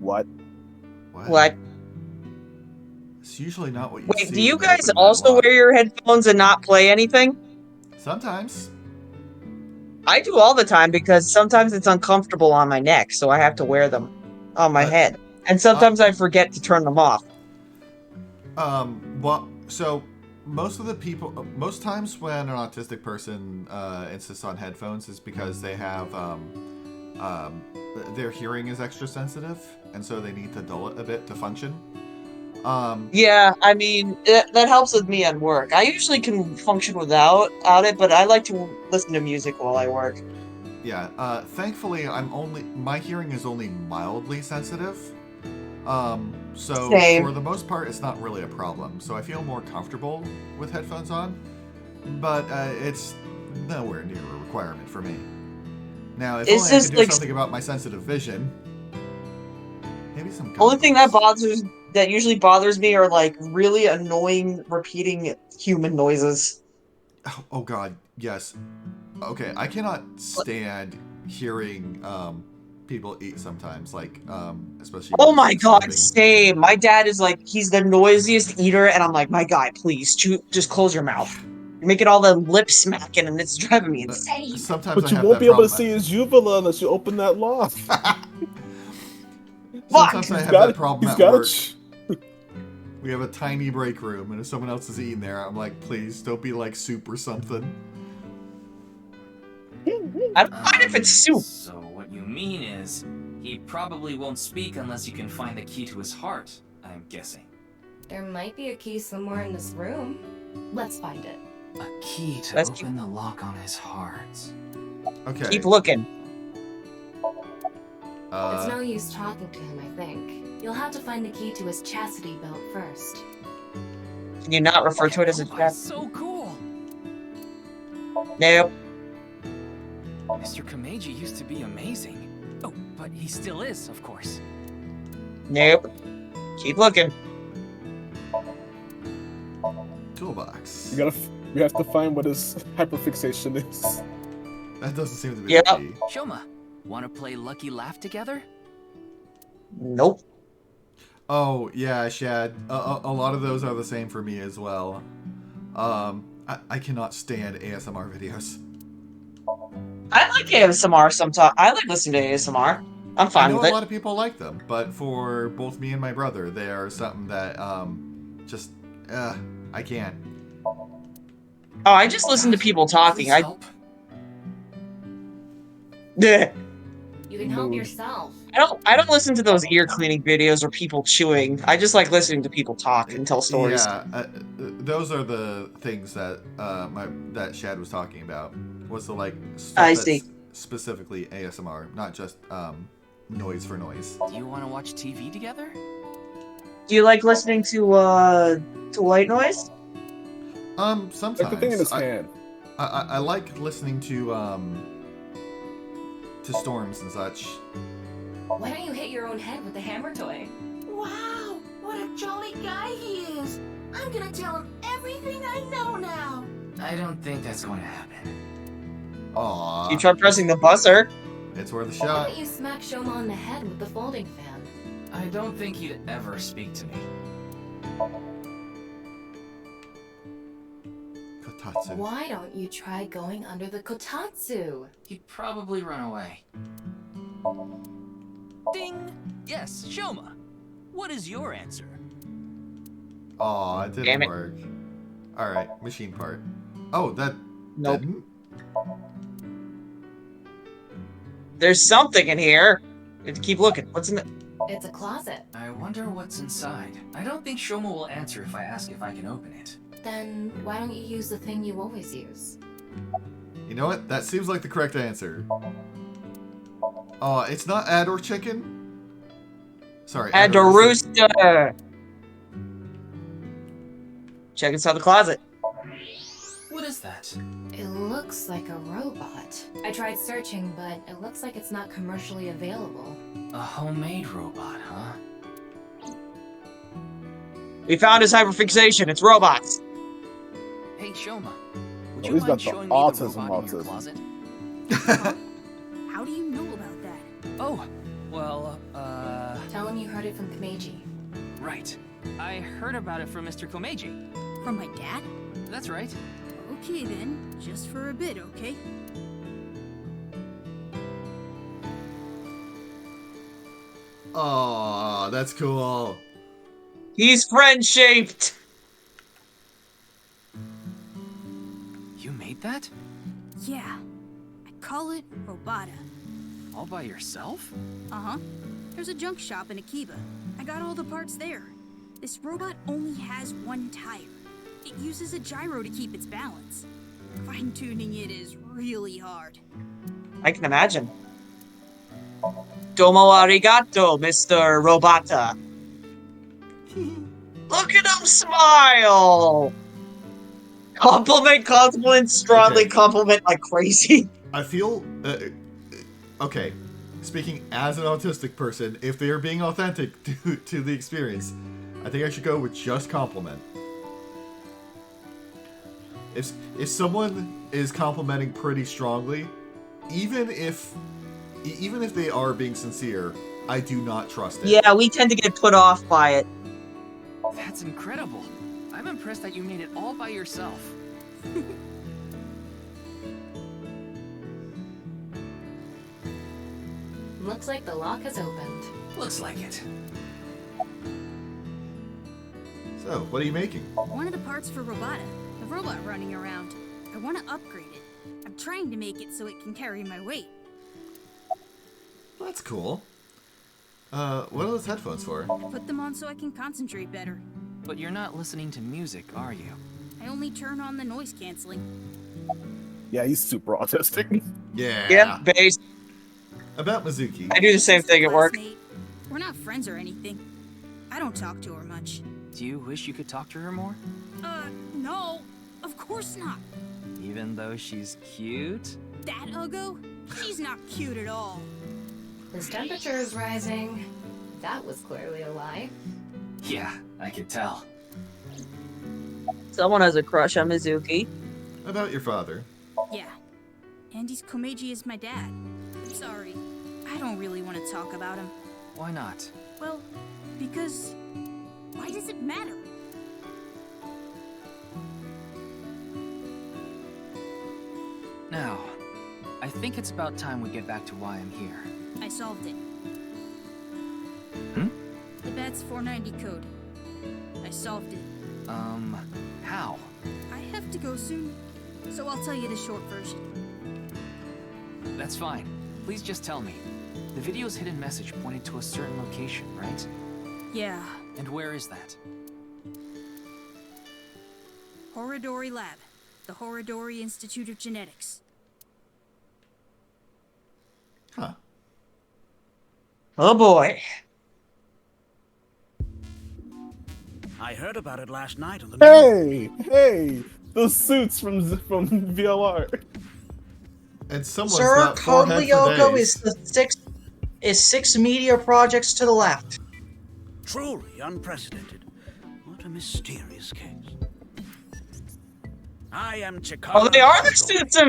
What? What? It's usually not what you Wait, see do you when guys open that also lock. wear your headphones and not play anything? Sometimes. I do all the time because sometimes it's uncomfortable on my neck, so I have to wear them on my head. And sometimes I forget to turn them off. Well, so most of the people, most times when an autistic person insists on headphones is because they have their hearing is extra sensitive, and so they need to dull it a bit to function. Yeah, I mean, that helps with me at work. I usually can function without it, but I like to listen to music while I work. Yeah, thankfully, my hearing is only mildly sensitive. So Same. for the most part, it's not really a problem. So I feel more comfortable with headphones on, but it's nowhere near a requirement for me. Now, if only I could do something about my sensitive vision. Maybe some goggles. Only thing that usually bothers me are like really annoying repeating human noises. Oh God, yes. Okay, I cannot stand hearing people eat sometimes, like especially. Oh my God, same. My dad is like, he's the noisiest eater, and I'm like, my guy, please, just close your mouth. You're making all the lip smacking, and it's driving me insane. Sometimes But you won't be able to see his uvula unless you open that lock. Sometimes I have that problem at work. We have a tiny break room, and if someone else is eating there, I'm like, please, don't be like soup or something. I don't mind if it's soup. So what you mean is, he probably won't speak unless you can find the key to his heart, I'm guessing. There might be a key somewhere in this room. Let's find it. A key to open the lock on his heart. Okay. Keep looking. It's no use talking to him, I think. You'll have to find the key to his chastity belt first. Can you not refer to it as a chest? So cool. Nope. Mr. Komeiji used to be amazing. Oh, but he still is, of course. Nope. Keep looking. Toolbox. We have to find what his hyperfixation is. That doesn't seem to be the key. Shoma, wanna play Lucky Laugh together? Nope. Oh yeah, Shad. A lot of those are the same for me as well. I cannot stand ASMR videos. I like ASMR sometimes. I like listening to ASMR. I'm fine with it. I know a lot of people like them, but for both me and my brother, they are something that just I can't. Oh, I just listen to people talking. You can help yourself. I don't listen to those ear cleaning videos or people chewing. I just like listening to people talk and tell stories. Yeah, those are the things that that Shad was talking about. Was the like stuff that's specifically ASMR, not just noise for noise. Do you want to watch TV together? Do you like listening to white noise? Sometimes. Like the thing in his hand. I like listening to storms and such. Why don't you hit your own head with the hammer toy? Wow, what a jolly guy he is. I'm gonna tell him everything I know now. I don't think that's going to happen. Aww. You try pressing the buzzer. It's worth a Why shot. don't you smack Shoma on the head with the folding fan? I don't think he'd ever speak to me. Kotatsu. Why don't you try going under the kotatsu? He'd probably run away. Ding! Yes, Shoma. What is your answer? Aw, it didn't work. Alright, machine part. Oh, that didn't? There's something in here. Keep looking. What's in it? It's a closet. I wonder what's inside. I don't think Shoma will answer if I ask if I can open it. Then why don't you use the thing you always use? You know what? That seems like the correct answer. It's not Ador chicken? Sorry, Ador rooster! Check inside the closet. What is that? It looks like a robot. I tried searching, but it looks like it's not commercially available. A homemade robot, huh? We found his hyperfixation. It's robots. Hey, Shoma. Would Oh, you he's got mind the showing me the autism robot in your closet? How do you know about that? Oh, well, Tell him you heard it from Komeiji. right. I heard about it from Mr. Komeiji. From my dad? That's right. Okay then, just for a bit, okay? Aw, that's cool. He's friend-shaped. that? Yeah. I call it Robata. All by yourself? Uh-huh. There's a junk shop in Akiba. I got all the parts there. This robot only has one tire. It uses a gyro to keep its balance. Fine-tuning it is really hard. I can imagine. Domo arigato, Mr. Robata. Look at him smile! Compliment, strongly Okay. compliment like crazy. I feel okay. Speaking as an autistic person, if they are being authentic to the experience, I think I should go with just compliment. If someone is complimenting pretty strongly, even if they are being sincere, I do not trust it. Yeah, we tend to get put off by it. That's incredible. I'm impressed that you made it all by yourself. Looks like the lock has opened. Looks like it. So, what are you making? One of the parts for Robata, the robot running around. I want to upgrade it. I'm trying to make it so it can carry my weight. That's cool. What are those headphones for? I put them on so I can concentrate better. But you're not listening to music, are you? I only turn on the noise canceling. Yeah, he's super autistic. Yeah. Yeah, base. About Mizuki. I do the same thing at work. Classmate. We're not friends or anything. I don't talk to her much. Do you wish you could talk to her more? No. Of course not. Even though she's cute? That Uggo? She's not cute at all. His temperature is rising. That was clearly a lie. Yeah, I could tell. Someone has a crush on Mizuki. About your father. Yeah. Andy's Komeiji is my dad. I'm sorry. I don't really want to talk about him. Why not? Well, because... why does it matter? Now, I think it's about time we get back to why I'm here. I solved it. Hmm? The bat's 490 code. I solved it. How? I have to go soon, so I'll tell you the short version. That's fine. Please just tell me. The video's hidden message pointed to a certain location, right? Yeah. And where is that? Horodori Lab. The Horodori Institute of Genetics. Huh. Oh boy. I heard about it last night on the Hey! The suits from VLR. And someone's Sir, got Code forehead for Lyoko days. is six media projects to the left. Truly unprecedented. What a mysterious case. I am Chicago. Oh, they are the suits of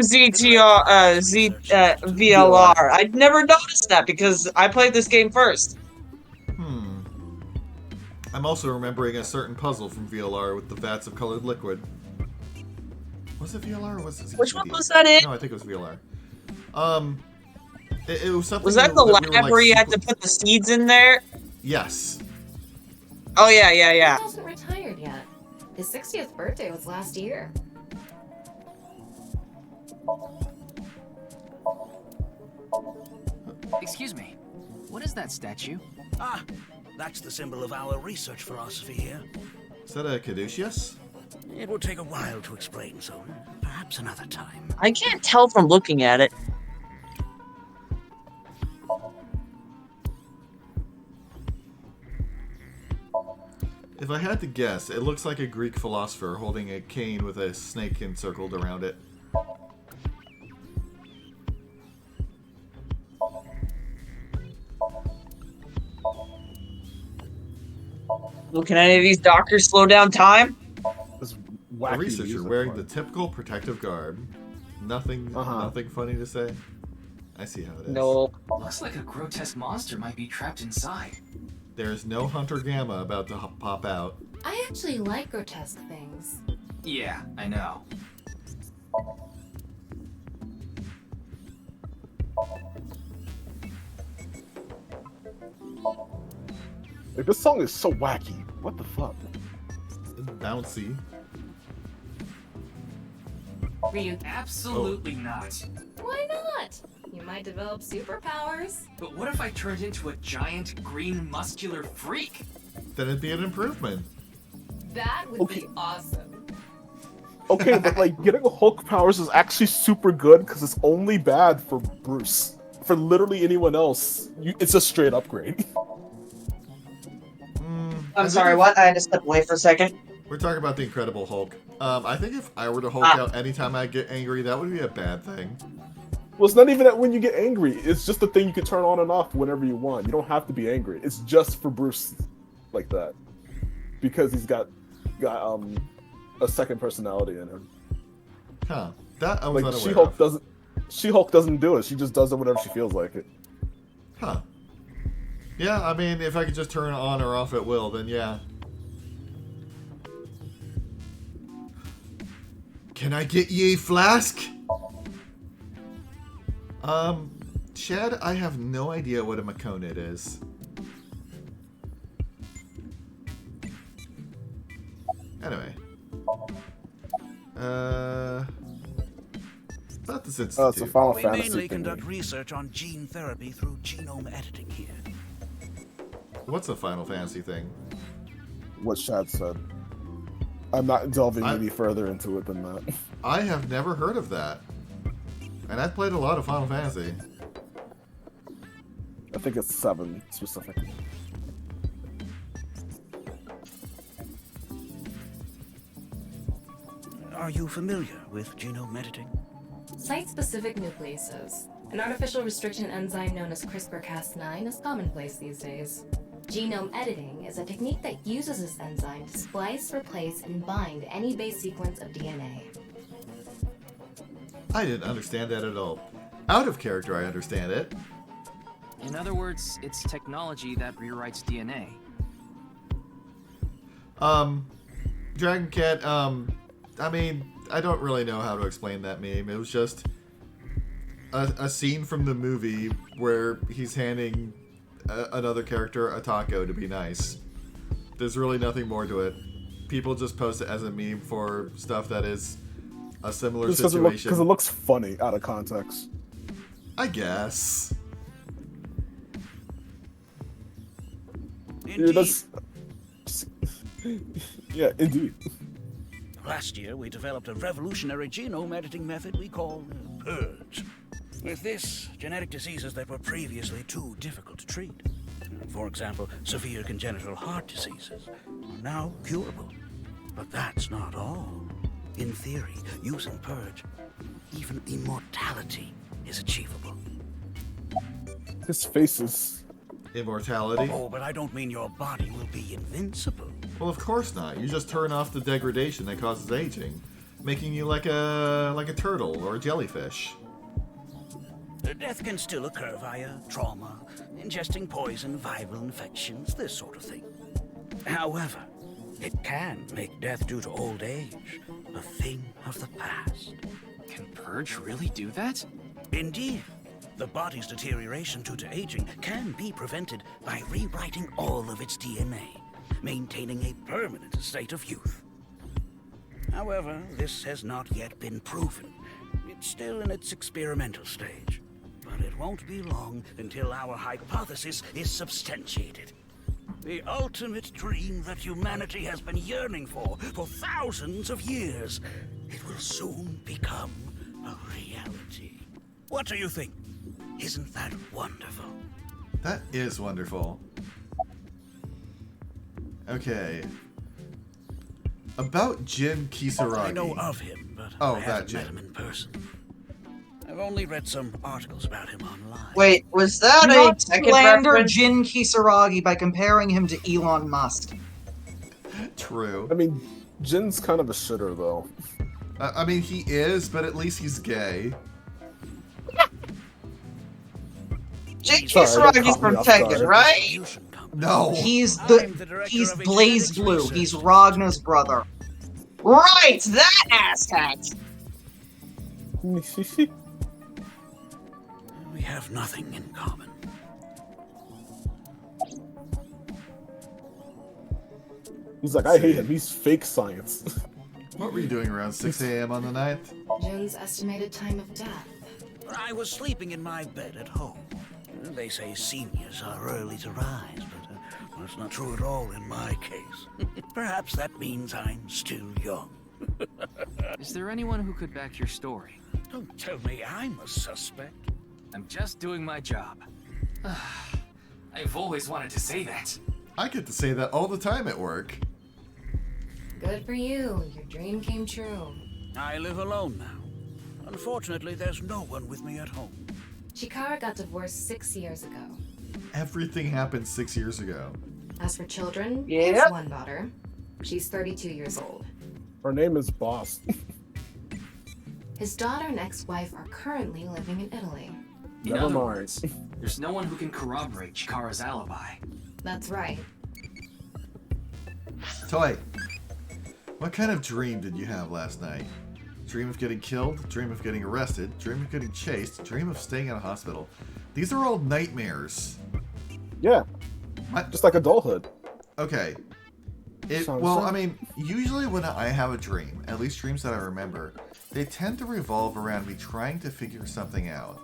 VLR. I'd never noticed that because I played this game first. I'm also remembering a certain puzzle from VLR with the vats of colored liquid. Was it VLR or was it ZTV? Which one was that in? No, I think it was VLR. It was something. Was that the lab where you had to put the seeds in there? Yes. Oh yeah. He hasn't retired yet. His 60th birthday was last year. Excuse me. What is that statue? Ah, that's the symbol of our research philosophy here. Is that a caduceus? It will take a while to explain, so perhaps another time. I can't tell from looking at it. If I had to guess, it looks like a Greek philosopher holding a cane with a snake encircled around it. Well, can any of these doctors slow down time? A researcher wearing the typical protective garb. Nothing funny to say. I see how it is. No. Looks like a grotesque monster might be trapped inside. There is no Hunter Gamma about to pop out. I actually like grotesque things. Yeah, I know. Like, this song is so wacky. What the fuck? Bouncy. Ryuk. Absolutely not. Why not? You might develop superpowers. But what if I turned into a giant green muscular freak? Then it'd be an improvement. That would be awesome. Okay, but like getting Hulk powers is actually super good because it's only bad for Bruce. For literally anyone else, it's a straight upgrade. I'm sorry, what? I had to step away for a second. We're talking about the Incredible Hulk. I think if I were to Hulk out anytime I get angry, that would be a bad thing. Well, it's not even that when you get angry. It's just a thing you can turn on and off whenever you want. You don't have to be angry. It's just for Bruce like that. Because he's got a second personality in him. Huh. That I was like unaware of. She-Hulk doesn't do it. She just does it whenever she feels like it. Huh. Yeah, I mean, if I could just turn it on or off at will, then yeah. Can I get ye a flask? Chad, I have no idea what a Maconid is. Anyway. About this institute. It's a Final We Fantasy mainly thing. conduct research on gene therapy through genome editing here. What's a Final Fantasy thing? What Chad said. I'm not delving any further into it than that. I have never heard of that. And I've played a lot of Final Fantasy. I think it's 7 specifically. Are you familiar with genome editing? Site-specific nucleases. An artificial restriction enzyme known as CRISPR-Cas9 is commonplace these days. Genome editing is a technique that uses this enzyme to splice, replace, and bind any base sequence of DNA. I didn't understand that at all. Out of character, I understand it. In other words, it's technology that rewrites DNA. Dragon Cat, I mean, I don't really know how to explain that meme. It was just a scene from the movie where he's handing another character a taco to be nice. There's really nothing more to it. People just post it as a meme for stuff that is a similar Just situation. because it looks funny out of context. I guess. Indeed. Yeah, indeed. Last year, we developed a revolutionary genome editing method we call Purge. With this, genetic diseases that were previously too difficult to treat, for example, severe congenital heart diseases, are now curable. But that's not all. In theory, using Purge, even immortality is achievable. His face is... Immortality? Oh, but I don't mean your body will be invincible. Well, of course not. You just turn off the degradation that causes aging, making you like a turtle or a jellyfish. Death can still occur via trauma, ingesting poison, viral infections, this sort of thing. However, it can make death due to old age a thing of the past. Can Purge really do that? Indeed. The body's deterioration due to aging can be prevented by rewriting all of its DNA, maintaining a permanent state of youth. However, this has not yet been proven. It's still in its experimental stage. But it won't be long until our hypothesis is substantiated. The ultimate dream that humanity has been yearning for thousands of years. It will soon become a reality. What do you think? Isn't that wonderful? That is wonderful. Okay. About Jin Kisaragi. I know of him, but I haven't met him in person. I've only read some articles about him online. Wait, was that Not a second slander reference? Jin Kisaragi by comparing him to Elon Musk. True. I mean, Jin's kind of a shitter, though. I mean, he is, but at least he's gay. Jin Kisaragi's from Tekken, right? No. He's Blaze Blue. He's Ragna's brother. Right, that asshat. We have nothing in common. He's like, I hate him. He's fake science. What were you doing around 6 a.m. on the 9th? Jun's estimated time of death. I was sleeping in my bed at home. They say seniors are early to rise, but that's not true at all in my case. Perhaps that means I'm still young. Is there anyone who could back your story? Don't tell me I'm a suspect. I'm just doing my job. I've always wanted to say that. I get to say that all the time at work. Good for you. Your dream came true. I live alone now. Unfortunately, there's no one with me at home. Chikara got divorced 6 years ago. Everything happened 6 years ago. As for children, he has one daughter. She's 32 years old. Her name is Boss. His daughter and ex-wife are currently living in Italy. In other words, there's no one who can corroborate Chikara's alibi. That's right. Toy, what kind of dream did you have last night? Dream of getting killed, dream of getting arrested, dream of getting chased, dream of staying in a hospital. These are all nightmares. Yeah. Just like adulthood. Okay. I mean, usually when I have a dream, at least dreams that I remember, they tend to revolve around me trying to figure something out.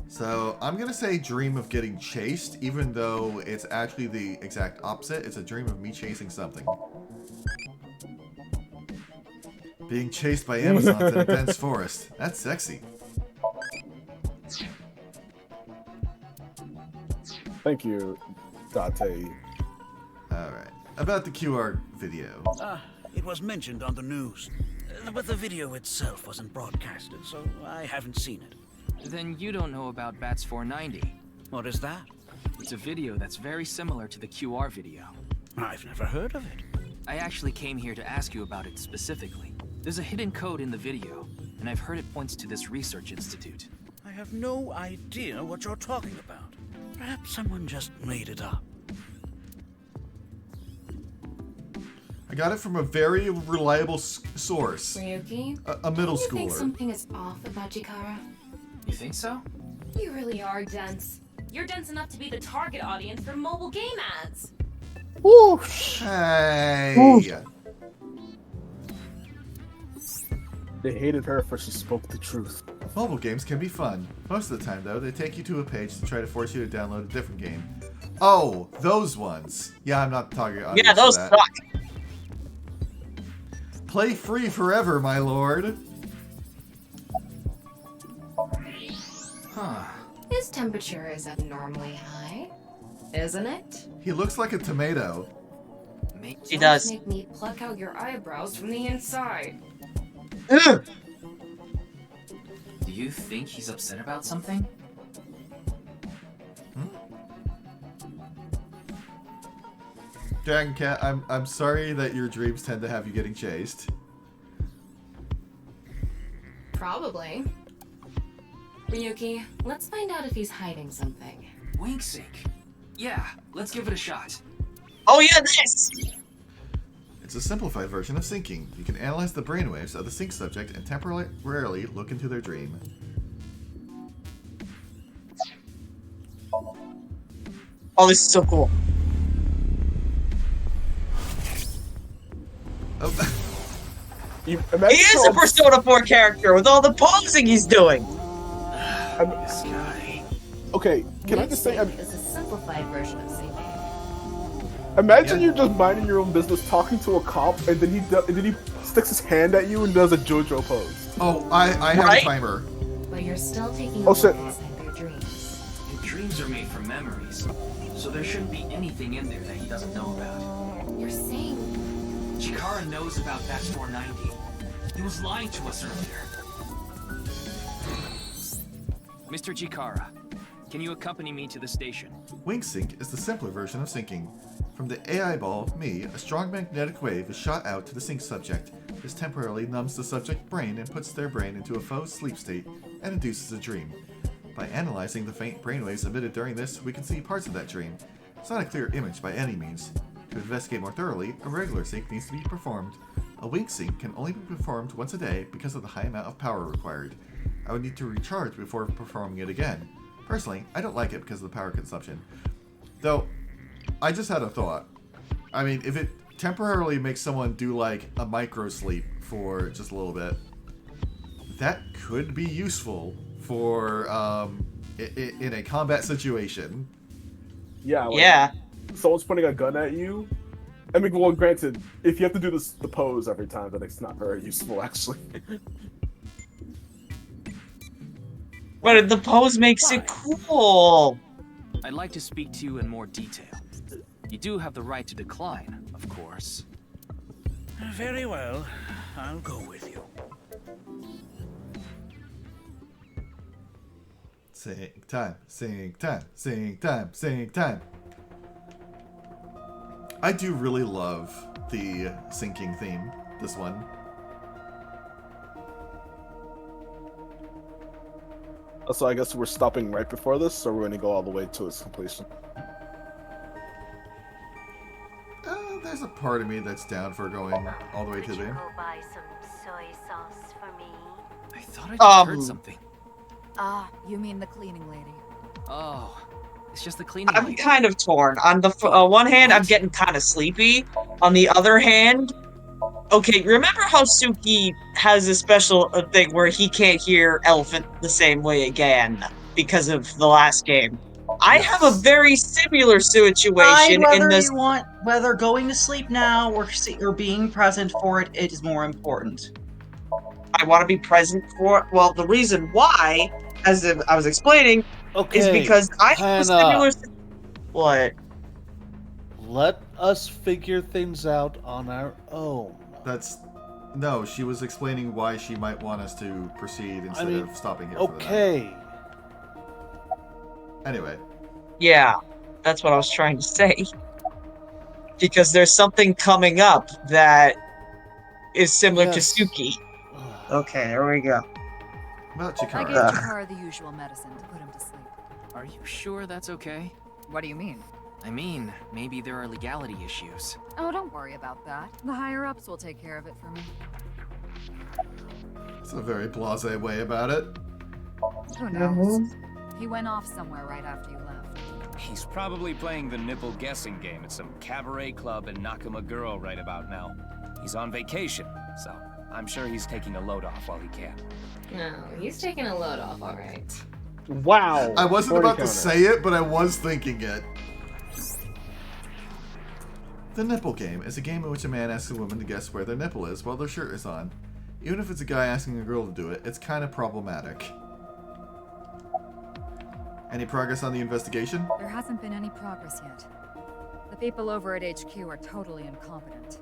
So, I'm gonna say dream of getting chased, even though it's actually the exact opposite. It's a dream of me chasing something. Being chased by Amazons in a dense forest. That's sexy. Thank you, Date. Alright. About the QR video. It was mentioned on the news, but the video itself wasn't broadcasted, so I haven't seen it. Then you don't know about Bats 490. What is that? It's a video that's very similar to the QR video. I've never heard of it. I actually came here to ask you about it specifically. There's a hidden code in the video, and I've heard it points to this research institute. I have no idea what you're talking about. Perhaps someone just made it up. I got it from a very reliable source. Ryuki? A middle do you think schooler. something is off about Chikara? You think so? You really are dense. You're dense enough to be the target audience for mobile game ads. Whoosh! Hey! Whoosh. They hated her for she spoke the truth. Mobile games can be fun. Most of the time, though, they take you to a page to try to force you to download a different game. Oh, those ones. Yeah, I'm not talking about Yeah, those that. suck. Play free forever, my lord. Huh. His temperature is abnormally high, isn't it? He looks like a tomato. He does. Make me pluck out your eyebrows from the inside. Do you think he's upset about something? Dragon Cat, I'm sorry that your dreams tend to have you getting chased. Probably. Ryuki, let's find out if he's hiding something. Wink sync. Yeah, let's give it a shot. Oh yeah, this! It's a simplified version of syncing. You can analyze the brainwaves of the sync subject and temporarily look into their dream. Oh, this is so cool. Oh. He is a Persona 4 character with all the posing he's doing. This guy. Okay, can I just say, It's a simplified version of syncing. imagine you just minding your own business, talking to a cop, and then he sticks his hand at you and does a JoJo pose. Oh, I have a timer. But you're still taking a Oh, look shit. inside their dreams. Your dreams are made from memories, so there shouldn't be anything in there that he doesn't know about. You're saying Chikara knows about Bats 490. He was lying to us earlier. Mr. Chikara, can you accompany me to the station? Wink sync is the simpler version of syncing. From the AI ball, me, a strong magnetic wave is shot out to the sync subject. This temporarily numbs the subject's brain and puts their brain into a faux sleep state and induces a dream. By analyzing the faint brainwaves emitted during this, we can see parts of that dream. It's not a clear image by any means. To investigate more thoroughly, a regular sync needs to be performed. A wink sync can only be performed once a day because of the high amount of power required. I would need to recharge before performing it again. Personally, I don't like it because of the power consumption. Though, I just had a thought. I mean, if it temporarily makes someone do like a micro sleep for just a little bit, that could be useful for in a combat situation. Yeah. Like, Yeah. Someone's pointing a gun at you. I mean, well, granted, if you have to do the pose every time, then it's not very useful, actually. But the pose makes it cool. I'd like to speak to you in more detail. You do have the right to decline, of course. Very well. I'll go with you. Sync time, sync time, sync time, sync time. I do really love the syncing theme, this one. So I guess we're stopping right before this, or we're going to go all the way to its completion? There's a part of me that's down for going all the way to the end. Buy some soy sauce for me? I thought I just heard something. Ah, you mean the cleaning lady. Oh, it's just the cleaning I'm lady. kind of torn. On the one hand, I'm getting kind of sleepy. On the other hand, okay, remember how Suki has a special thing where he can't hear Elephant the same way again because of the last game? I have a very similar situation Whether in this. you want, whether going to sleep now or being present for it, it is more important. I want to be present for it. Well, the reason why, as I was explaining, is because I have a similar. What? Let us figure things out on our own. No, she was explaining why she might want us to proceed instead of stopping here for the night. Okay. Anyway. Yeah, that's what I was trying to say. Because there's something coming up that is similar to Suki. Okay, there we go. About I gave Chikara the usual medicine to put him to sleep. Are you sure that's okay? What do you mean? I mean, maybe there are legality issues. Oh, don't worry about that. The higher-ups will take care of it for me. It's a very blasé way about it. Who knows? He went off somewhere right after you left. He's probably playing the nipple guessing game at some cabaret club in Nakamaguro right about now. He's on vacation, so I'm sure he's taking a load off while he can. No, he's taking a load off, alright. Wow. I wasn't about to say it, but I was thinking it. The nipple game is a game in which a man asks a woman to guess where their nipple is while their shirt is on. Even if it's a guy asking a girl to do it, it's kind of problematic. Any progress on the investigation? There hasn't been any progress yet. The people over at HQ are totally incompetent.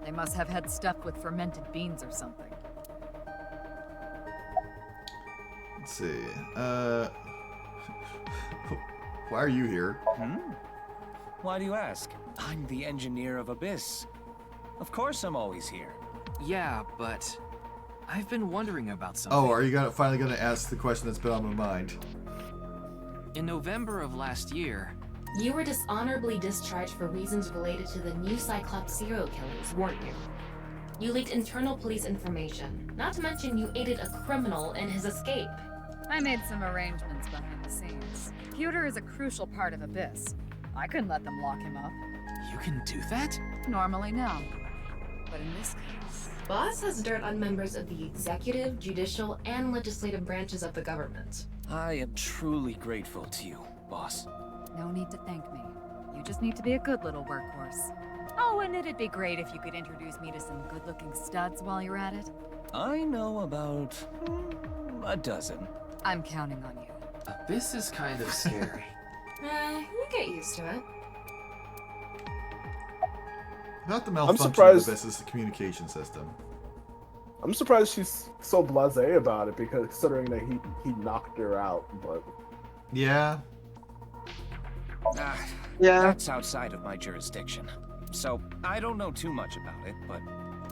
They must have had stuff with fermented beans or something. Let's see. Why are you here? Why do you ask? I'm the engineer of Abyss. Of course I'm always here. Yeah, but I've been wondering about something. Oh, are you finally gonna ask the question that's been on my mind? In November of last year... You were dishonorably discharged for reasons related to the new Cyclops serial killers, weren't you? You leaked internal police information. Not to mention you aided a criminal in his escape. I made some arrangements behind the scenes. Pewter is a crucial part of Abyss. I couldn't let them lock him up. You can do that? Normally, no. But in this case... Boss has dirt on members of the executive, judicial, and legislative branches of the government. I am truly grateful to you, boss. No need to thank me. You just need to be a good little workhorse. Oh, and it'd be great if you could introduce me to some good-looking studs while you're at it. I know about a dozen. I'm counting on you. This is kind of scary. You get used to it. About the malfunction of surprised- Abyss's communication system. I'm surprised she's so blasé about it, because considering that he knocked her out, but... Yeah. That's outside of my jurisdiction. So, I don't know too much about it, but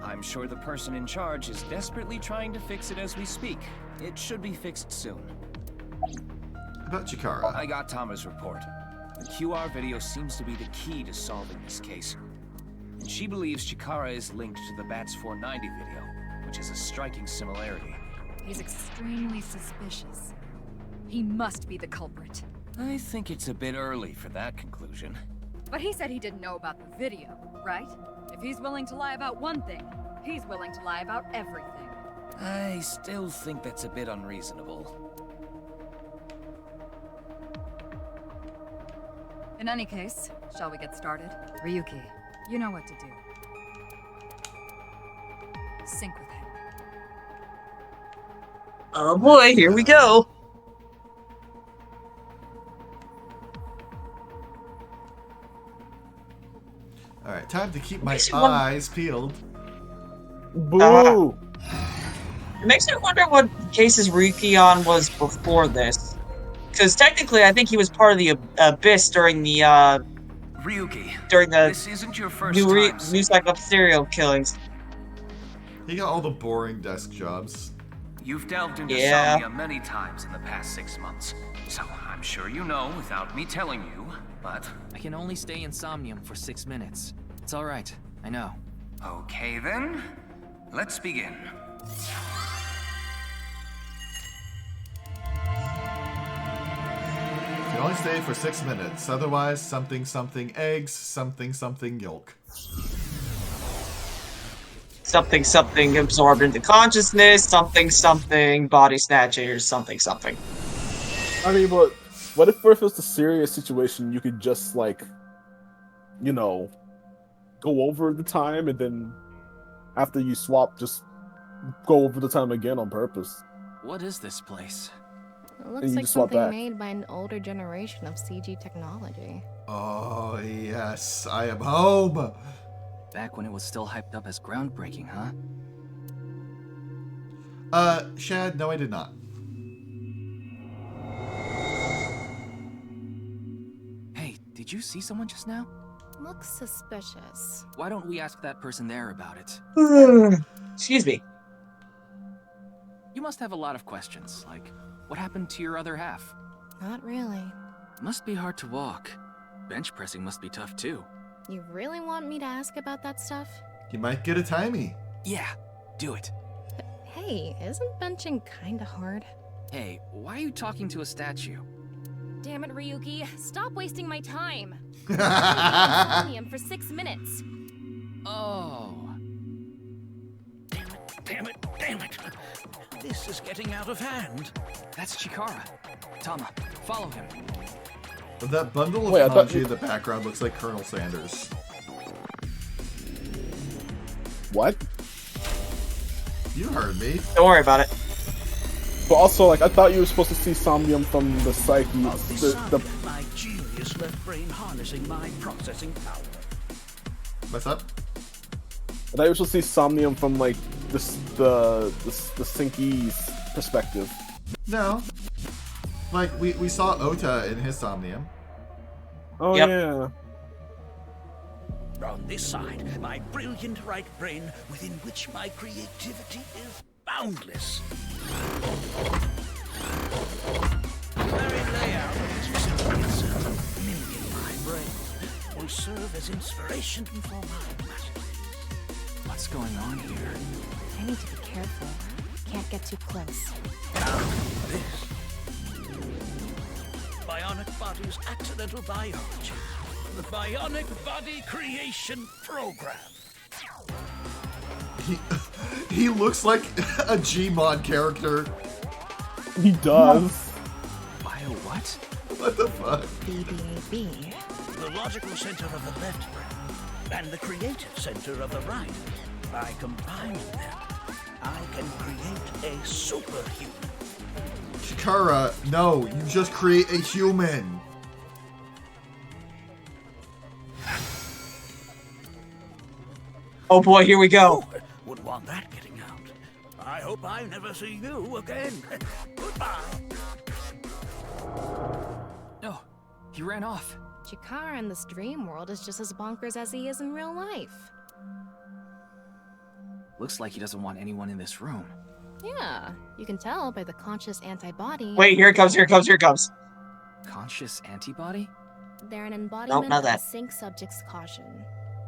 I'm sure the person in charge is desperately trying to fix it as we speak. It should be fixed soon. About Chikara. I got Tama's report. The QR video seems to be the key to solving this case. And she believes Chikara is linked to the Bats 490 video, which is a striking similarity. He's extremely suspicious. He must be the culprit. I think it's a bit early for that conclusion. But he said he didn't know about the video, right? he's willing to lie about one thing, he's willing to lie about everything. I still think that's a bit unreasonable. In any case, shall we get started? Ryuki, you know what to do. Sync with him. Oh boy, here we go. Alright, time to keep my eyes peeled. Boo! It makes me wonder what cases Ryuki on was before this. Because technically, I think he was part of the Abyss during the, Ryuki, this isn't your first new cycle of serial killings. He got all the boring desk jobs. You've delved into Yeah. Somnia many times in the past 6 months, so I'm sure you know without me telling you, but... I can only stay in Somnium for 6 minutes. It's alright, I know. Okay then, let's begin. You only stay for 6 minutes, otherwise something something eggs, something something yolk. Something something absorbed into consciousness, something something body snatchers, something something. I mean, but what if it was a serious situation? You could just like, you know, go over the time and then after you swap, just go over the time again on purpose. What is this place? It looks like something made by an older generation of CG technology. Oh, yes, I am home! Back when it was still hyped up as groundbreaking, huh? Shad, no I did not. Hey, did you see someone just now? Looks suspicious. Why don't we ask that person there about it? Excuse me. You must have a lot of questions, like, what happened to your other half? Not really. Must be hard to walk. Bench pressing must be tough too. You really want me to ask about that stuff? You might get a timey. Yeah, do it. Hey, isn't benching kinda hard? Hey, why are you talking to a statue? Damn it, Ryuki. Stop wasting my time. I've been in for 6 minutes. Oh. Damn it, damn it. This is getting out of hand. That's Chikara. Tama, follow him. That bundle of Wait, kanji in the background looks like Colonel Sanders. What? You heard me. Don't worry about it. But also, like, I thought you were supposed to see Somnium from the psyche. My genius left brain harnessing my processing power. What's up? I thought you were supposed to see Somnium from like the Sinky's perspective. No. Like, we saw Ota in his Somnium. Oh, yeah. On this side, my brilliant right brain, within which my creativity is boundless. The very layout of this facility in my brain will serve as inspiration for my masterpiece. What's going on here? I need to be careful. Can't get too close. Now, this. Bionic Body's accidental biology. The Bionic Body Creation Program. He looks like a Gmod character. He does. Bio what? What the fuck? BBAB. The logical center of the left brain and the creative center of the right. By combining them, I can create a superhuman. Chikara, no, you just create a human. Oh boy, here we go. Wouldn't want that getting out. I hope I never see you again. Goodbye. No, he ran off. Chikara in this dream world is just as bonkers as he is in real life. Looks like he doesn't want anyone in this room. Yeah, you can tell by the conscious antibody. Wait, here it comes, here it comes, here it comes. Conscious antibody? They're an embodiment not of that. the sync subject's caution.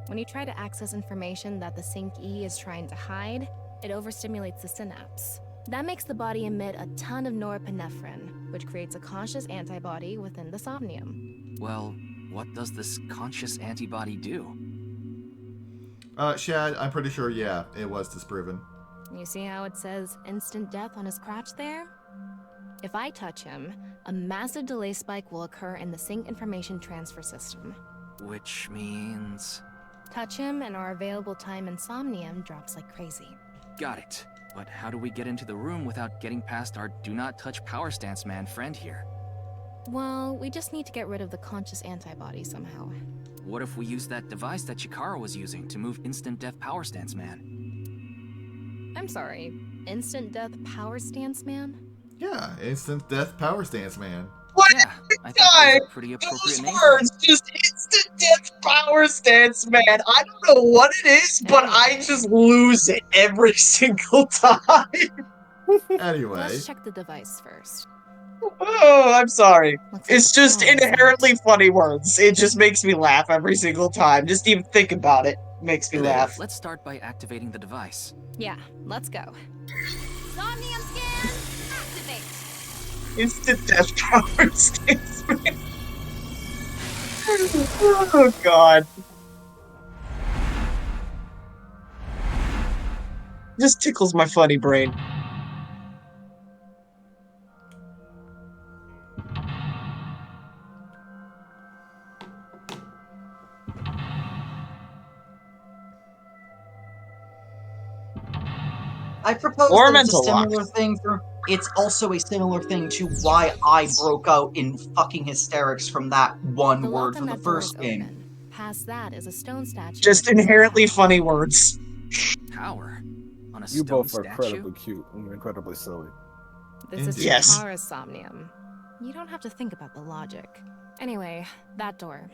When you try to access information that the sync E is trying to hide, it overstimulates the synapse. That makes the body emit a ton of norepinephrine, which creates a conscious antibody within the somnium. Well, what does this conscious antibody do? Shad, I'm pretty sure, yeah, it was disproven. You see how it says instant death on his crotch there? If I touch him, a massive delay spike will occur in the sync information transfer system. Which means... Touch him and our available time insomnium drops like crazy. Got it. But how do we get into the room without getting past our do not touch power stance man friend here? Well, we just need to get rid of the conscious antibody somehow. What if we use that device that Chikara was using to move instant death power stance man? I'm sorry, instant death power stance man? Yeah, instant death power stance man. What? Yeah, I thought that was a pretty appropriate name. Words, just instant death power stance, man. I don't know what it is, but I just lose it every single time. Anyway. Let's check the device first. Oh, I'm sorry. It's just inherently funny words. It just makes me laugh every single time. Just even think about it makes me laugh. Let's start by activating the device. Yeah, let's go. Somnium scan, activate. Instant death power stance, man. Oh, God. Just tickles my funny brain. I propose Or that it's a mental lock. similar thing for. It's also a similar thing to why I broke out in fucking hysterics from that one word from the first game. Past that is a stone statue. Just inherently funny words. Power? On a You stone both are statue? incredibly cute and incredibly silly. This is Yes. Chikara's somnium. You don't have to think about the logic. Anyway, that door.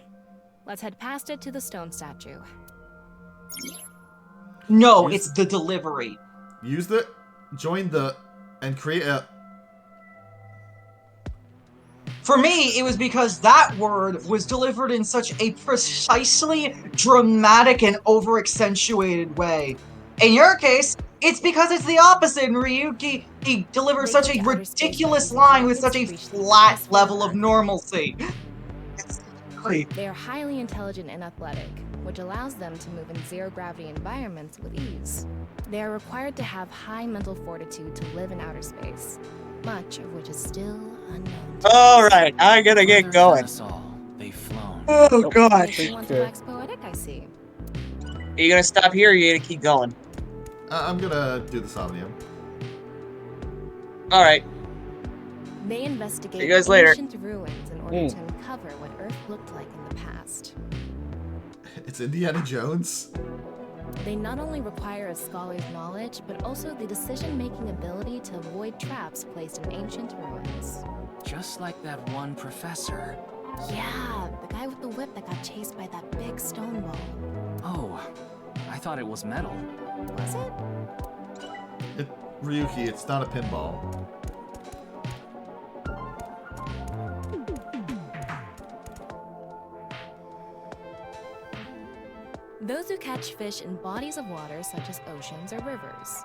Let's head past it to the stone statue. No, it's the delivery. Use the, join the, and create a... For me, it was because that word was delivered in such a precisely dramatic and over-accentuated way. In your case, it's because it's the opposite. In Ryuki, he delivers such a ridiculous line with such a flat level of normalcy. They are highly intelligent and athletic, which allows them to move in zero-gravity environments with ease. They are required to have high mental fortitude to live in outer space, much of which is still unknown. Alright, I gotta get going. They've flown. Oh, God. You want to wax poetic, I see. Are you gonna stop here or are you gonna keep going? I'm gonna do the Somnium. Alright. They investigate See you guys later. ancient ruins in order to uncover what Earth looked like in the past. It's Indiana Jones? They not only require a scholar's knowledge, but also the decision-making ability to avoid traps placed in ancient ruins. Just like that one professor. Yeah, the guy with the whip that got chased by that big stone ball. Oh, I thought it was metal. Was it? Ryuki, it's not a pinball. Those who catch fish in bodies of water such as oceans or rivers.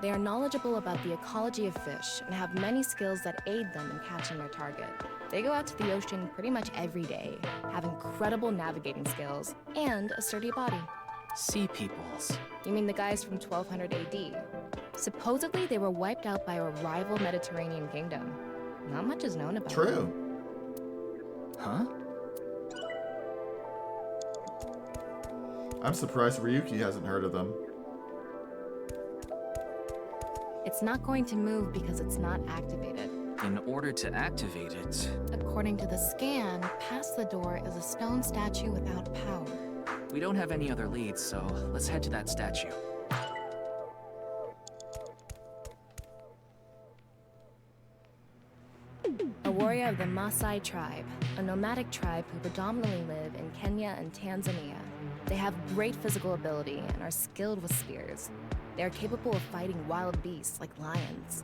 They are knowledgeable about the ecology of fish and have many skills that aid them in catching their target. They go out to the ocean pretty much every day, have incredible navigating skills, and a sturdy body. Sea peoples. You mean the guys from 1200 AD? Supposedly they were wiped out by a rival Mediterranean kingdom. Not much is known about them. True. Huh? I'm surprised Ryuki hasn't heard of them. It's not going to move because it's not activated. In order to activate it... According to the scan, past the door is a stone statue without power. We don't have any other leads, so let's head to that statue. A warrior of the Maasai tribe, a nomadic tribe who predominantly live in Kenya and Tanzania. They have great physical ability and are skilled with spears. They are capable of fighting wild beasts like lions.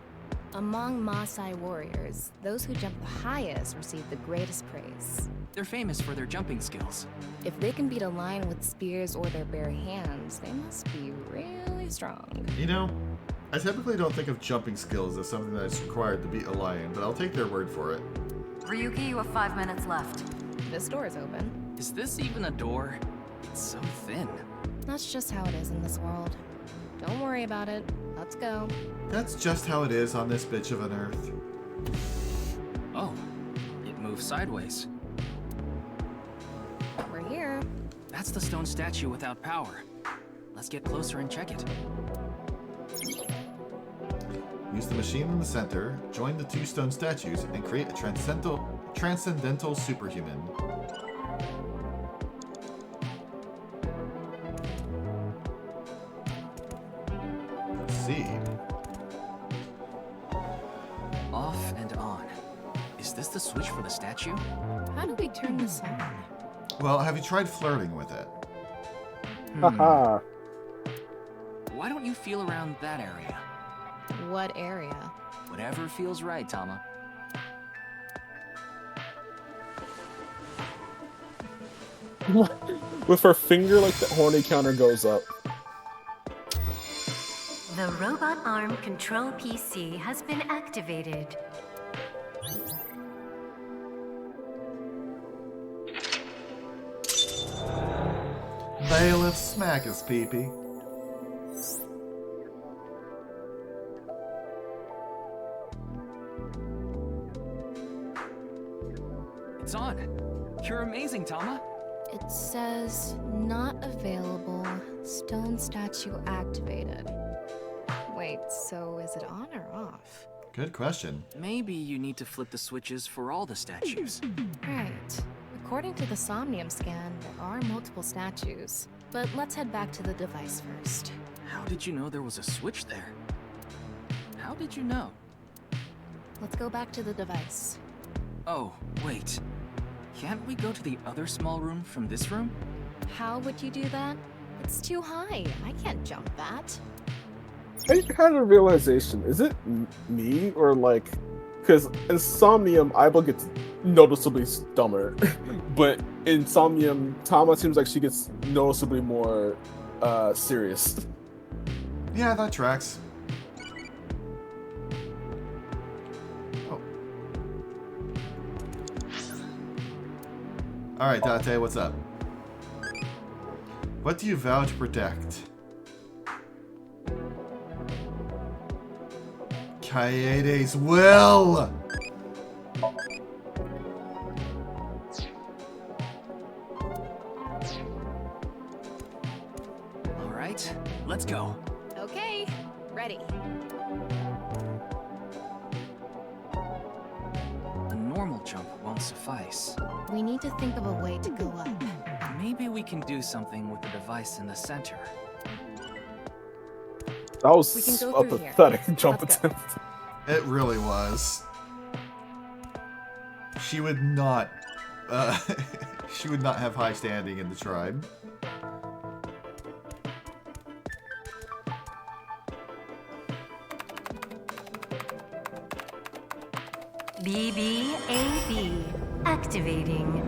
Among Maasai warriors, those who jump the highest receive the greatest praise. They're famous for their jumping skills. If they can beat a lion with spears or their bare hands, they must be really strong. You know, I typically don't think of jumping skills as something that is required to beat a lion, but I'll take their word for it. Ryuki, you have 5 minutes left. This door is open. Is this even a door? It's so thin. That's just how it is in this world. Don't worry about it. Let's go. That's just how it is on this bitch of an earth. Oh, it moves sideways. We're here. That's the stone statue without power. Let's get closer and check it. Use the machine in the center, join the two stone statues, and create a transcendental superhuman. Let's see. Off and on. Is this the switch for the statue? How do we turn this on? Well, have you tried flirting with it? Haha. Why don't you feel around that area? What area? Whatever feels right, Tama. With her finger, like the horny counter goes up. The robot arm control PC has been activated. Bailiff, smack us, peepee. It's on. You're amazing, Tama. It says not available. Stone statue activated. Wait, so is it on or off? Good question. Maybe you need to flip the switches for all the statues. Right. According to the Somnium scan, there are multiple statues. But let's head back to the device first. How did you know there was a switch there? How did you know? Let's go back to the device. Oh, wait. Can't we go to the other small room from this room? How would you do that? It's too high. I can't jump that. I had a realization. Is it me or like, because in Somnium, Aiba gets noticeably dumber, but in Somnium, Tama seems like she gets noticeably more serious. Yeah, that tracks. Oh. Alright, Date, what's up? What do you vow to protect? Kaede's will! Alright, let's go. Okay, ready. A normal jump won't suffice. We need to think of a way to go up. Maybe we can do something with the device in the center. That was We can go a through here. pathetic jump Let's go. attempt. It really was. She would not, she would not have high standing in the tribe. BBAB activating.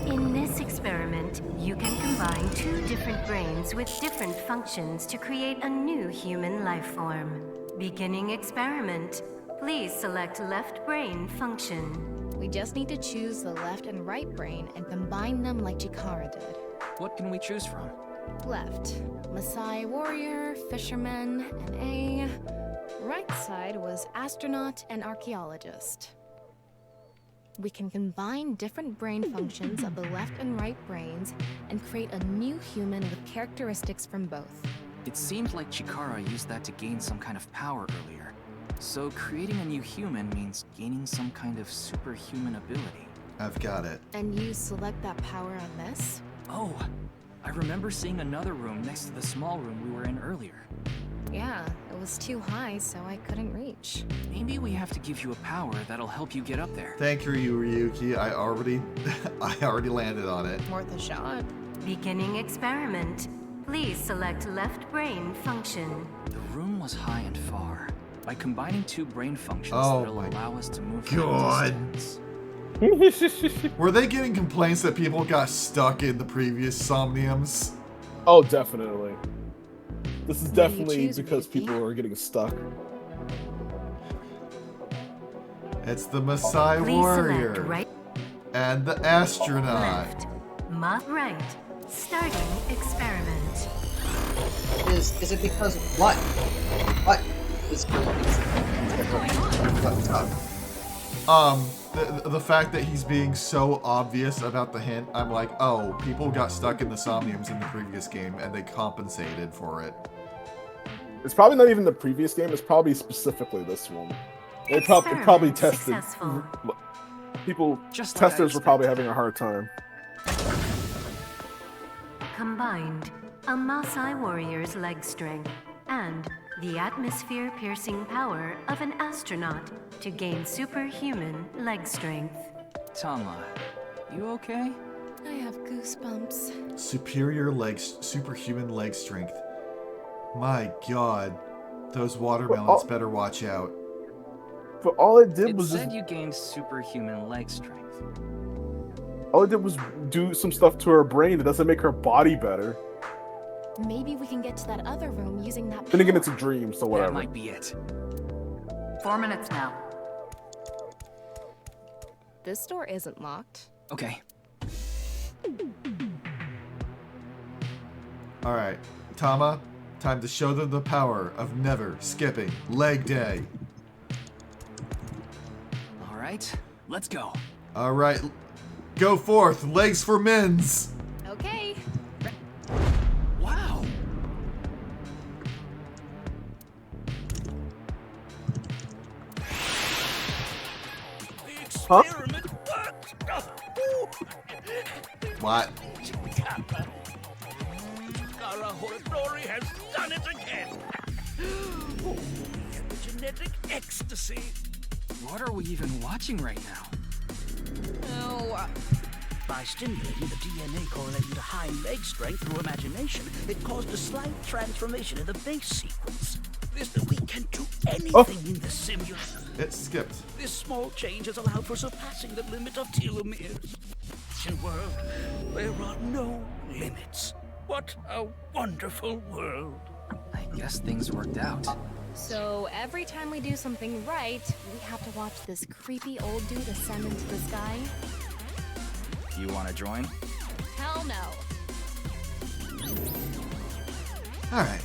In this experiment, you can combine two different brains with different functions to create a new human life form. Beginning experiment. Please select left brain function. We just need to choose the left and right brain and combine them like Chikara did. What can we choose from? Left, Maasai warrior, fisherman, and A. Right side was astronaut and archaeologist. We can combine different brain functions of the left and right brains and create a new human with characteristics from both. It seemed like Chikara used that to gain some kind of power earlier. So creating a new human means gaining some kind of superhuman ability. I've got it. And you select that power on this? Oh, I remember seeing another room next to the small room we were in earlier. Yeah, it was too high, so I couldn't reach. Maybe we have to give you a power that'll help you get up there. Thank you, Ryuki. I already landed on it. Worth a shot. Beginning experiment. Please select left brain function. The room was high and far. By combining two brain functions, Oh that'll my allow us to move God. from distance. Were they getting complaints that people got stuck in the previous Somniums? Oh, definitely. This is What do you definitely choose, because Ryuki? people are getting stuck. It's the Maasai Please warrior select right, and the astronaut. left, right. Starting experiment. Is it because what? What is what's up? The fact that he's being so obvious about the hint, I'm like, oh, people got stuck in the somniums in the previous game and they compensated for it. It's probably not even the previous game. It's probably specifically this one. It probably tested. Successful. People, Just like testers were probably having a hard time. Combined, a Maasai warrior's leg strength and the atmosphere-piercing power of an astronaut to gain superhuman leg strength. Tama, you okay? I have goosebumps. Superhuman leg strength. My god. Those watermelons better watch out. But all it did was said you gained superhuman leg strength. All it did was do some stuff to her brain. It doesn't make her body better. Maybe we can get to that other room using that. Then again, it's a dream, so whatever. That might be it. 4 minutes now. This door isn't locked. Okay. Alright, Tama, time to show them the power of never skipping leg day. Alright, let's go. Alright, go forth, legs for men's! Okay. Wow. Huh? What? Kara Horadori has done it again. Oh, the genetic ecstasy. What are we even watching right now? Oh. By stimulating the DNA correlating to hind leg strength through imagination, it caused a slight transformation in the base sequence. We can do anything in the simulation. It skipped. This small change has allowed for surpassing the limit of telomeres. In world, there are no limits. What a wonderful world. I guess things worked out. So every time we do something right, we have to watch this creepy old dude ascend into the sky? You want to join? Hell no. Alright.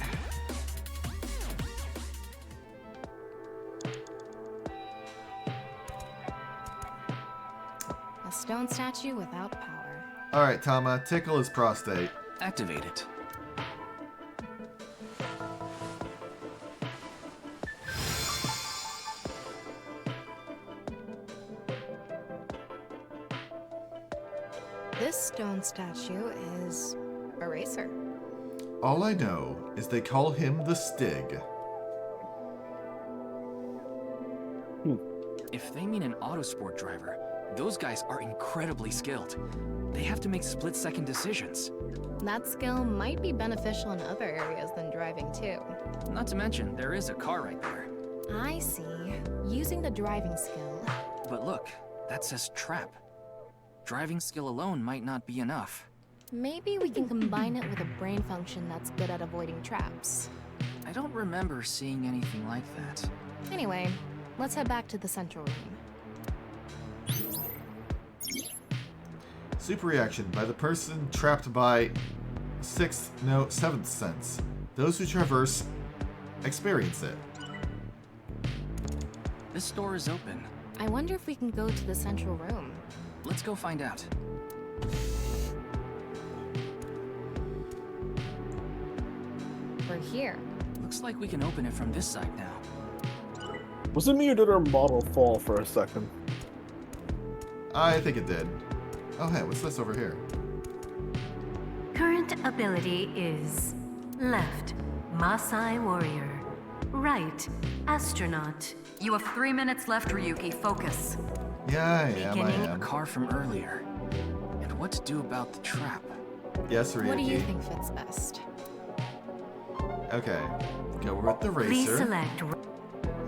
A stone statue without power. Alright, Tama, tickle his prostate. Activate it. This stone statue is a racer. All I know is they call him the Stig. If they mean an autosport driver, those guys are incredibly skilled. They have to make split-second decisions. That skill might be beneficial in other areas than driving too. Not to mention, there is a car right there. I see. Using the driving skill. But look, that says trap. Driving skill alone might not be enough. Maybe we can combine it with a brain function that's good at avoiding traps. I don't remember seeing anything like that. Anyway, let's head back to the central room. Super reaction by the person trapped by seventh sense. Those who traverse experience it. This door is open. I wonder if we can go to the central room. Let's go find out. We're here. Looks like we can open it from this side now. Was it me or did our model fall for a second? I think it did. Oh hey, what's this over here? Current ability is left, Maasai warrior. Right, astronaut. You have 3 minutes left, Ryuki. Focus. Yeah, I am. A car from earlier. And what to do about the trap? Yes, Ryuki. What do you think fits best? Okay. Go with the racer. Please select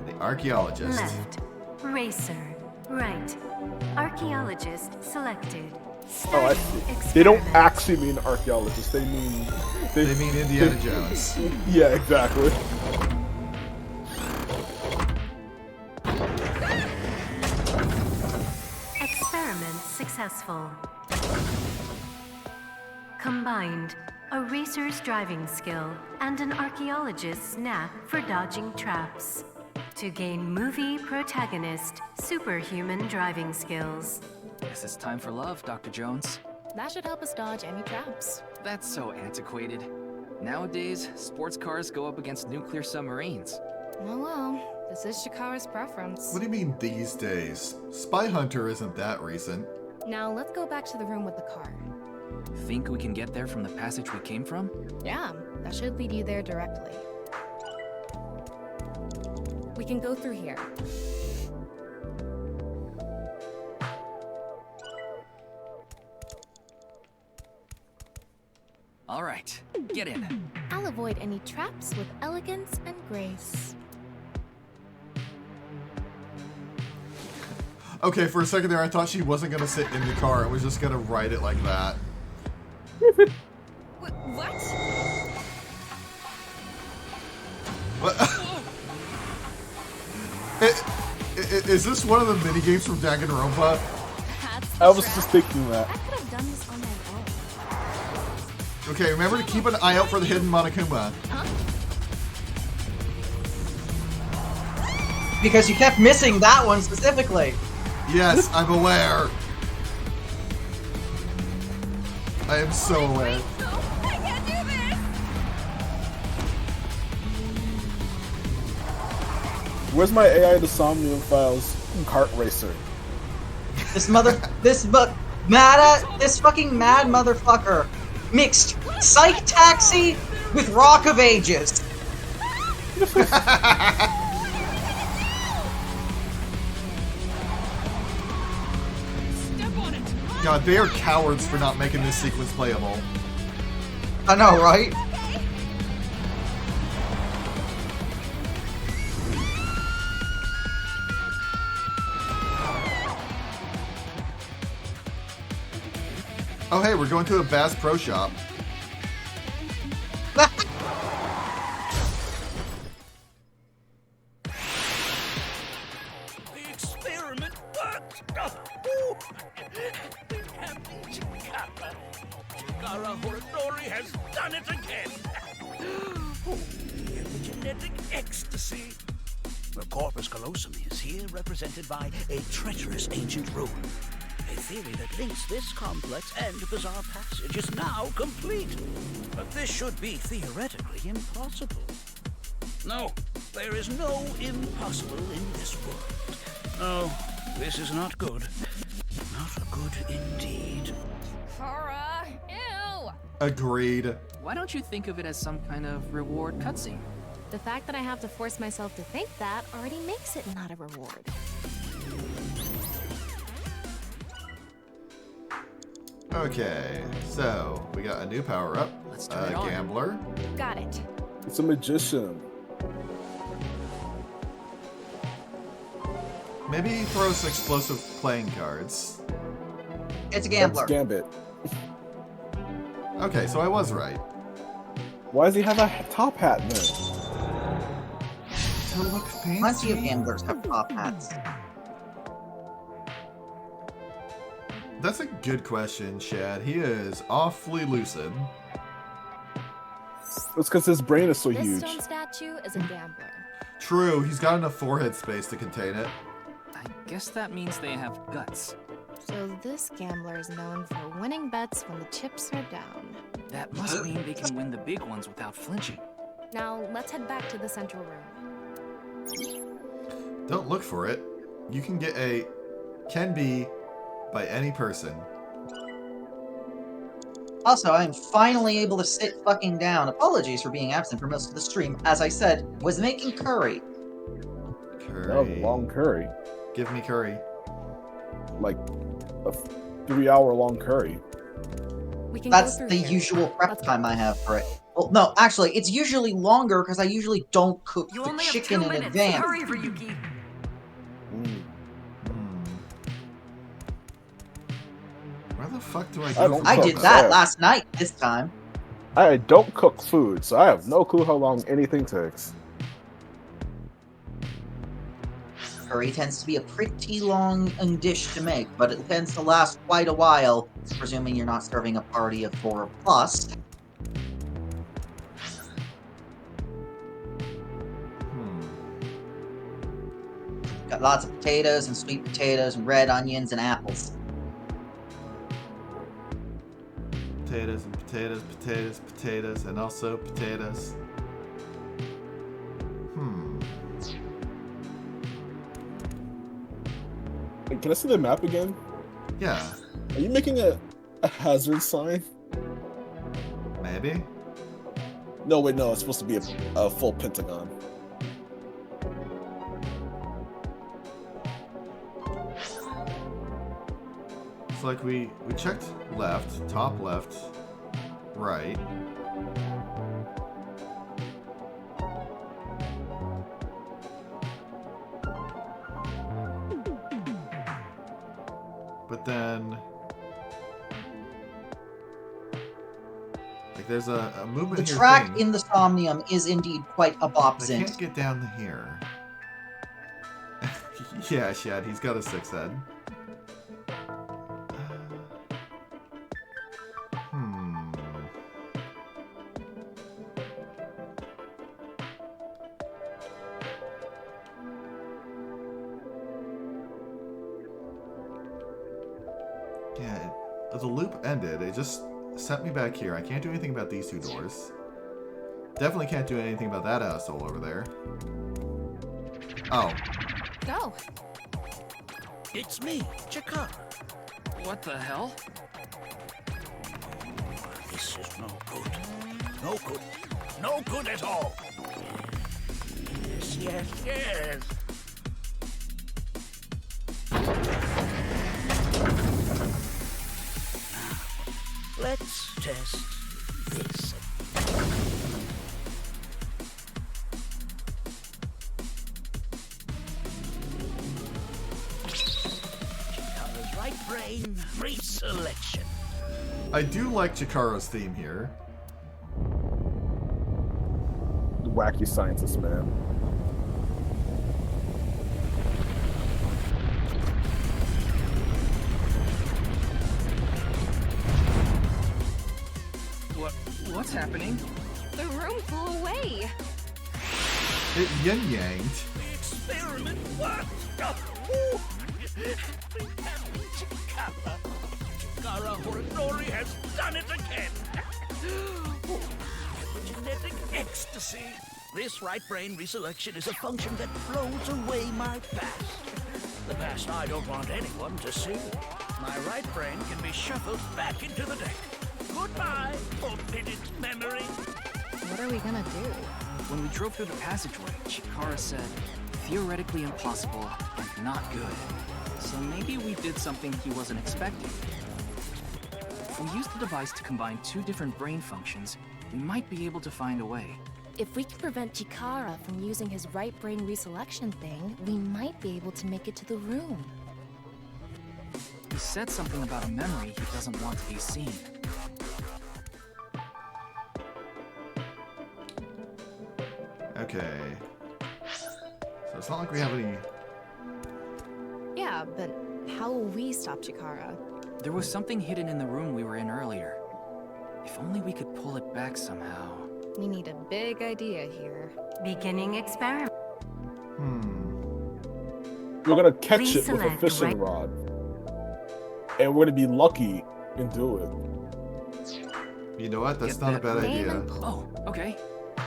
the archaeologist. left, racer. Right, archaeologist selected. Oh, I see. They don't actually mean archaeologists. They mean... They mean Indiana Jones. Yeah, exactly. Experiment successful. Combined, a racer's driving skill, and an archaeologist's knack for dodging traps. To gain movie protagonist superhuman driving skills. Guess it's time for love, Dr. Jones. That should help us dodge any traps. That's so antiquated. Nowadays, sports cars go up against nuclear submarines. Oh well, this is Shikara's preference. What do you mean these days? Spy Hunter isn't that recent. Now let's go back to the room with the car. Think we can get there from the passage we came from? Yeah, that should lead you there directly. We can go through here. All right, get in. I'll avoid any traps with elegance and grace. Okay, for a second there, I thought she wasn't gonna sit in the car. I was just gonna ride it like that. What? Is this one of the mini games from Danganronpa? I was just thinking that. I could have done this on my own. Okay, remember to keep an eye out for the hidden Monokuma. Because you kept missing that one specifically. Yes, I'm aware. I am so aware. I can't do this! Where's my AI to Somnium Files kart racer? This fucking mad motherfucker mixed Psych Taxi with Rock of Ages. God, they are cowards for not making this sequence playable. I know, right? Oh hey, we're going to a Bass Pro Shop. The experiment worked! Chikara Horodori has done it again! The epigenetic ecstasy! The corpus callosum is here represented by a treacherous ancient rune. A theory that links this complex and bizarre passage is now complete. But this should be theoretically impossible. No, there is no impossible in this world. No, this is not good. Not good indeed. Kara, ew! Agreed. Why don't you think of it as some kind of reward cutscene? The fact that I have to force myself to think that already makes it not a reward. Okay, so we got a new power-up. Let's turn it on. Gambler. Got it. It's a magician. Maybe he throws explosive playing cards. It's a gambler. That's Gambit. Okay, so I was right. Why does he have a top hat then? To look fancy. Plenty of gamblers have top hats. That's a good question, Shad. He is awfully lucid. It's because his brain is so This huge. stone statue is a gambler. True, he's got enough forehead space to contain it. I guess that means they have guts. So this gambler is known for winning bets when the chips are down. That must mean they can win the big ones without flinching. Now, let's head back to the central room. Don't look for it. You can get a can be by any person. Also, I'm finally able to sit fucking down. Apologies for being absent for most of the stream. As I said, was making curry. Curry. That was a long curry. Give me curry. Like a 3-hour long curry. We can That's go the through here. usual prep time I have for it. Well, no, actually, it's usually longer because I usually don't cook You the only have chicken 2 in minutes. advance. Hurry, Ryuki. Where the fuck do I I go don't from I cook. did that Yeah. last night this time. I don't cook food, so I have no clue how long anything takes. Curry tends to be a pretty long dish to make, but it tends to last quite a while, presuming you're not serving a party of 4 plus. Lots of potatoes and sweet potatoes and red onions and apples. Potatoes and potatoes, potatoes, potatoes, and also potatoes. Wait, can I see the map again? Yeah. Are you making a hazard sign? Maybe? No, wait, no. It's supposed to be a full pentagon. It's like we checked left, top left, right. But then, like, there's a movement The here. track in the Somnium is indeed quite a I bopsint. can't get down here. Yeah, Shad, he's got a 6 head. Yeah, the loop ended. It just sent me back here. I can't do anything about these two doors. Definitely can't do anything about that asshole over there. Oh. Go. It's me, Chikara. What the hell? This is no good. No good. No good at all. Yes, yes, yes. Let's test this. Chikara's right brain reselection. I do like Chikara's theme here. Wacky scientist, man. What's happening? The room flew away. It yin-yanged. The experiment worked. Chikara Horinori has done it again. Genetic ecstasy. This right brain reselection is a function that blows away my past. The past I don't want anyone to see. My right brain can be shuffled back into the deck. Goodbye, forbidden memory. What are we gonna do? When we drove through the passageway, Chikara said, theoretically impossible and not good. So maybe we did something he wasn't expecting. If we use the device to combine two different brain functions, we might be able to find a way. If we can prevent Chikara from using his right brain reselection thing, we might be able to make it to the room. He said something about a memory he doesn't want to be seen. Okay. So it's not like we have any... Yeah, but how will we stop Chikara? There was something hidden in the room we were in earlier. If only we could pull it back somehow. We need a big idea here. Beginning experiment. We're gonna catch it with a fishing rod. And we're gonna be lucky and do it. You know what? That's not a bad idea. Oh, okay.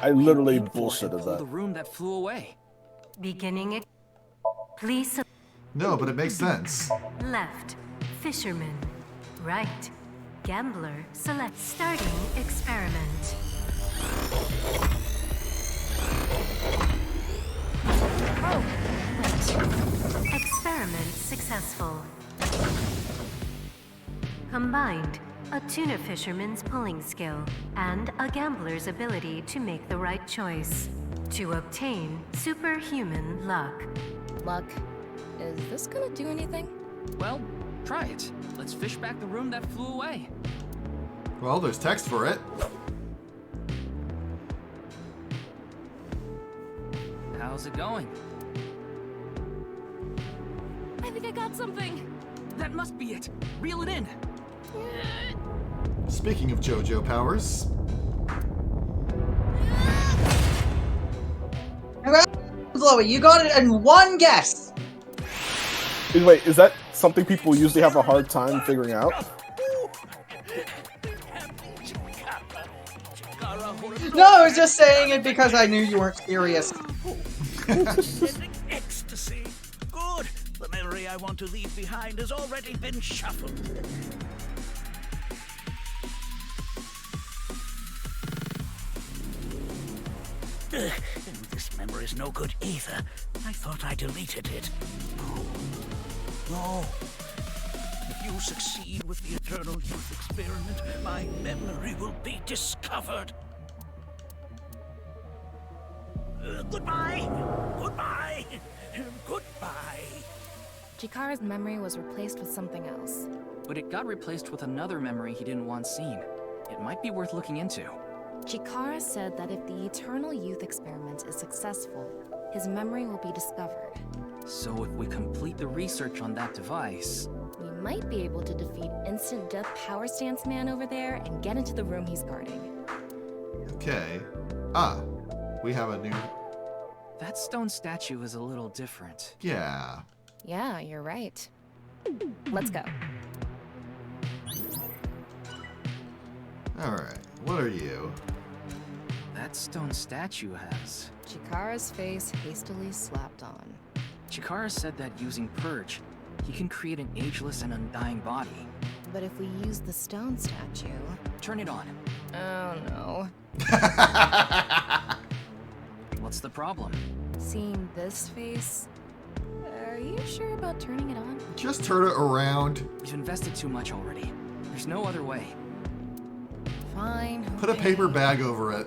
I literally Pull bullshitted the that. room that flew away. Beginning. Please. No, but it makes sense. Left. Fisherman. Right. Gambler. Select. Starting experiment. Oh, wait. Experiment successful. Combined, a tuna fisherman's pulling skill and a gambler's ability to make the right choice to obtain superhuman luck. Luck. Is this gonna do anything? Well, try it. Let's fish back the room that flew away. Well, there's text for it. How's it going? I think I got something. That must be it. Reel it in. Speaking of JoJo powers. Congrats, Chloe, you got it in one guess. Wait, is that something people usually have a hard time figuring out? No, I was just saying it because I knew you weren't serious. Ecstasy. Good. The memory I want to leave behind has already been shuffled. This memory's no good either. I thought I deleted it. No. If you succeed with the Eternal Youth experiment, my memory will be discovered. Goodbye! Goodbye! Goodbye! Chikara's memory was replaced with something else. But it got replaced with another memory he didn't want seen. It might be worth looking into. Chikara said that if the Eternal Youth experiment is successful, his memory will be discovered. So if we complete the research on that device... We might be able to defeat Instant Death Power Stance Man over there and get into the room he's guarding. Okay. We have a new... That stone statue is a little different. Yeah. Yeah, you're right. Let's go. Alright, what are you? That stone statue has... Chikara's face hastily slapped on. Chikara said that using Purge, he can create an ageless and undying body. But if we use the stone statue... Turn it on. Oh no. What's the problem? Seeing this face? Are you sure about turning it on? Just turn it around. You've invested too much already. There's no other way. Fine. Put a paper bag over it.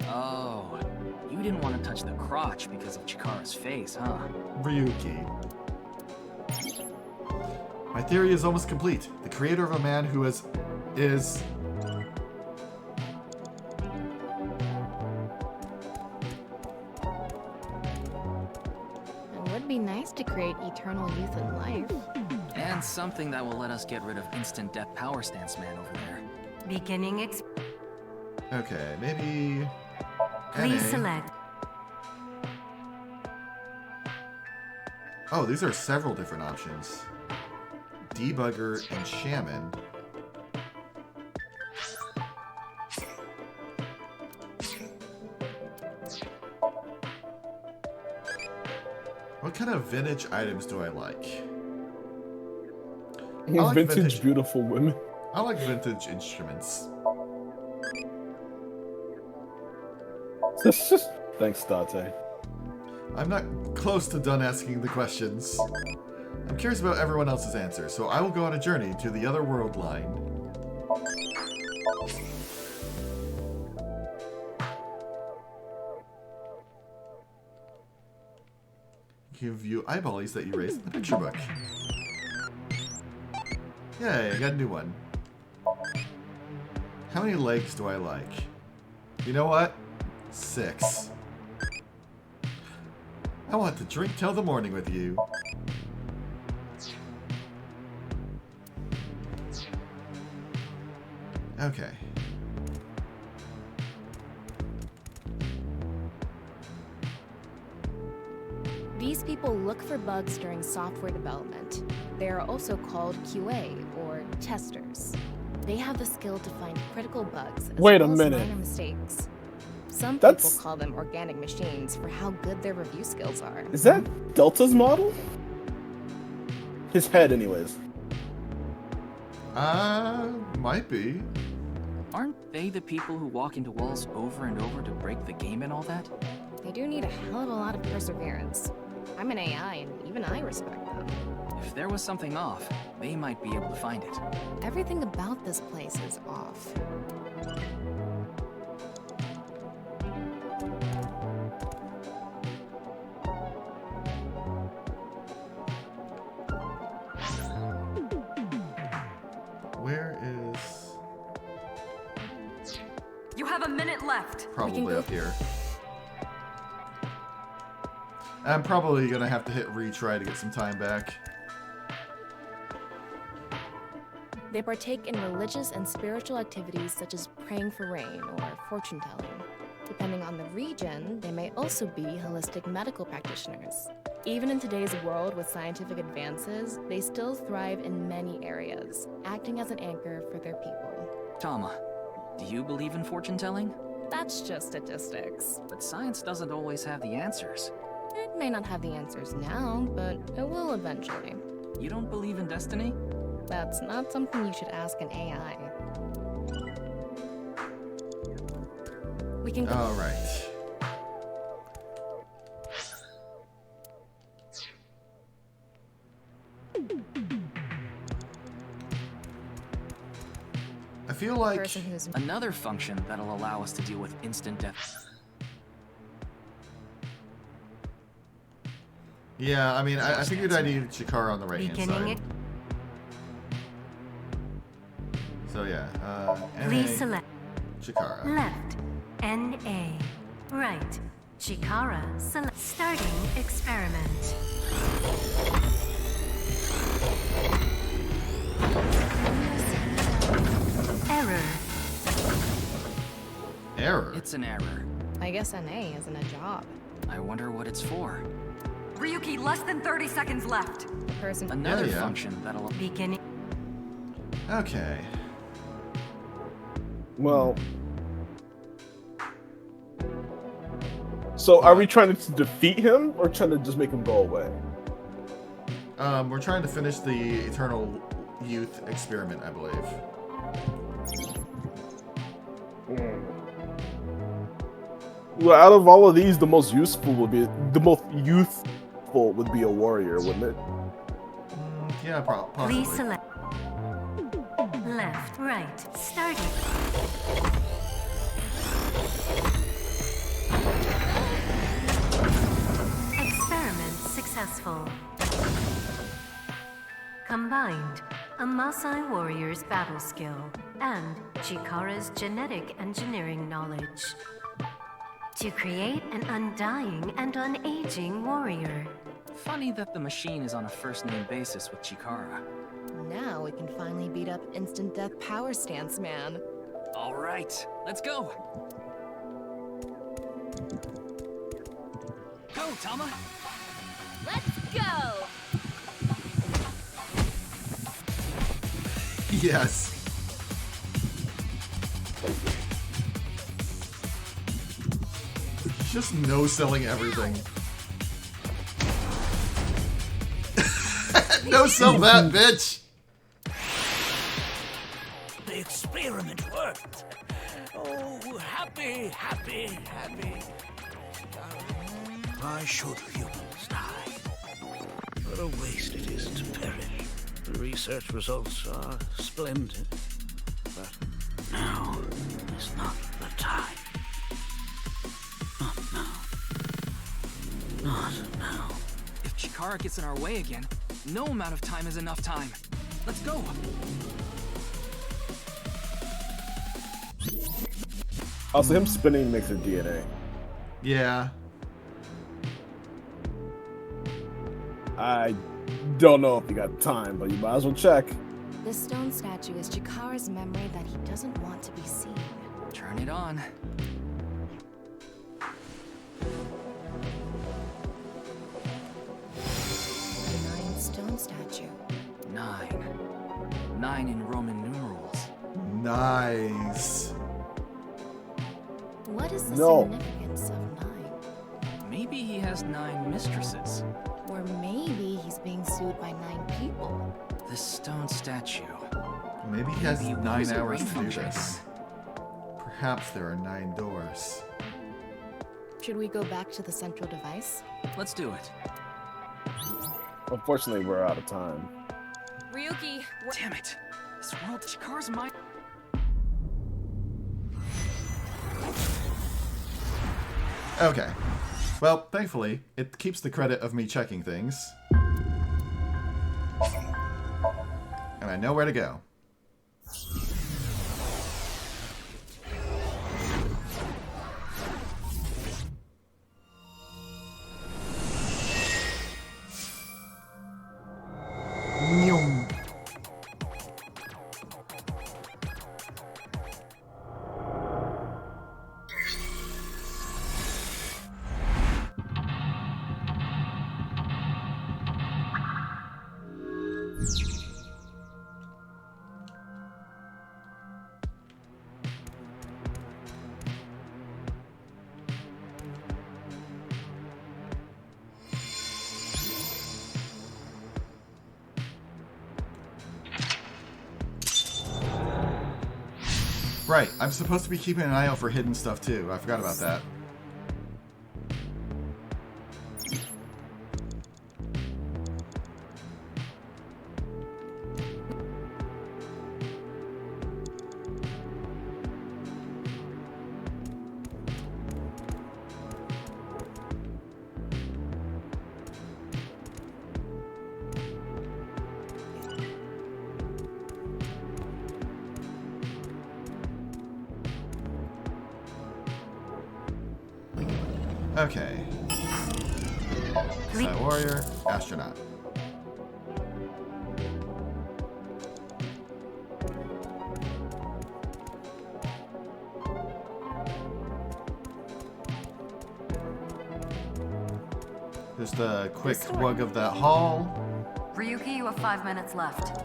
Oh, you didn't want to touch the crotch because of Chikara's face, huh? Ryuki. My theory is almost complete. The creator of a man who is... It would be nice to create eternal youth in life. And something that will let us get rid of Instant Death Power Stance Man over there. Beginning Okay, maybe... Please NA. select. Oh, these are several different options. Debugger and Shaman. What kind of vintage items do I like? I like Vintage beautiful women. I like vintage instruments. Thanks, Date. I'm not close to done asking the questions. I'm curious about everyone else's answer, so I will go on a journey to the other world line. Give you eyeballies that you raised in the picture book. Yay, I got a new one. How many legs do I like? You know what? 6. I want to drink till the morning with you. Okay. These people look for bugs during software development. They are also called QA, or testers. They have the skill to find critical bugs as Wait a well as minute. minor mistakes. Some That's- people call them organic machines for how good their review skills are. Is that Delta's model? His head, anyways. Might be. Aren't they the people who walk into walls over and over to break the game and all that? They do need a hell of a lot of perseverance. I'm an AI, and even I respect them. If there was something off, they might be able to find it. Everything about this place is off. Where is... You have a minute left. Probably up here. I'm probably gonna have to hit retry to get some time back. They partake in religious and spiritual activities such as praying for rain or fortune telling. Depending on the region, they may also be holistic medical practitioners. Even in today's world with scientific advances, they still thrive in many areas, acting as an anchor for their people. Tama, do you believe in fortune telling? That's just statistics. But science doesn't always have the answers. It may not have the answers now, but it will eventually. You don't believe in destiny? That's not something you should ask an AI. We can go. All right. I feel like another function that'll allow us to deal with instant death. Yeah, I mean, I figured I needed Chikara on the right-hand side. So yeah, Please NA, select Chikara. left, NA, right, Chikara, select starting experiment. Error. Error? It's an error. I guess NA isn't a job. I wonder what it's for. Ryuki, less than 30 seconds left. The person. Another Yeah. function that'll beginning. Okay. Well. So are we trying to defeat him or trying to just make him go away? We're trying to finish the Eternal Youth experiment, I believe. Well, out of all of these, the most youthful would be a warrior, wouldn't it? Yeah, possibly. Please select left, right, starting. Experiment successful. Combined, a Maasai warrior's battle skill and Chikara's genetic engineering knowledge to create an undying and unaging warrior. Funny that the machine is on a first-name basis with Chikara. Now we can finally beat up instant death power stance man. All right, let's go. Go, Tama. Let's go. Yes. Just no-selling everything. No-sell that, bitch! The experiment worked. Oh, happy, happy, happy. Why should humans die? What a waste it is to perish. The research results are splendid. But now is not the time. Not now. Not now. If Chikara gets in our way again, no amount of time is enough time. Let's go. Also, him spinning makes it DNA. Yeah. I don't know if you got time, but you might as well check. This stone statue is Chikara's memory that he doesn't want to be seen. Turn it on. The 9 stone statue. 9. 9 in Roman numerals. Nice. What is the No. significance of 9? Maybe he has 9 mistresses. Or maybe he's being sued by 9 people. This stone statue. Maybe he has Maybe 9 use a hours ring to do function. this. Perhaps there are 9 doors. Should we go back to the central device? Let's do it. Unfortunately, we're out of time. Ryuki, Damn it. This world, Chikara's mind. Okay. Well, thankfully, it keeps the credit of me checking things. And I know where to go. Right, I'm supposed to be keeping an eye out for hidden stuff too. I forgot about that. Okay. Side warrior, astronaut. Just a quick wug of that hall. Ryuki, you have 5 minutes left.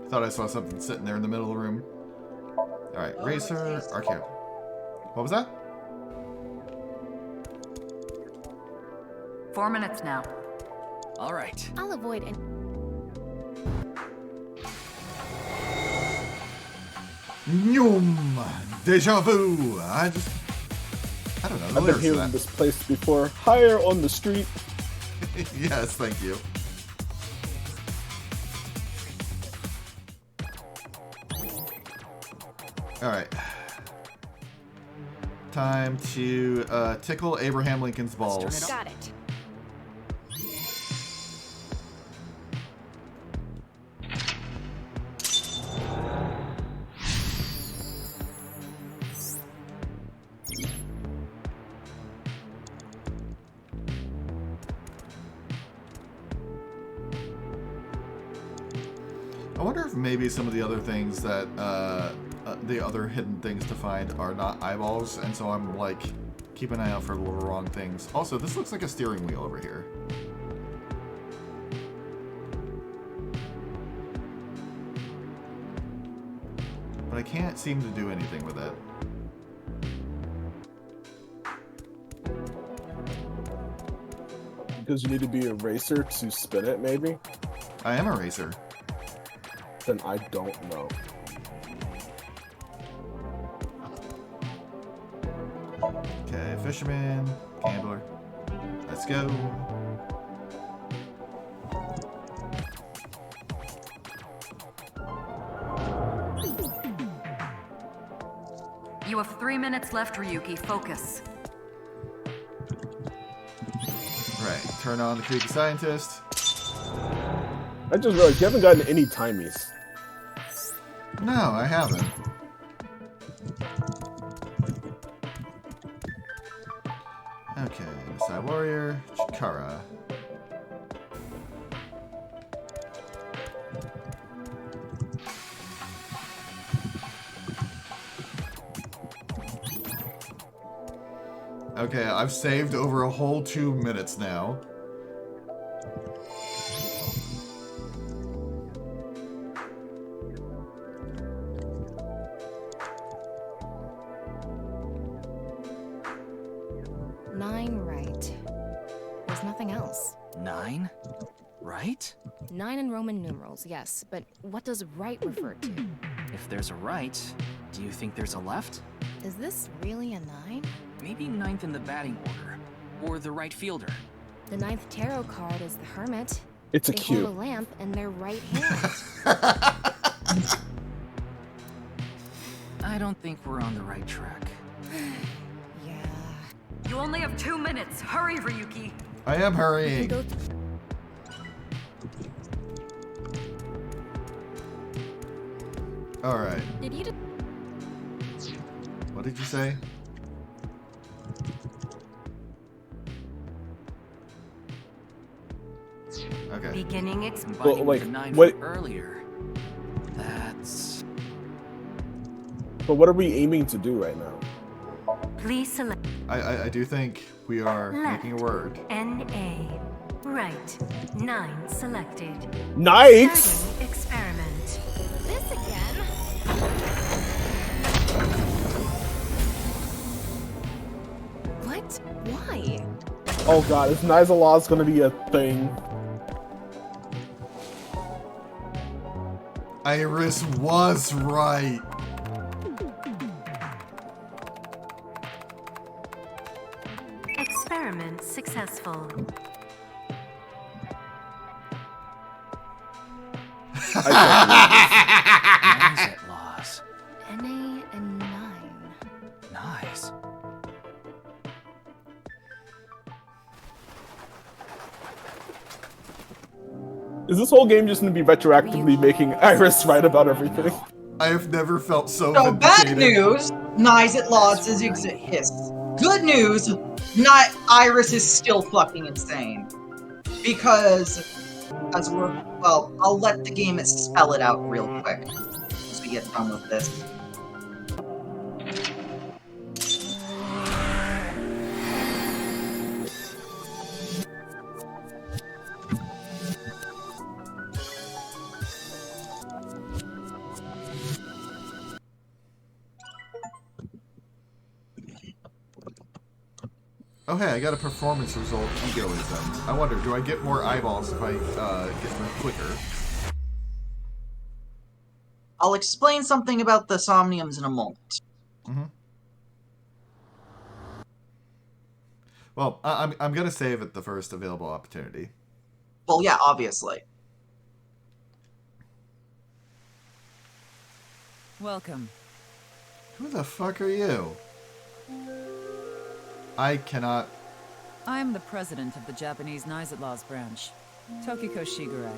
Thought I saw something sitting there in the middle of the room. Alright, Racer, Arcade. What was that? 4 minutes now. Alright. I'll avoid any. Nyum! Deja vu! I don't know. I've been here in this place before. Higher on the street. Yes, thank you. Alright. Time to tickle Abraham Lincoln's balls. Got it. I wonder if maybe some of the other things that the other hidden things to find are not eyeballs, and so I'm like, keep an eye out for the little wrong things. Also, this looks like a steering wheel over here. But I can't seem to do anything with it. Because you need to be a racer to spin it, maybe? I am a racer. Then I don't know. Okay, fisherman, gambler. Let's go. You have 3 minutes left, Ryuki. Focus. Right, turn on the creepy scientist. I just realized you haven't gotten any timies. No, I haven't. Okay, Masai Warrior, Chikara. Okay, I've saved over a whole 2 minutes now. Right? 9 in Roman numerals, yes, but what does right refer to? If there's a right, do you think there's a left? Is this really a 9? Maybe 9th in the batting order, or the right fielder. The 9th tarot card is the Hermit. It's a they cube. hold a lamp in their right hand. I don't think we're on the right track. You only have 2 minutes. Hurry, Ryuki. I am hurrying. Alright. Did you What did you say? Beginning Well, wait, The 9 wait. from earlier. That's... But what are we aiming to do right now? Please select I do think we are left. making a word. NA. Right. 9 selected. Nice! Starting experiment. This again? What? Why? Oh god, is Nizalaw's gonna be a thing? Iris was right. Experiment successful. Nice at loss. NA and 9. Nice. Is this whole game just gonna be retroactively making Iris right about everything? I have never felt so So bad vindicated. news, Knives at Lots exists. Good news, not Iris is still fucking insane. Because, as we're, well, I'll let the game spell it out real quick once we get done with this. Oh hey, I got a performance result egoism. I wonder, do I get more eyeballs if I get them quicker? I'll explain something about the Somniums in a moment. Mm-hmm. Well, I'm gonna save at the first available opportunity. Well, yeah, obviously. Welcome. Who the fuck are you? I cannot... I am the president of the Japanese Nizatlaws branch, Tokiko Shigure.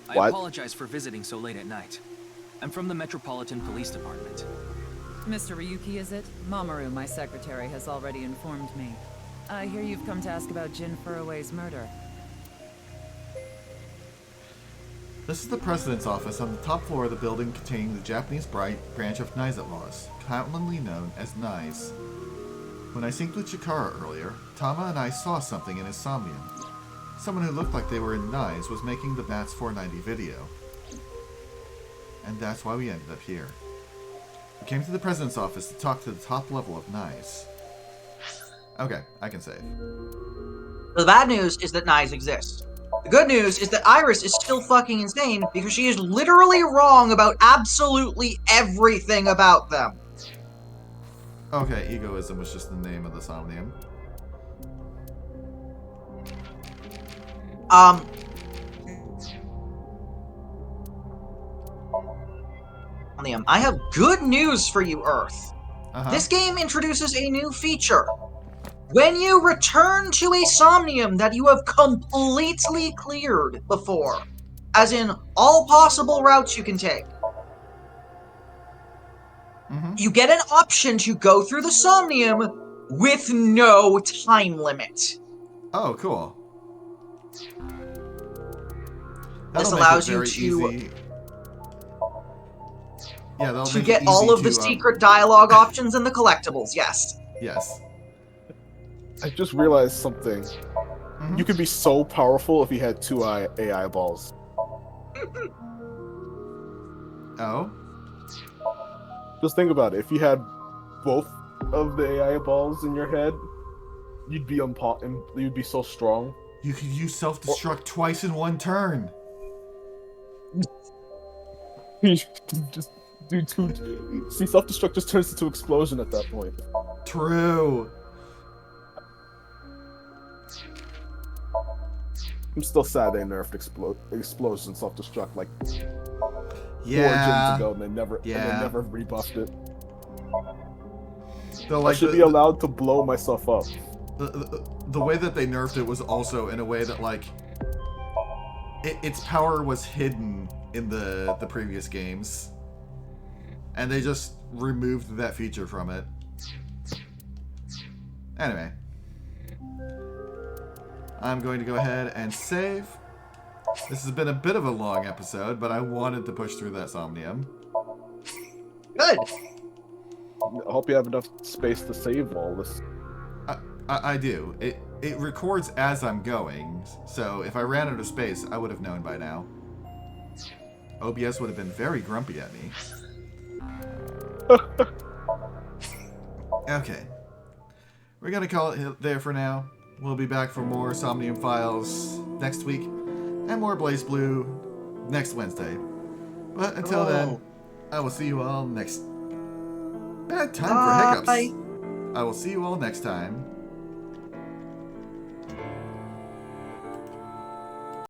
I apologize for visiting so late at night. I'm from the Metropolitan Police Department. Mr. Ryuki, is it? Mamoru, my secretary, has already informed me. I hear you've come to ask about Jin Furue's murder. This is the president's office on the top floor of the building containing the Japanese branch of Nizatlaws, commonly known as Nize. When I synced with Chikara earlier, Tama and I saw something in his somnium. Someone who looked like they were in Nize was making the Bats 490 video. And that's why we ended up here. We came to the president's office to talk to the top level of Nize. Okay, I can save. The bad news is that Knives exist. The good news is that Iris is still fucking insane because she is literally wrong about absolutely everything about them. Okay, egoism was just the name of the somnium. I have good news for you, Earth. Uh-huh. This game introduces a new feature. When you return to a somnium that you have completely cleared before, as in all possible routes you can take, you get an option to go through the somnium with no time limit. Oh, cool. This allows you to get all of the secret dialogue options and the collectibles, yes. Yes. I just realized something. You could be so powerful if you had two AI balls. Oh? Just think about it. If you had both of the AI balls in your head, you'd be you'd be so strong. You could use self-destruct twice in one turn. Just do two. See, self-destruct just turns into explosion at that point. True. I'm still sad they nerfed explosion self-destruct like 4 Yeah. gens ago, and they never rebuffed it. So, like, I should be allowed to blow myself up. The way that they nerfed it was also in a way that, like, its power was hidden in the previous games, and they just removed that feature from it. Anyway, I'm going to go ahead and save. This has been a bit of a long episode, but I wanted to push through that Somnium. Good. I hope you have enough space to save all this. I do. It records as I'm going, so if I ran out of space, I would have known by now. OBS would have been very grumpy at me. Okay. We're gonna call it there for now. We'll be back for more Somnium Files next week, and more Blaze Blue next Wednesday. But until then, I will see you all next... Bad time for hiccups. I will see you all next time.